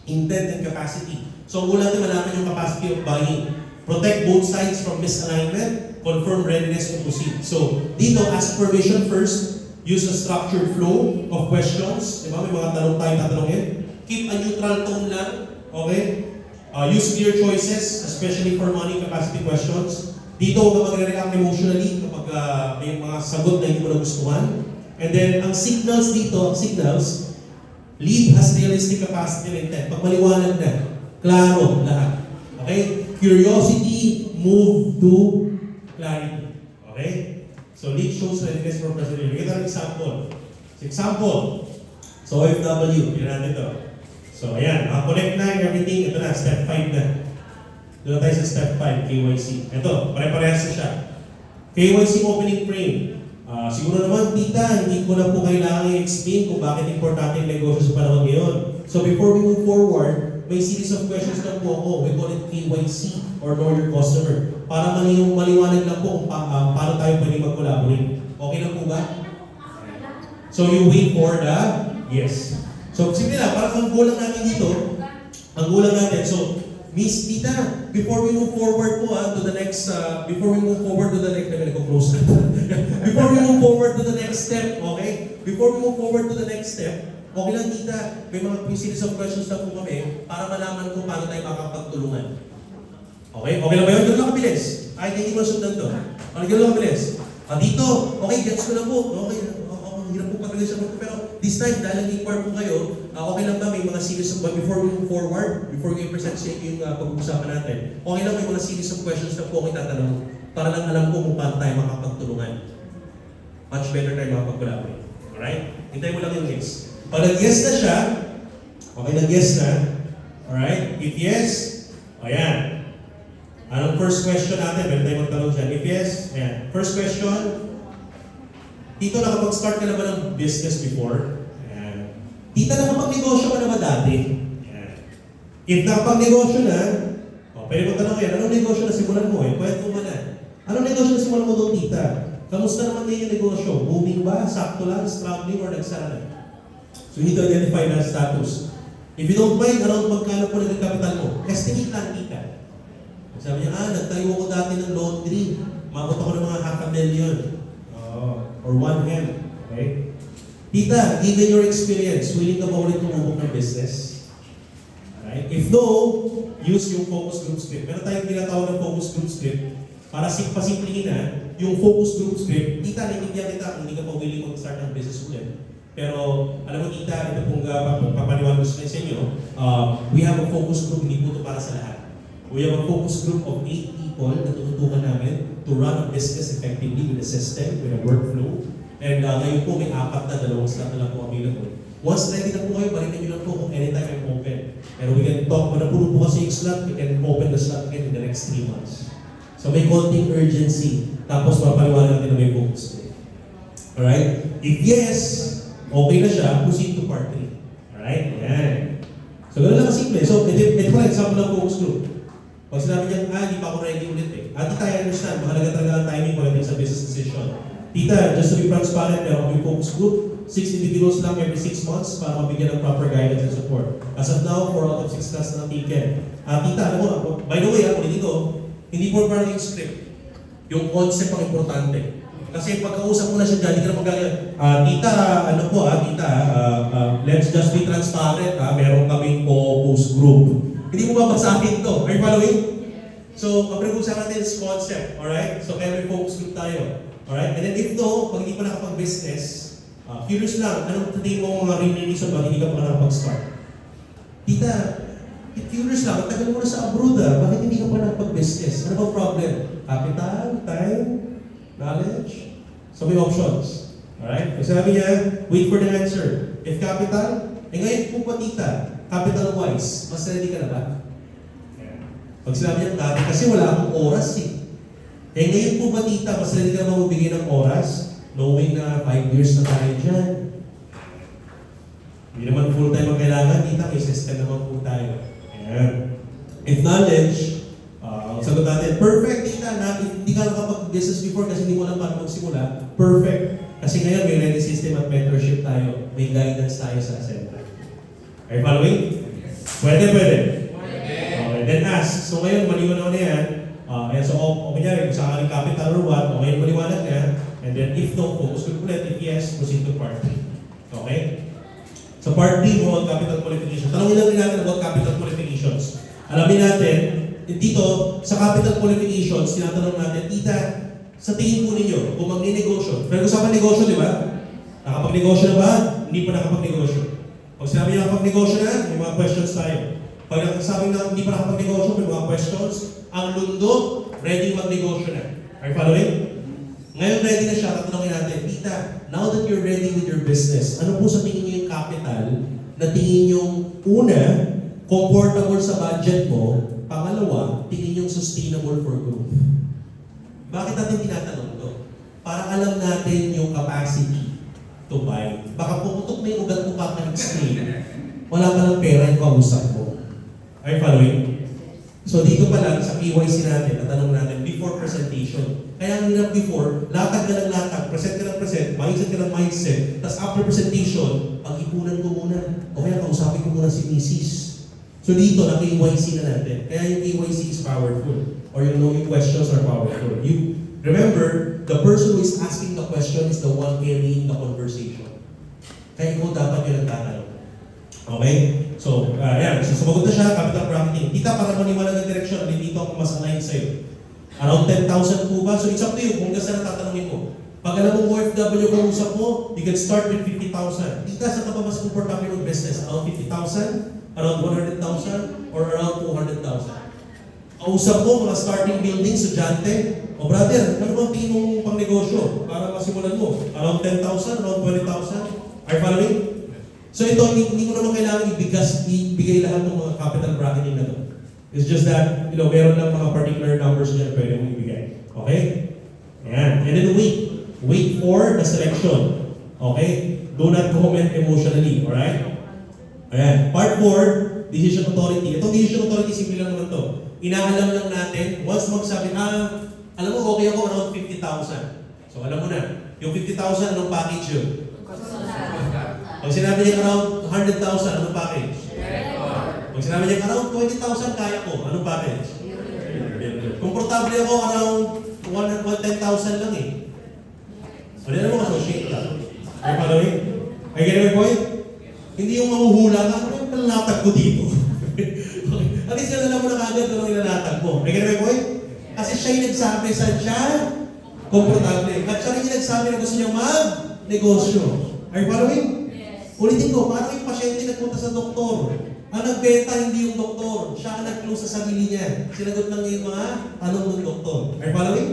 intent and capacity. So ang goal natin malaman yung capacity of buying. Protect both sides from misalignment, confirm readiness to proceed. So, dito, ask permission first, Use a structured flow of questions. Diba? May mga tanong tayo tatanungin. Keep a neutral tone lang. Okay? Use clear choices, especially for money capacity questions. Dito huwag ka magre-react emotionally kapag may mga sagot na hindi mo nagustuhan. And then, ang signals dito, lead has realistic capacity and intent. Pag maliwanag na, klaro lahat. Okay? Curiosity, move to clarity. Okay? So, lead shows readiness for president. Bigyan tayo ng example. So, OFW, yun natin ito. So, ayan, connect na everything. Ito na, step 5 na. Doon na tayo sa step 5, KYC. Ito, pare-parehas na siya. KYC opening frame. Siguro naman, tita, hindi ko na po kailangan i-explain kung bakit importante yung negosyo sa panahon ngayon. So before we move forward, may series of questions lang po ako. We call it KYC, or Know Your Customer. Para maliwanag lang po kung paano tayo pwede mag-collaborate. Okay lang po ba? So you wait for the yes. So simple lang, parang ang goal lang natin dito, Miss Tita, before we move forward po to the next step, okay? Before we move forward to the next step, okay lang tita, may mga series of questions na po kami para malaman kung paano tayo makakapagtulungan. Okay? Okay lang ba yun? Ganun lang kabilis. Ay, hindi mo sundan to. Ganun lang kabilis. Dito, okay, gets ko na po. Okay, hirap po patuloy sa mga. Pero this time, dahil nag-inquire po kayo, okay lang ba may mga series of, before we move forward, before we present sa inyo yung pag-uusapan natin, okay lang may mga series of questions na po kita tatanong para lang alam ko kung paano tayo makapagtulungan. Much better tayo makapag-collaborate. Alright? Hintayin mo lang yung yes. Pag nag-yes na siya, okay, nag-yes na. Alright? If yes, ayan. Anong first question natin? Meron tayong magtanong dyan. If yes, ayan. First question, Tito, nakapag-start ka na ba ng business before? Ayan. Tita, nakapag-negosyo ka na ba dati? Ayan. If nakapag-negosyo na, pwede mo tanong yan, anong negosyo na simulan mo? Kwento mo na. Anong negosyo na simulan mo doon, tita? Kamusta naman din yung negosyo? Booming ba? Sakto lang? Struggling? Or nagsara na? So you need to identify na status. If you don't mind, around magkano po naging capital mo? Estimate lang, tita. Sabi niya, nagtayo ko dati ng laundry. Mabot ako ng mga $500,000. Or 1 M. Okay? Tita, given your experience, willing ka ba ulit tumubok ng business? Alright? If no, use yung focus group script. Meron tayong tinatawag ng focus group script para pasimplihin na yung focus group script. Tita, naiintindihan kita kung hindi ka pa willing mag-start ng business ulit. Pero, alam mo tita, ito pong papaniwala ko sa inyo, we have a focus group, hindi po ito para sa lahat. We have a focus group of 8 people na tututukan namin to run a business effectively with a system, with a workflow. And ngayon po may 4 na 2 slot na lang po available. Once ready na po kayo, balikan nyo lang po kung anytime I'm open. Pero we can talk, kung napuno po kasi yung slot, we can open the slot again in the next 3 months. So may konting urgency, tapos mapaliwanag natin na may focus. Alright? If yes, okay na siya, proceed to part 3. Alright? Ayan. So gano'n lang kasimple. So ito pala example ng focus group. Pag sinabi niya, hindi pa ako ready ulit eh. Tita, I understand, mahalaga talaga ang timing pagdating sa business decision. Tita, just to be transparent, meron kami focus group, 6 individuals lang every 6 months para mabigyan ng proper guidance and support. As of now, 4 out of 6 class na taken. Tita, alam mo, by the way, ako dito, hindi po parang yung script. Yung concept ang importante. Kasi pagkausap mo na siya dyan, hindi ka na magalit. Tita, let's just be transparent, meron kaming focus group. Hindi mo babagsakin to. Are you following? So, kapag-usapan natin is concept, alright? So, kaya may focus group tayo. Alright? And then if no, pag hindi pa nakapag-business, curious lang, anong tingin mo mga reason ba hindi ka pa nakapag-start? Tita, curious lang, tagal mo na sa abroad bakit hindi ka pa nakapag-business? Ano ba problem? Capital, time, knowledge? So, may options. Alright? Kasi sabi niya, wait for the answer. If capital, ngayon po pa tita, capital-wise, mas ready ka na ba? Pag sinabi niya dati, kasi wala akong oras eh. Ngayon po ba tita, mas ready ka na magbigay ng oras, knowing na 5 years na tayo dyan. Hindi naman full-time ang kailangan, tita, may system naman po tayo. Ayan. If knowledge, sagot natin, perfect tita, hindi ka nakapag-business before kasi hindi mo alam paano magsimula, perfect. Kasi ngayon may ready system at mentorship tayo, may guidance tayo sa center. Are you following? Pwede. Okay, then ask. So ngayon, maliwanaw na yan. And so, o kunyari, kung sakaling capital or what, okay, maliwanag na. And then, if no, focus group ulit. If yes, proceed to part 3. Okay? So, part 3 mo, capital qualifications. Tanongin lang rin natin about capital qualifications. Alamin natin, dito, sa capital qualifications, tinatanong natin, tita, sa tingin po ninyo, kung magninegosyo, pero usapan negosyo, di ba? Nakapagnegosyo na ba? Hindi pa nakapagnegosyo. Pag sinabi niya nakapagnegosyo na, may mga questions tayo. Pag nagsasabi na hindi pa nakapagnegosyo, may mga questions. Ang lundo, ready magnegosyo na. Are you following? Ngayon ready na siya, tatanungin natin, tita, now that you're ready with your business, ano po sa tingin niyo yung capital na tingin yung una, comfortable sa budget mo, pangalawa, tingin yung sustainable for growth. Bakit natin tinatanong to? Para alam natin yung capacity to buy. Baka pumutok na yung ugat mo kaka-explain, wala ka ng pera yung kausap mo. Are you following? So dito pa lang sa KYC natin, natanong natin before presentation. Kaya ang hirap before, latag ka ng latag, present ka ng present, mindset ka ng mindset, tapos after presentation, pag-ipunan ko muna. O kaya kausapin ko muna si Mrs. So dito, na-KYC na natin. Kaya yung KYC is powerful. Or yung knowing questions are powerful. You remember, the person who is asking the question is the one carrying the conversation. Kaya ikaw dapat yung nagtatanong. Okay? So, yan. So, sumagot na siya, capital bracketing. Tita, para maniwala ng direksyon, dito ako mas align sa'yo. Around 10,000 po ba? So, it's up to you kung saan natatanungin mo. Pag alam mo OFW kung usap mo, you can start with 50,000. Tita, saan ka ba mas comfortable with business? Around 50,000? Around 100,000? Or around 200,000? Kausap mo, mga starting building, estudyante. O brother, ano bang tingin mong pang negosyo para masimulan mo? Around 10,000? Around 20,000? Are you following? So ito, hindi mo naman kailangan ibigay lahat ng mga capital bracketing na to. It's just that, meron lang mga particular numbers dyan pwede mong ibigay. Okay? Ayan. And then wait for the selection. Okay? Do not comment emotionally. Alright? Ayan. Part 4, decision authority. Itong decision authority, simple lang naman to. Inaalam lang natin, once magsabi, alam mo, okay ako around 50,000. So alam mo na, yung 50,000, anong package yun? Pag sinabi niya around 100,000, anong package? Pag sinabi niya around 20,000, kaya ko, anong package? Komportable ako around 10,000 lang eh. O di mo associate ka. Are you following? Are you getting my point? Hindi yung mahuhula ka, ano yung nalatag ko dito? At least alam mo na kagad kung anong nilalatag mo. Are you getting my point? Kasi siya yung nagsabi sa siya, komportable. At siya rin yung nagsabi na gusto niya mag-negosyo. Are you following? Ulitin ko, parang yung pasyente nagpunta sa doktor. Ang nagbenta hindi yung doktor. Siya ang nag-close sa sarili niya. Sinagot lang niya yung mga tanong ng doktor. Are you following?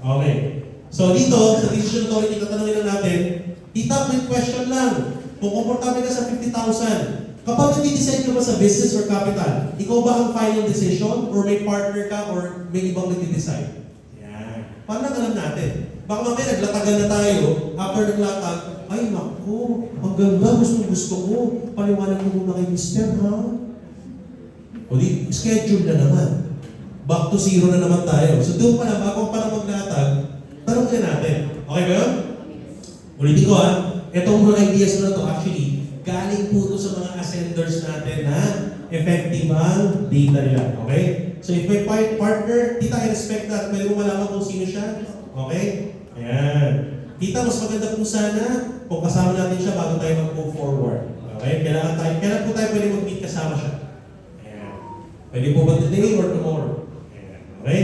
Okay. So dito, sa decision authority, tatanungin lang natin, tita, quick question lang. Kung komportable ka sa 50,000, kapag nag-decide ka ba sa business or capital, ikaw ba ang final decision or may partner ka or may ibang nag-decide? Yan. Paano alam natin? Baka mamaya naglatagan na tayo, after naglatag, ay naku, ang ganda, gusto ko. Paliwanag ko muna kay Mr. ha? O di, schedule na naman. Back to zero na naman tayo. So doon pa na, bago pa na maglatag, tanong na natin. Okay ba yun? Ulitin ko ha, itong mga ideas na to actually, galing po ito sa mga ascenders natin na effective ang data nila. Okay? So if may partner, tita, I respect that. Pwede mo malaman kung sino siya. Okay? Ayan. Tita, mas maganda po sana kung kasama natin siya bago tayo mag-move forward. Okay? Kailan po tayo pwede mag-meet kasama siya? Ayan. Pwede po ba today or tomorrow? Ayan. Okay?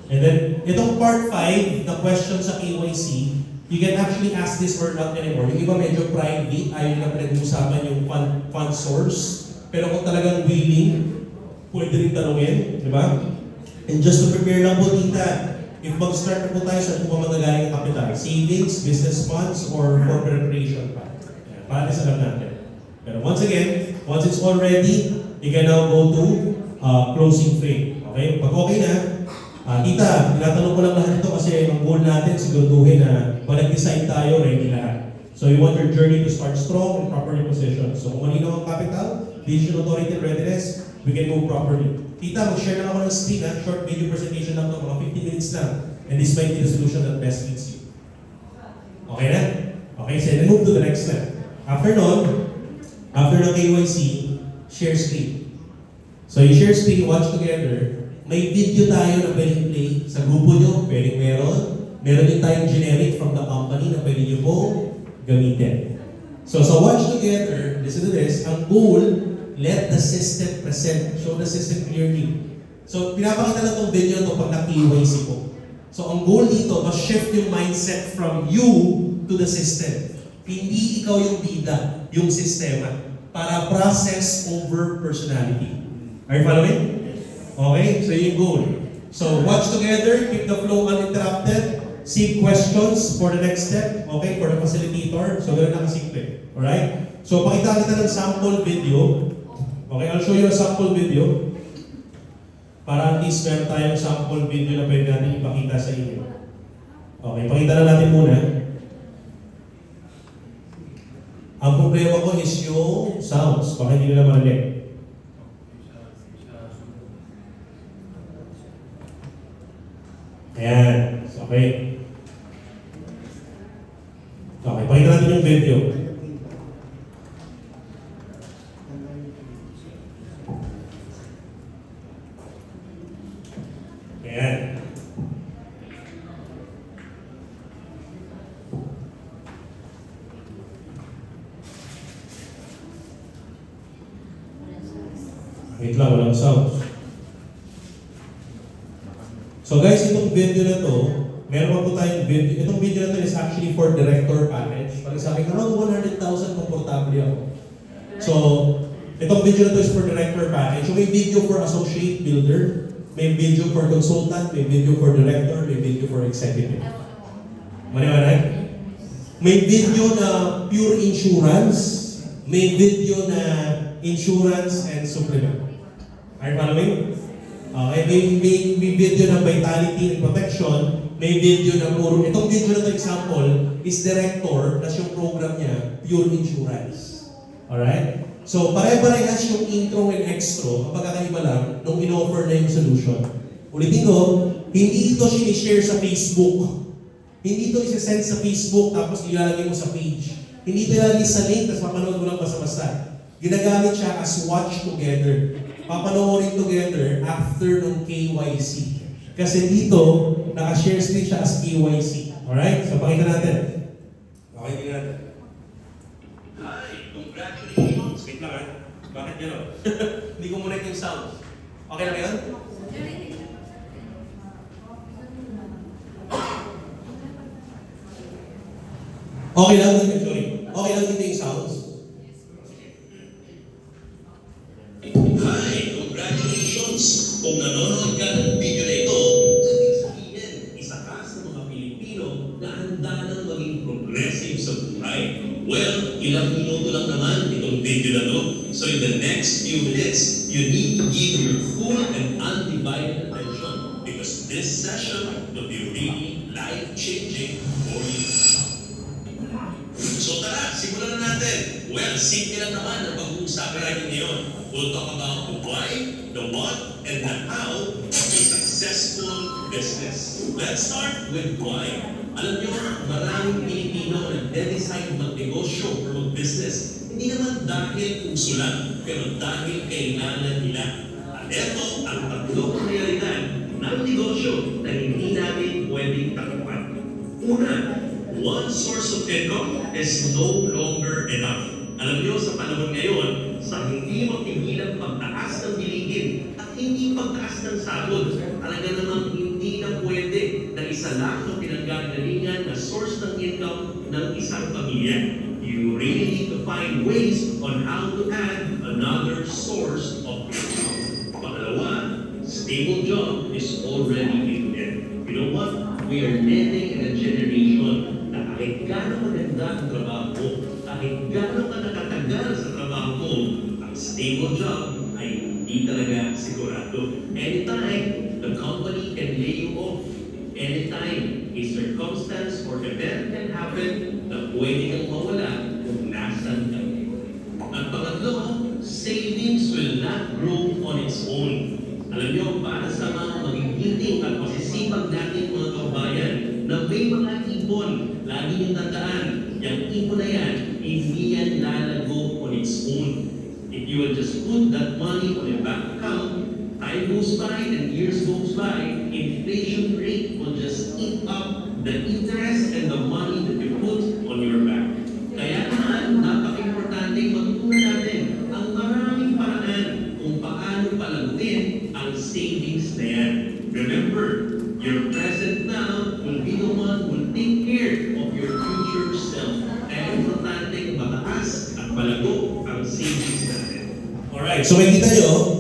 And then, itong part 5, the question sa KYC, you can actually ask this or not anymore. Yung iba medyo private, ayaw nila pinag-uusapan yung fund source. Pero kung talagang willing, pwede rin tanungin. Di ba? And just to prepare lang po, tita, if mag-start na po tayo sa kung magagaling ang capital, savings, business funds, or corporate creation fund. Para sa alam natin. Pero once again, once it's all ready, you can now go to closing frame. Okay? Pag okay na, tita, tinatanong ko lang lahat ito kasi ang goal natin siguraduhin na pag nag-decide tayo, ready lahat. So you want your journey to start strong and properly positioned. So kung malinaw ang capital, decision authority and readiness, we can move properly. Tita, mag-share lang ako ng screen ha. Short video presentation lang ito, mga 15 minutes lang. And this might be the solution that best fits you. Okay na? Okay, so then move to the next step. After nun, after ng KYC, share screen. So you share screen, watch together. May video tayo na pwedeng play sa grupo nyo, pwedeng meron. Meron din tayong generic from the company na pwede nyo pong gamitin. So sa Watch Together, listen to this, ang goal, let the system present. Show the system clearly. So pinapakita lang itong video ito pag na-KYC po. So ang goal dito, ma-shift yung mindset from you to the system. Hindi ikaw yung bida, yung sistema. Para process over personality. Are you following? Okay, so yung goal. So watch together, keep the flow uninterrupted, seek questions for the next step, okay, for the facilitator. So ganoon nakasimple. Alright? So pakita kita ng sample video. Okay, I'll show you a sample video. Para at least meron tayong sample video na pwede natin ipakita sa inyo. Okay, pakita na natin muna. Ang problema ko is yung sounds. Baka hindi nila marinig. Ayan. Okay. Okay, pakita natin yung video. Ayan. Wait lang, walang sounds. So guys, itong video na to, meron pa po tayong video. Itong video na to is actually for director package. Pag sabi ko, around 100,000 komportable ako. So, itong video na to is for director package. So may video for associate builder, may video for consultant, may video for director, may video for executive. Maniwanag? May video na pure insurance, may video na insurance and supplement. Are you following? May video na vitality and protection, may video na puro, itong video na to example is director, tas yung program niya, pure insurance. Alright? So, pare-parehas yung intro and extro, ang pagkakaiba lang, nung in-offer na yung solution. Ulitin ko, hindi ito sinishare sa Facebook. Hindi ito isa-send sa Facebook, tapos ilalagay mo sa page. Hindi ito ilalagay sa link, tapos mapanood mo lang basta-basta. Ginagamit siya as watch together. Papanoorin together after ng KYC. Kasi dito, naka-share screen siya as KYC. Alright? So, pakita natin. Pakita natin. Hi! Congratulations! Wait lang ha. Bakit gano'n? Hindi ko muna yung sound. Okay lang yun? Okay lang dito, sorry. Okay lang dito yung sounds. Hi! Congratulations! Kung nanonood ka ng video na ito, sabihin, isa ka sa mga Pilipino na handa nang maging progressive sa buhay. Well, ilang minuto lang naman itong video na to. So in the next few minutes, you need to give your full and undivided attention because this session will be really life-changing for you. So tara, simulan na natin. Well, simple lang naman ang pag-uusapan natin ngayon. We'll talk about the why, the what, and the how of a successful business. Let's start with why. Alam nyo, maraming Pilipino nag-decide magnegosyo or mag-business. Hindi naman dahil uso lang, pero dahil kailangan nila. At ito ang tatlong realidad ng negosyo na hindi natin pwedeng takupan. Una, one source of income is no longer enough. Alam niyo, sa panahon ngayon, sa hindi mapigilang pagtaas ng bilihin at hindi pagtaas ng sahod, talaga namang hindi na pwede na isa lang ang pinanggagalingan na source ng income ng isang pamilya. You really need to find ways on how to add another source of income. Pangalawa, stable job is already in there. You know what? We are living in a generation na kahit gano'ng maganda ang trabaho mo, kahit gano'ng ka nakatagal sa trabaho mo, ang stable job ay hindi talaga sigurado. Anytime, the company can lay you off. Anytime, a circumstance or event can happen na pwede kang mawala kung nasan ka. At pangatlo, savings will not grow on its own. Alam niyo, para sa mga magigiting at masisipag natin mga kabayan na may mga ipon, lagi niyong tandaan, yung ipon na yan, hindi yan lalago on its own. If you will just put that money on a bank account, time Time goes by and years goes by, inflation rate will just eat up the interest and the money that you put on your bank. Kaya naman, napaka-importante matutunan natin ang maraming paraan kung paano palaguin ang savings na yan. Remember, your present now will be the one who will take care of your future self. Kaya importante mataas at palago ang savings natin. Alright, so makikita nyo,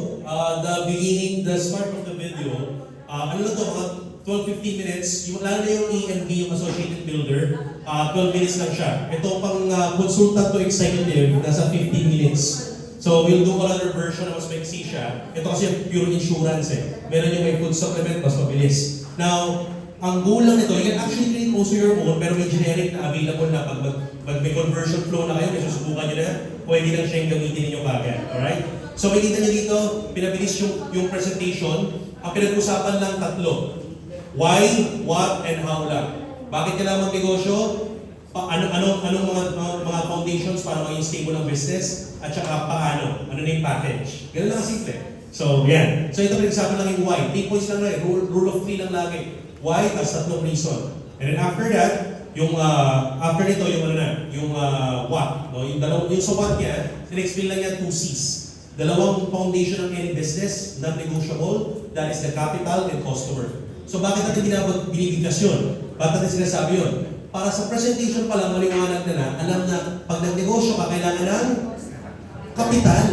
the start of the video, ano na to, mga 12-15 minutes, yung lalo na yung EMB, yung Associated Builder, 12 minutes lang siya. Ito pang consultant to executive, nasa 15 minutes. So we'll do another version na mas maiksi siya. Ito kasi pure insurance eh. Meron yung may food supplement, mas mabilis. Now, ang goal lang nito, you can actually create also your own, pero may generic na available na pag may conversion flow na kayo, may susubukan nyo na, pwede lang siya yung gamitin ninyo kagad. Alright? So makikita nyo dito, pinabilis yung presentation. Ang pinag-usapan lang tatlo. Why, what, and how lang. Bakit kailangan magnegosyo? Anong mga foundations para maging stable ang business? At saka paano? Ano na yung package? Ganun lang simple. So, yan. So ito pinag-usapan lang yung why. 3 points lang na rule of 3 lang lagi. Why? Tas tatlong reason. And then after that, after nito, yung what. No? Yung sa what niya, sin-explain lang yan 2 C's. Dalawang foundation ng any business, non-negotiable, that is the capital and customer. So bakit natin binibigkas yun? Bakit natin sinasabi yun? Para sa presentation pa lang, maliwanag na alam na pag nagnegosyo ka, kailangan ng kapital.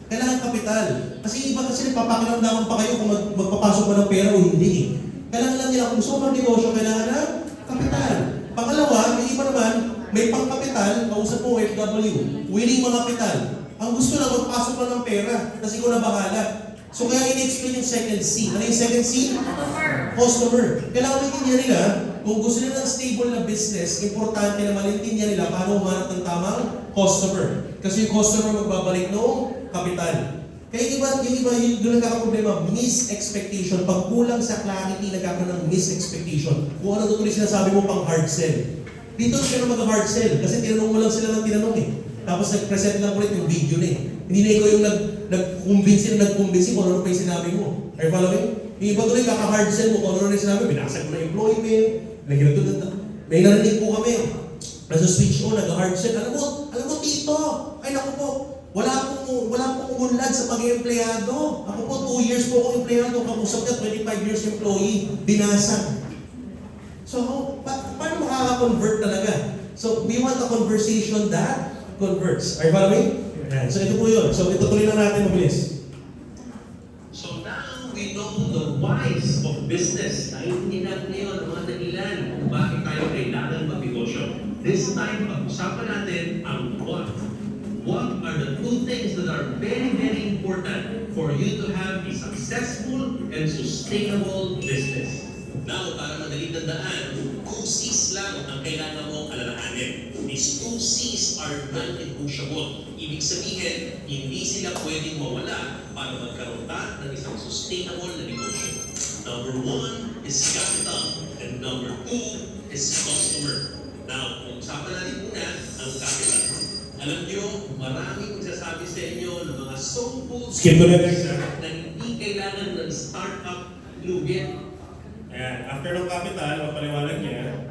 Kailangan kapital. Kasi iba kasi papakiramdaman pa kayo kung magpapasok mo ng pera o hindi. Kailangan lang nila kung gusto mo magnegosyo, kailangan ng kapital. Pangalawa, may iba naman, may pangkapital, kausap mo FW, willing mga kapital. Ang gusto lang, magpasok lang ng pera, kasi ikaw na bahala. So kaya in-explain yung second C. Ano yung second C? Customer. Kailangan maintindihan nila, kung gusto nila ng stable na business, importante na maintindihan nila paano humanap ng tamang customer. Kasi yung customer magbabalik ng kapital. Kaya yung iba, yung nagkakaproblema, mis-expectation. Pag kulang sa clarity, nagkakaroon ng mis-expectation. Kung ano tuloy sinasabi mo pang hard sell. Dito sila mag-hard sell, kasi tinanong mo lang sila ng tinanong eh. Tapos nag-present lang ulit yung video na eh. Hindi na ikaw yung nag-convince kung ano pa yung sinabi mo. Are you following? Yung iba tuloy kaka-hard sell mo kung ano na yung sinabi. Binasag mo na employment. May narinig po kami. Nasa switch on, nag-hard sell. Alam mo tito, ay naku po, wala pong unlad sa pag-empleyado. Ako po, 2 years po akong empleyado. Kamusap niya, 25 years employee. Binasag. So, paano makaka-convert talaga? So, we want a conversation that converts. Are you following? Ayan. So, ito po yun. So, itutuloy lang natin mabilis. So now we know the whys of business. Naintindihan ngayon ang mga dahilan kung bakit tayo kailangan magnegosyo. This time, pag-usapan natin ang what. What are the 2 things that are very, very important for you to have a successful and sustainable business? Now, para madali tandaan, 2 C's lang ang kailangan mong alalahanin. These 2 C's are non-negotiable. Ibig sabihin, hindi sila pwedeng mawala para magkaroon ka ng isang sustainable na negosyo. Number 1 is capital, and number 2 is customer. Now, pag-usapan natin muna ang capital. Alam nyo, maraming magsasabi sa inyo ng mga so-called Skip to the next, sir. na hindi kailangan ng startup lugin. Ayan. After ng capital, mapaliwanag niya.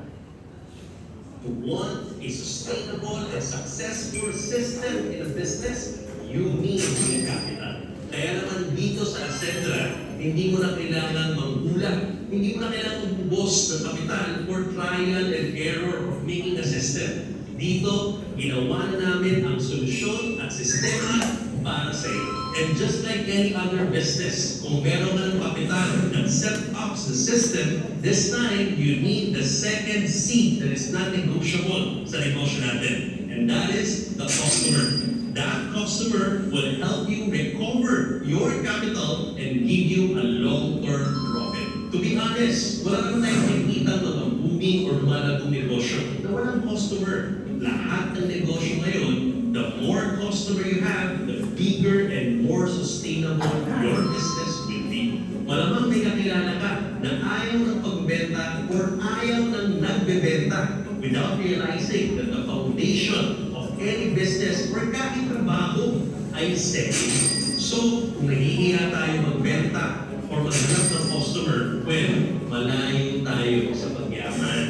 To want a sustainable and successful system in a business, you need a capital. Kaya naman dito sa Ascendra, hindi mo na kailangan manggulang. Hindi mo na kailangan ubos ng kapital for trial and error of making a system. Dito, ginawa na namin ang solusyon at sistema para sa iyo. And just like any other business, kung meron ka ng kapital that set up the system, this time, you need the second C that is not negotiable sa negosyo natin. And that is the customer. That customer will help you recover your capital and give you a long-term profit. To be honest, wala naman tayong nakikita mga booming or lumalagong negosyo na walang customer. Lahat ng negosyo ngayon, the more customer you have, the bigger and more sustainable your business will be. Malamang may kakilala ka na ayaw ng pagbenta or ayaw ng nagbebenta without realizing that the foundation of any business or kahit trabaho ay selling. So, kung nahihiya tayo magbenta or maghanap ng customer when malayo tayo sa pagyaman.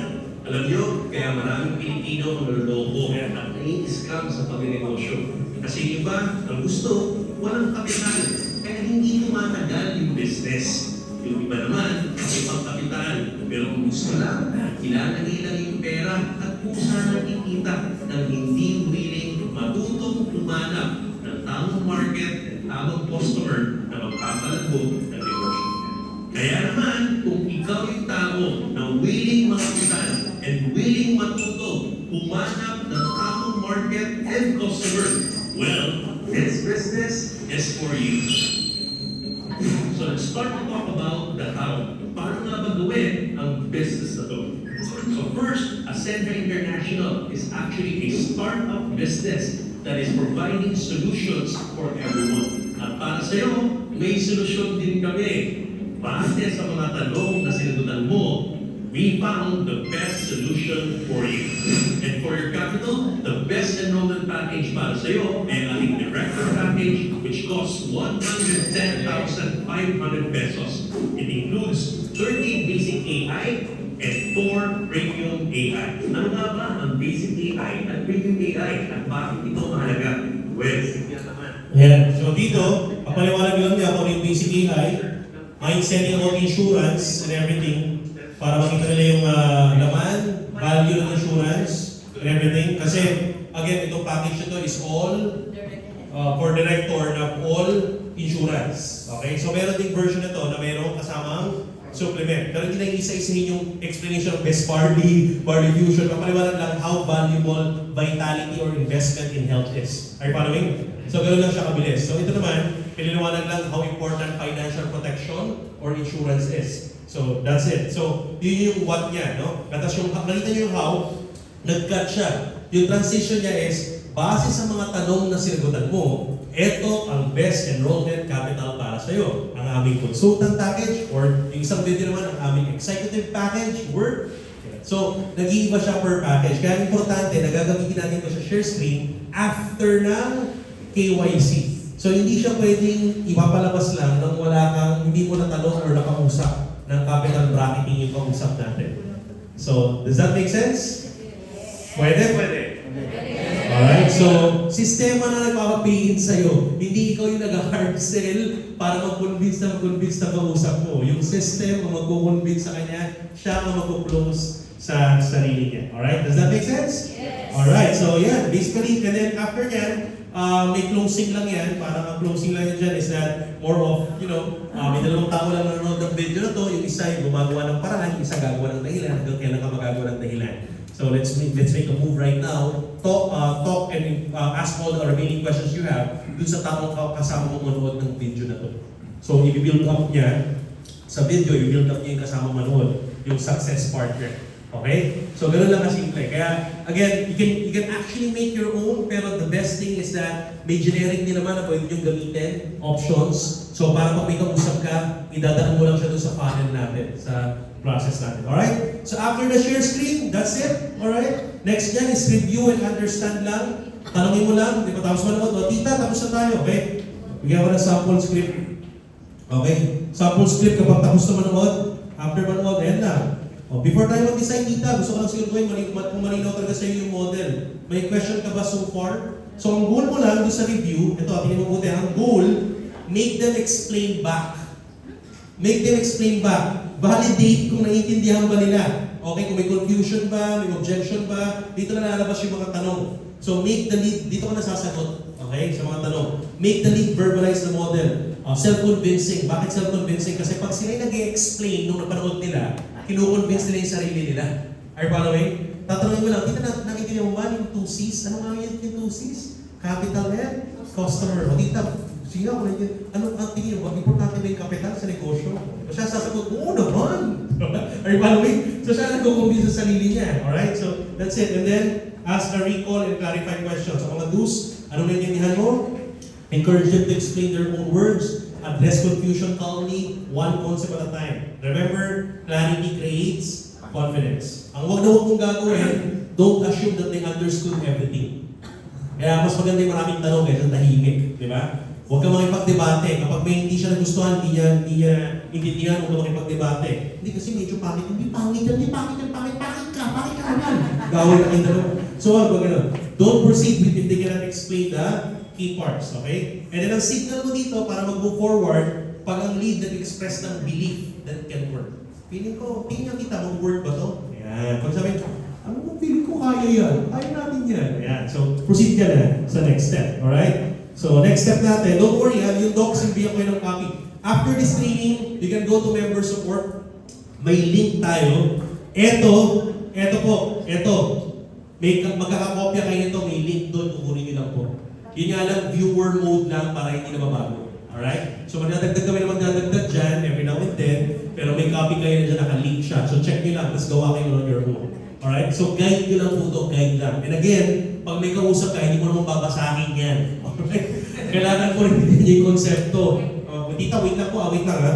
Alam nyo, kaya maraming Pilipino ang naloloko at nai-scam sa pagnegosyo. Kasi iba, ang gusto, walang kapital. Kaya hindi tumatagal yung business. Yung iba naman, may pangkapital. Pero kung gusto lang, kilala nila yung pera at kusa na kikita ng hindi willing matutong tumanap ng tamang market at tamang customer na magpapalago ng negosyo. Kaya naman, kung ikaw yung tao na willing makapital and willing matuto, humanap ng tamang market and customer, well, this business is for you. So let's start to talk about the how. Paano nga ba gawin ang business na to? So first, Ascendra International is actually a startup business that is providing solutions for everyone. At para sa'yo, may solusyon din kami. Base sa mga tanong na sinagutan mo, we found the best solution for you. And for your capital, the best enrollment package para sa iyo ay ang ating director package which costs 110,500 pesos. It includes 30 basic AI and 4 premium AI. Ano nga ba ang basic AI at premium AI at bakit ito mahalaga? Well, sige naman. Ayan. So dito, papaliwanag lang niya kung ano yung basic AI, mindset about insurance and everything, para makita nila yung laman, value ng insurance, and everything. Kasi, again, itong package ito is all for director na all insurance. Okay? So, meron ding version na to na meron kasamang supplement. Pero hindi na isa-isahin yung explanation of best barley fusion. Papaliwanag lang how valuable vitality or investment in health is. Are you following? So, ganoon lang siya kabilis. So, ito naman, piniliwanag lang how important financial protection or insurance is. So, that's it. So, yun yung what niya, no? Tapos yung, nakita niyo yung how, nag-cut siya. Yung transition niya is, base sa mga tanong na sinagutan mo, ito ang best enrollment capital para sa'yo. Ang aming consultant package, or yung isang video naman, ang aming executive package, work. So, nag-iiba siya per package. Kaya importante, nagagamitin natin ito sa share screen after ng KYC. So, hindi siya pwedeng ipapalabas lang nang wala kang, hindi mo natanong or nakausap ng capital bracketing yung pag-usap natin. So, does that make sense? Pwede? Pwede. Alright, so, sistema na nagpapapihin sa'yo. Hindi ikaw yung nag-hard sell para mag-convince na kausap mo. Yung system ang mag-convince sa kanya, siya ang mag-close sa sarili niya. Alright, does that make sense? Yes. Alright, so yeah, basically, and then after yan, may closing lang yan. Parang ang closing lang yan dyan is that more of, you know, may dalawang tao lang nanonood ng video na to. Yung isa yung gumagawa ng paraan, yung isa gagawa ng dahilan, hanggang kailan ka magagawa ng dahilan. So let's make a move right now. Talk and ask all the remaining questions you have dun sa taong kasama mo manood ng video na to. So i-build up niya sa video, i-build up niya yung kasama manood, yung success partner. Okay? So, ganun lang kasimple. Kaya, again, you can actually make your own, pero the best thing is that may generic din naman na pwede nyo gamitin, options. So, para pag may kausap ka, idadaan mo lang siya doon sa funnel natin, sa process natin. Alright? So, after the share screen, that's it. Alright? Next dyan is review and understand lang. Tanongin mo lang, di ba tapos manood? O, tita, tapos na tayo, okay? Bigyan ko ng sample script. Okay? Sample script kapag tapos na manood. After manood, ayan na. Oh, before tayo mag-decide, tita, gusto ko lang siguro gawin, kung malinaw talaga sa iyo yung model. May question ka ba so far? So, ang goal mo lang doon sa review, ito, tingnan mo buti, ang goal, make them explain back. Make them explain back. Validate kung naiintindihan ba nila. Okay, kung may confusion ba, may objection ba, dito na lalabas yung mga tanong. So, make the lead, dito ka nasasagot. Okay, sa mga tanong. Make the lead verbalize the model. Self-convincing. Bakit self-convincing? Kasi pag sila nag-i-explain nung napanood nila, kinukonvince nila yung sarili nila. Are you following? Tatanungin mo lang, kita nakikita mo ba yung 2 C's? Ano nga yung 2 C's? Capital and customer. O tita, sige ako lang yun. Ano ang tingin mo? Importante ba yung capital sa negosyo? O siya sasagot, oo naman! Are you following? So siya nagkukonvince sa sarili niya. Alright? So that's it. And then, ask a recall and clarify questions. So mga do's, ano naiintindihan mo? Encourage them to explain their own words. Address confusion calmly, one concept at a time. Remember, clarity creates confidence. Ang huwag na huwag mong gagawin, don't assume that they understood everything. Kaya mas maganda yung maraming tanong kaysa tahimik. Di ba? Huwag kang makipagdebate. Kapag may hindi siya nagustuhan, hindi niya intindihan, huwag kang makipagdebate. Hindi kasi medyo pangit. Hindi pangit ka naman. Gawin na kayo dalawa. So, huwag ganun. Don't proceed with if they cannot explain the key parts, okay? And then ang signal mo dito para mag-move forward, pag ang lead nag-express ng belief that can work. Tingnan kita, mag-work ba to? Ayan. Pag sabihin, ano mo, feeling ko kaya yan. Kaya natin yan. Ayan. So, proceed ka na sa next step. Alright? So, next step natin, don't worry yung docs, hindi ako ng copy. After this training, you can go to member support. May link tayo. Ito po. Magkakakopya kayo nito, may link doon, kukunin nyo lang po. Yun nga lang, viewer mode lang para hindi na mabago. Alright? So, magdadagdag kami na magdadagdag dyan every now and then, pero may copy kayo na dyan, naka-link siya. So, check nyo lang, tapos gawa kayo on your own. Alright? So, guide nyo lang po ito, guide lang. And again, pag may kausap ka, hindi mo naman babasahin yan. Alright? Kailangan po rin yung konsepto. Tita, wait lang ha.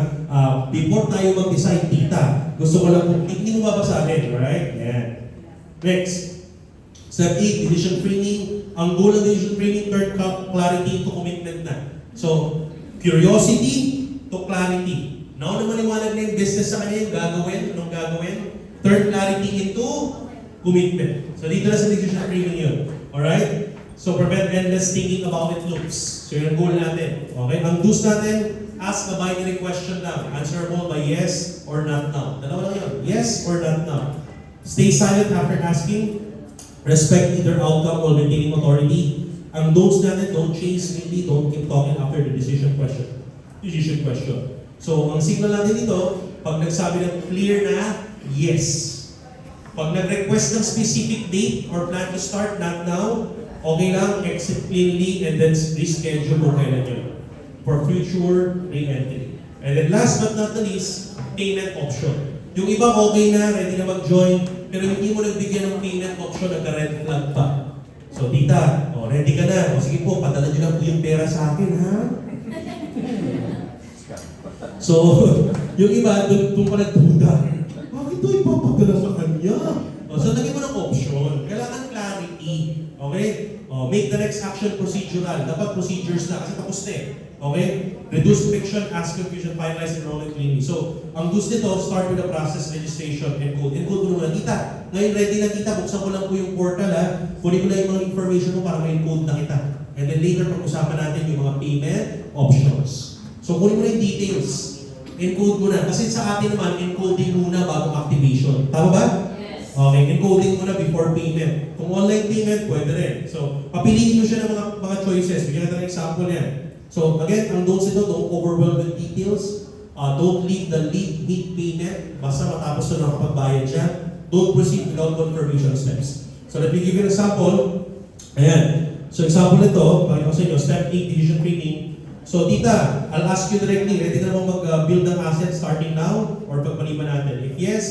Before tayo mag-decide, tita, gusto ko lang po, hindi mo babasahin. Alright? Yan. Next. Step 8, decision framing. Ang goal ng decision framing, turn clarity to commitment na. So, curiosity to clarity. Now na maliwanag na yung business sa kanya, yung gagawin, anong gagawin? Turn clarity into commitment. So, dito na sa decision framing yun. Alright? So, prevent endless thinking about it loops. So, yun ang goal natin. Okay? Ang do's natin, ask a binary question lang. Answerable by yes or not now. Dalawa lang yun. Yes or not now. Stay silent after asking. Respect either outcome while maintaining authority. Ang don'ts natin, don't chase, maybe don't keep talking after the decision question. So, ang signal natin dito, pag nagsabi ng clear na, yes. Pag nag-request ng specific date or plan to start, not now, okay lang, exit cleanly, and then reschedule kung kailan yun for future re-entry. And then last but not the least, payment option. Yung iba okay na, ready na mag-join, pero hindi mo nagbigyan ng payment option, nagka-red flag pa. So, tita, ready ka na. Sige po, padala nyo lang po yung pera sa akin, ha? So, yung iba, doon pa nagduda. Bakit ito ipapadala sa kanya? So, lagyan mo ng option. Kailangan clarity. Okay? Make the next action procedural. Dapat procedures na kasi tapos na eh. Okay? Reduce friction, ask confusion, finalize enrollment cleanly. So, ang gusto nito, start with the process, registration, encode. Encode mo naman, kita. Ngayon, ready na kita. Buksan ko lang po yung portal ha. Kunin ko lang yung mga information mo para may encode na kita. And then later, pag-usapan natin yung mga payment options. So, kunin mo na yung details. Encode mo na. Kasi sa atin naman, encoding muna bago activation. Tama ba? Yes. Okay, encoding muna before payment. Kung online payment, pwede rin. So, papiliin mo siya ng mga choices. Bigyan natin ng example yan. So, again, ang don'ts ito, don't overwhelm with details. Don't leave the lead meet payment. Basta matapos na nakapagbayad siya. Don't proceed without confirmation steps. So, let me give you an example. Ayan. So, example nito, pakita ko sa inyo, step 8, decision framing. So, tita, I'll ask you directly, ready ka naman mag-build ng asset starting now or pagpaliban natin? If yes,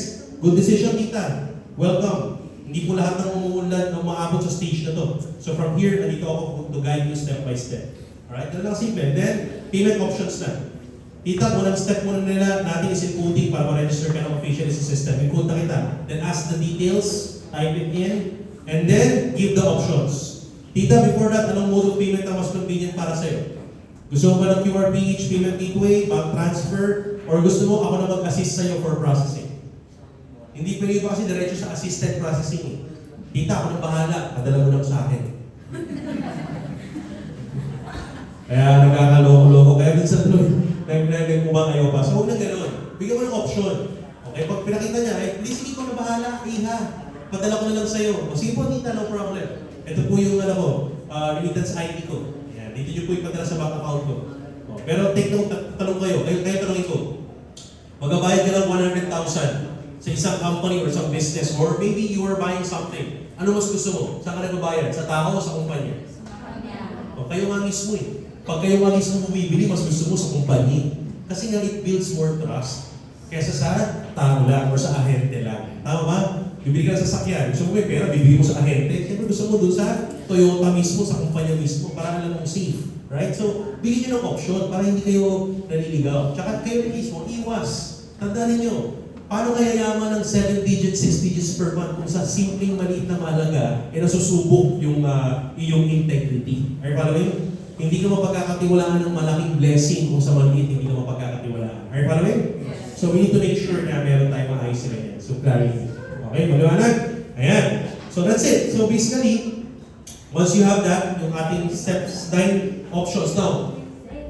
good decision, tita. Welcome. Hindi po lahat ng umuulan ng maabot sa stage na to. So, from here, nandito ako to guide you step by step. Alright, ganun lang simple. Then, payment options na. Tita, unang step muna nila natin is encoding para ma-register ka ng officially sa system. Encode na kita. Then ask the details, type it in, and then give the options. Tita, before that, anong mode of payment ang mas convenient para sa'yo? Gusto mo ba ng QRPH, payment gateway, bank transfer, or gusto mo ako na mag-assist sa'yo for processing? Hindi pwede pa kasi diretso sa assisted processing eh. Tita, ako na bahala, padala mo lang sa akin. Kaya nagkakaloko-loko. Kaya minsan tuloy, nag-umangayo pa. So huwag na gano'n. Bigyan mo ng option. Okay, pag pinakita niya, hindi sige ko na bahala, iha. Padala ko na lang sa'yo. O sige po, tita, no problem. Ito po yung remittance ID ko. Yan, dito nyo po ipadala sa bank account ko. O, pero take note, tanong kayo. Kayo tanongin ko. Magabayad ka lang 100,000 sa isang company or isang business, or maybe you are buying something. Ano mas gusto mo? Saan ka nagbabayad? Sa tao o sa kumpanya? O, kayo nga mismo eh. Pag kayo nga mismo bumibili, mas gusto mo sa kumpanya. Kasi nga it builds more trust kaysa sa tao lang or sa ahente lang. Tama ba? Bibili ka ng sasakyan, gusto mo may pera, bibili mo sa ahente. Siyempre gusto mo dun sa Toyota mismo, sa kumpanya mismo, para alam mong safe. Right? So, bigyan nyo ng option para hindi kayo naliligaw. Tsaka kayo mismo, iwas. Tandaan ninyo, paano kaya yaman ng 7 digits, 6 digits per month kung sa simpleng maliit na mahalaga, nasusubok yung iyong integrity? Ay, pala mo yun? hindi ka mapagkakatiwalaan ng malaking blessing kung sa maliit hindi ka mapagkakatiwalaan. Are you following? So we need to make sure na meron tayong maayos sila yan. So clarity. Okay, maliwanag? Ayan. So that's it. So basically, once you have that, yung ating steps, 9 options. Now,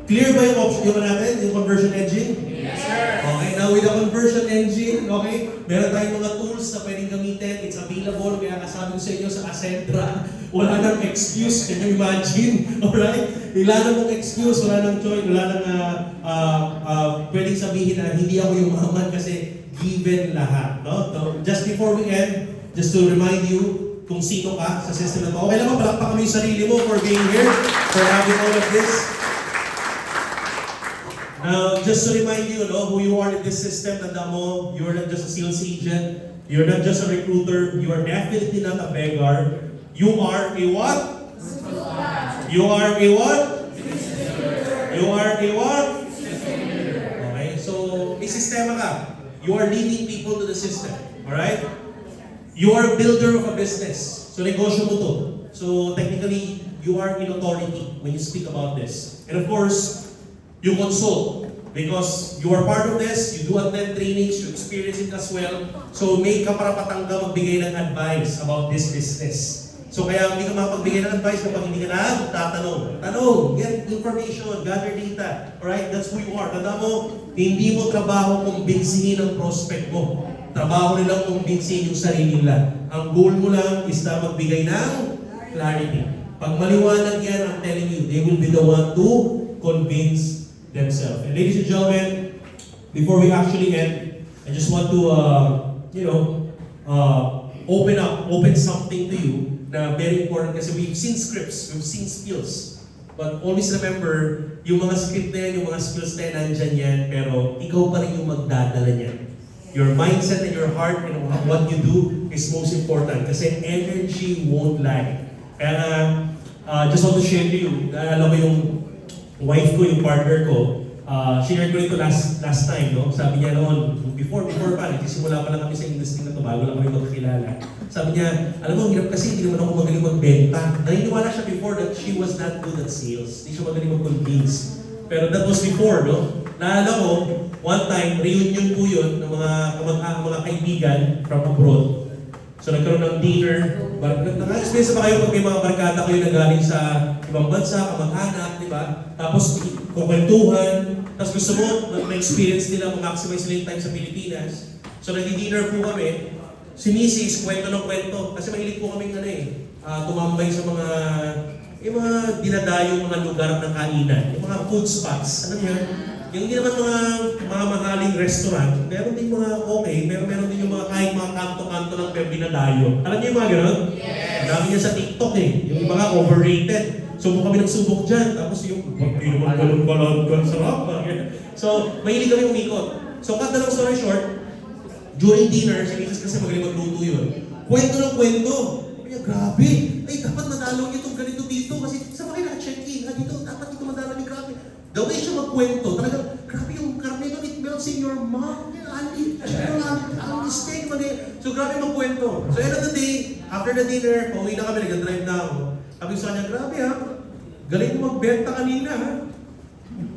clear ba yung option yung natin, yung conversion engine? Yes, sir. Okay, now with the conversion engine, okay, meron tayong mga tools na pwedeng gamitin. It's available. Kaya kasabi ko sa inyo sa Ascentra, wala nang excuse. Can you imagine? Alright? Wala nang excuse, wala nang choice, wala nang pwedeng sabihin na hindi ako yumaman kasi given lahat. No? So, just before we end, just to remind you kung sino ka sa system na to. Okay lang ba, palakpakan mo yung sarili mo for being here, for having all of this. Now, just to remind you, no, who you are in this system, tanda mo, you're not just a sales agent, you're not just a recruiter, you are definitely not a beggar. You are a what? You are a what? You are a what? Okay, so may sistema ka. You are leading people to the system. Alright? You are a builder of a business. So negosyo mo to. So technically, you are in authority when you speak about this. And of course, you consult. Because you are part of this, you do attend trainings, you experience it as well. So may kaparapatang ka magbigay ng advice about this business. So kaya hindi ka makapagbigay ng advice kapag hindi ka na tatanong. Tanong, get information, gather data. Alright, that's who you are. Tanda mo, hindi mo trabaho kumbinsihin ang prospect mo. Trabaho nilang kumbinsihin yung sarili nila. Ang goal mo lang is na magbigay ng clarity. Pag maliwanag yan, I'm telling you, they will be the one to convince themselves. And ladies and gentlemen, before we actually end, I just want to, open something to you na very important kasi we've seen scripts, we've seen skills. But always remember, yung mga script na yan, yung mga skills na yan, nandyan yan, pero ikaw pa rin yung magdadala niyan. Your mindset and your heart and what you do is most important kasi energy won't lag. Kaya just want to share to you, alam mo yung wife ko, yung partner ko, share ko ito last time, no? Sabi niya noon, before pa, nagsisimula pa lang kami sa industry na ito, bago lang kami magkakilala. Sabi niya, alam mo, hirap kasi hindi naman ako magaling magbenta. Naniniwala siya before that she was not good at sales. Hindi siya magaling mag-convince. Pero that was before, no? Naalala ko, one time, reunion po yun ng mga kaibigan from abroad. So nagkaroon ng dinner. Naka-experience ba kayo pag may mga barkada kayo na galing sa ibang bansa, kamag-anak, di ba? Tapos kukwentuhan, tapos gusto mo, ma-experience nila, ma-maximize nila yung time sa Pilipinas. So nag-dinner po kami, si Mrs. kwento ng kwento. Kasi mahilig po kaming tumambay sa mga dinadayo mga lugar ng kainan. Yung mga food spots. Ano yan? Yung hindi naman mga mahaling restaurant, meron din mga okay, meron din yung mga kahit mga kanto-kanto ng dinadayo. Alam niyo yung mga gano'n? Yes! Ang dami niya sa TikTok eh. Yung iba nga overrated. Subok kami nagsubok dyan. Tapos yung balon-balon, sarap. So, mahilig kami umikot. So, cut na long story short, during dinner, si Mrs. kasi magaling magluto yun. Kwento ng kwento. Kaya grabe. Ay, dapat madalaw niyo itong ganito dito. Kasi sa mga check-in, dito, dapat ito madalaw niyo. Grabe. The way siya magkwento, talagang, grabe yung karne doon, it melts in your mouth. I'll mistake. So, grabe magkwento. So, end of the day, after the dinner, pauwi na kami, nag-drive na ako. Sabi ko sa kanya, grabe ha, galing mo magbenta kanina ha.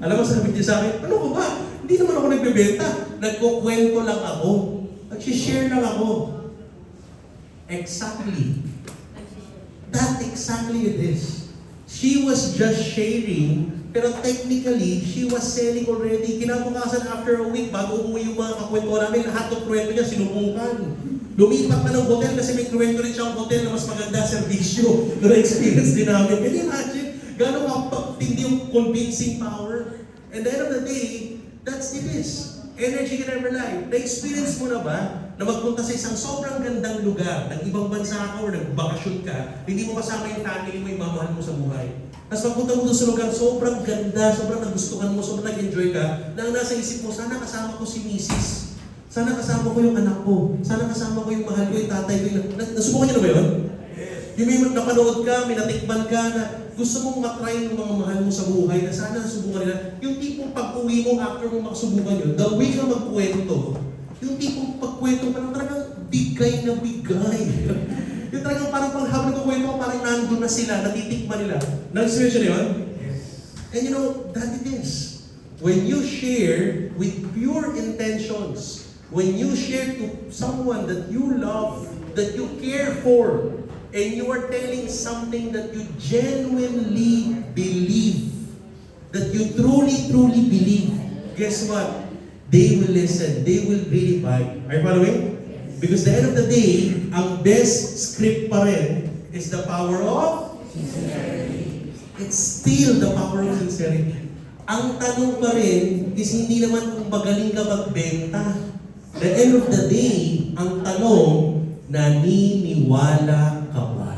Alam mo, sabi niya sa akin, ano ko ba? Hindi naman ako nagbebenta. Nagkukwento lang ako. Nag-share lang ako. Exactly. That exactly it is. She was just sharing, pero technically, she was selling already. Kinabukasan after a week, bago umuwi yung mga kakwento namin, lahat ng kwento niya sinubukan. Lumipat na ng hotel kasi may kwento rin siyang hotel na mas maganda servisyo. Pero experience din namin. Can you imagine? Gano'ng kapatindi yung convincing power? And at the end of the day, that's it is. Energy can never lie. Na-experience mo na ba na magpunta sa isang sobrang gandang lugar, ng ibang bansa ka o nagbakasyon ka, hindi mo kasama yung family mo, yung mamahal mo sa buhay. Tapos pagpunta mo doon sa lugar, sobrang ganda, sobrang nagustuhan mo, sobrang nag-enjoy ka, na ang nasa isip mo, sana kasama ko si Mrs. Sana kasama ko yung anak ko. Sana kasama ko yung mahal ko, yung tatay ko. Nasubukan niyo na ba yun? Yung may napanood ka, may natikman ka na gusto mong matry yung mga mahal mo sa buhay na sana subukan nila. Yung tipong pag-uwi mo after mo makasubukan yun, the way ka magkwento, yung tipong pagkwento pa lang talagang bigay na bigay. Yung talagang parang panghabang ng kwento ko, parang nandun na sila, natitikman nila. Nag-experience na yun? And you know, that it is. When you share with pure intentions, when you share to someone that you love, that you care for, and you are telling something that you genuinely believe, that you truly, truly believe, guess what? They will listen. They will really buy. Are you following? Because at the end of the day, ang best script pa rin is the power of sincerity. It's still the power of sincerity. Ang tanong pa rin is hindi naman kung magaling ka magbenta. The end of the day, ang tanong, naniniwala ka ba?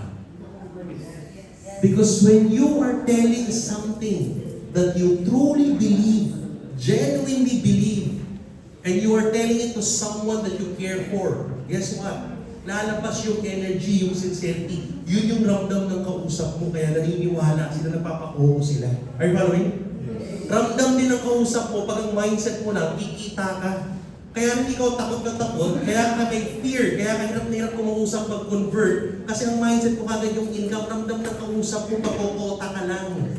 Because when you are telling something that you truly believe, genuinely believe, and you are telling it to someone that you care for, guess what? Lalabas yung energy, yung sincerity. Yun yung ramdam ng kausap mo, kaya naniniwala sila, napapako sila. Are you following? Ramdam din ng kausap mo, pag ang mindset mo lang, kikita ka. Kaya hindi ikaw takot na takot, kaya ka may fear, kaya ka hirap na hirap kumausap pag-convert, kasi ang mindset mo kagad yung income, ramdam ng kausap mo, pagkokota ka lang.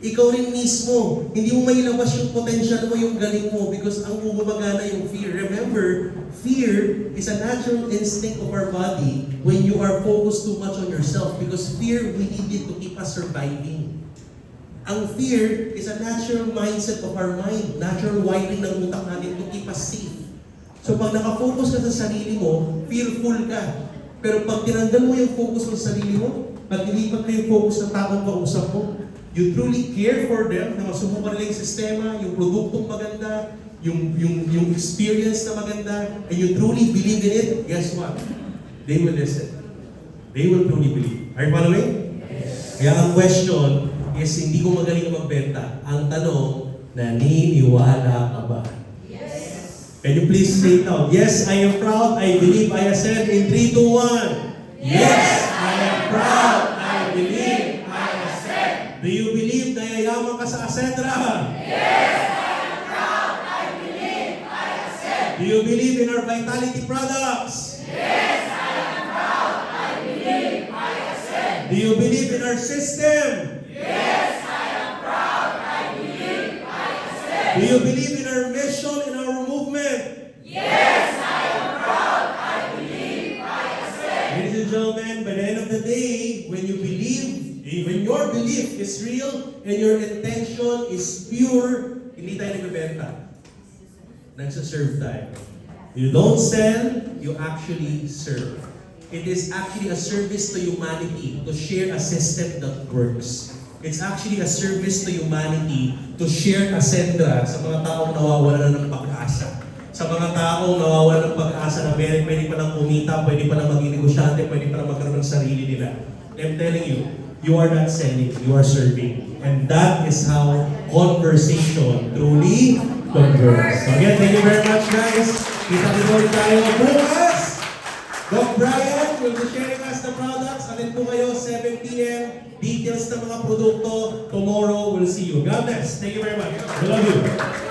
Ikaw rin mismo, hindi mo mailabas yung potential mo, yung galing mo, because ang bumabagana yung fear. Remember, fear is a natural instinct of our body when you are focused too much on yourself, because fear, we need it to keep us surviving. Ang fear is a natural mindset of our mind, natural wiring ng utak natin to keep us safe. So pag nakafocus ka sa sarili mo, fearful ka. Pero pag tinanggal mo yung focus mo sa sarili mo, pag nilipat mo yung focus ng taong kausap mo, you truly care for them, na masubukan nila yung sistema, yung produktong maganda, yung experience na maganda, and you truly believe in it, guess what? They will listen. They will truly believe. Are you following? Yes. Kaya ang question is, hindi ko magaling magbenta. Ang tanong, naniniwala ka ba? Yes. Can you please say it out? Yes, I am proud. I believe. I said in 3, 2, 1. Yes, I am proud. I believe. Do you believe na yayaman ka sa Ascendra? Yes, I am proud. I believe. I accept. Do you believe in our vitality products? Yes, I am proud. I believe. I accept. Do you believe in our system? Yes, I am proud. I believe. I accept. Do you believe in our mission and our movement? Yes, I am proud. I believe. I accept. Ladies and gentlemen, by the end of the day, when you believe, when your belief is real and your intention is pure, hindi tayo nagbebenta. Nagsaserve tayo. You don't sell, you actually serve. It is actually a service to humanity to share a system that works. It's actually a service to humanity to share a sendra sa mga taong nawawala na ng pag-asa. Sa mga taong nawawala ng pag-asa na pwede pa lang kumita, pwede pa lang maging negosyante, pwede pa lang magkaroon ng sarili nila. I'm telling you, you are not selling, you are serving. And that is how conversation truly converts. So again, thank you very much, guys. Kita-kita tayo bukas. Doc Brian will be sharing us the products. Atin po kayo, 7 p.m. Details ng mga produkto. Tomorrow, we'll see you. God bless. Thank you very much. We love you.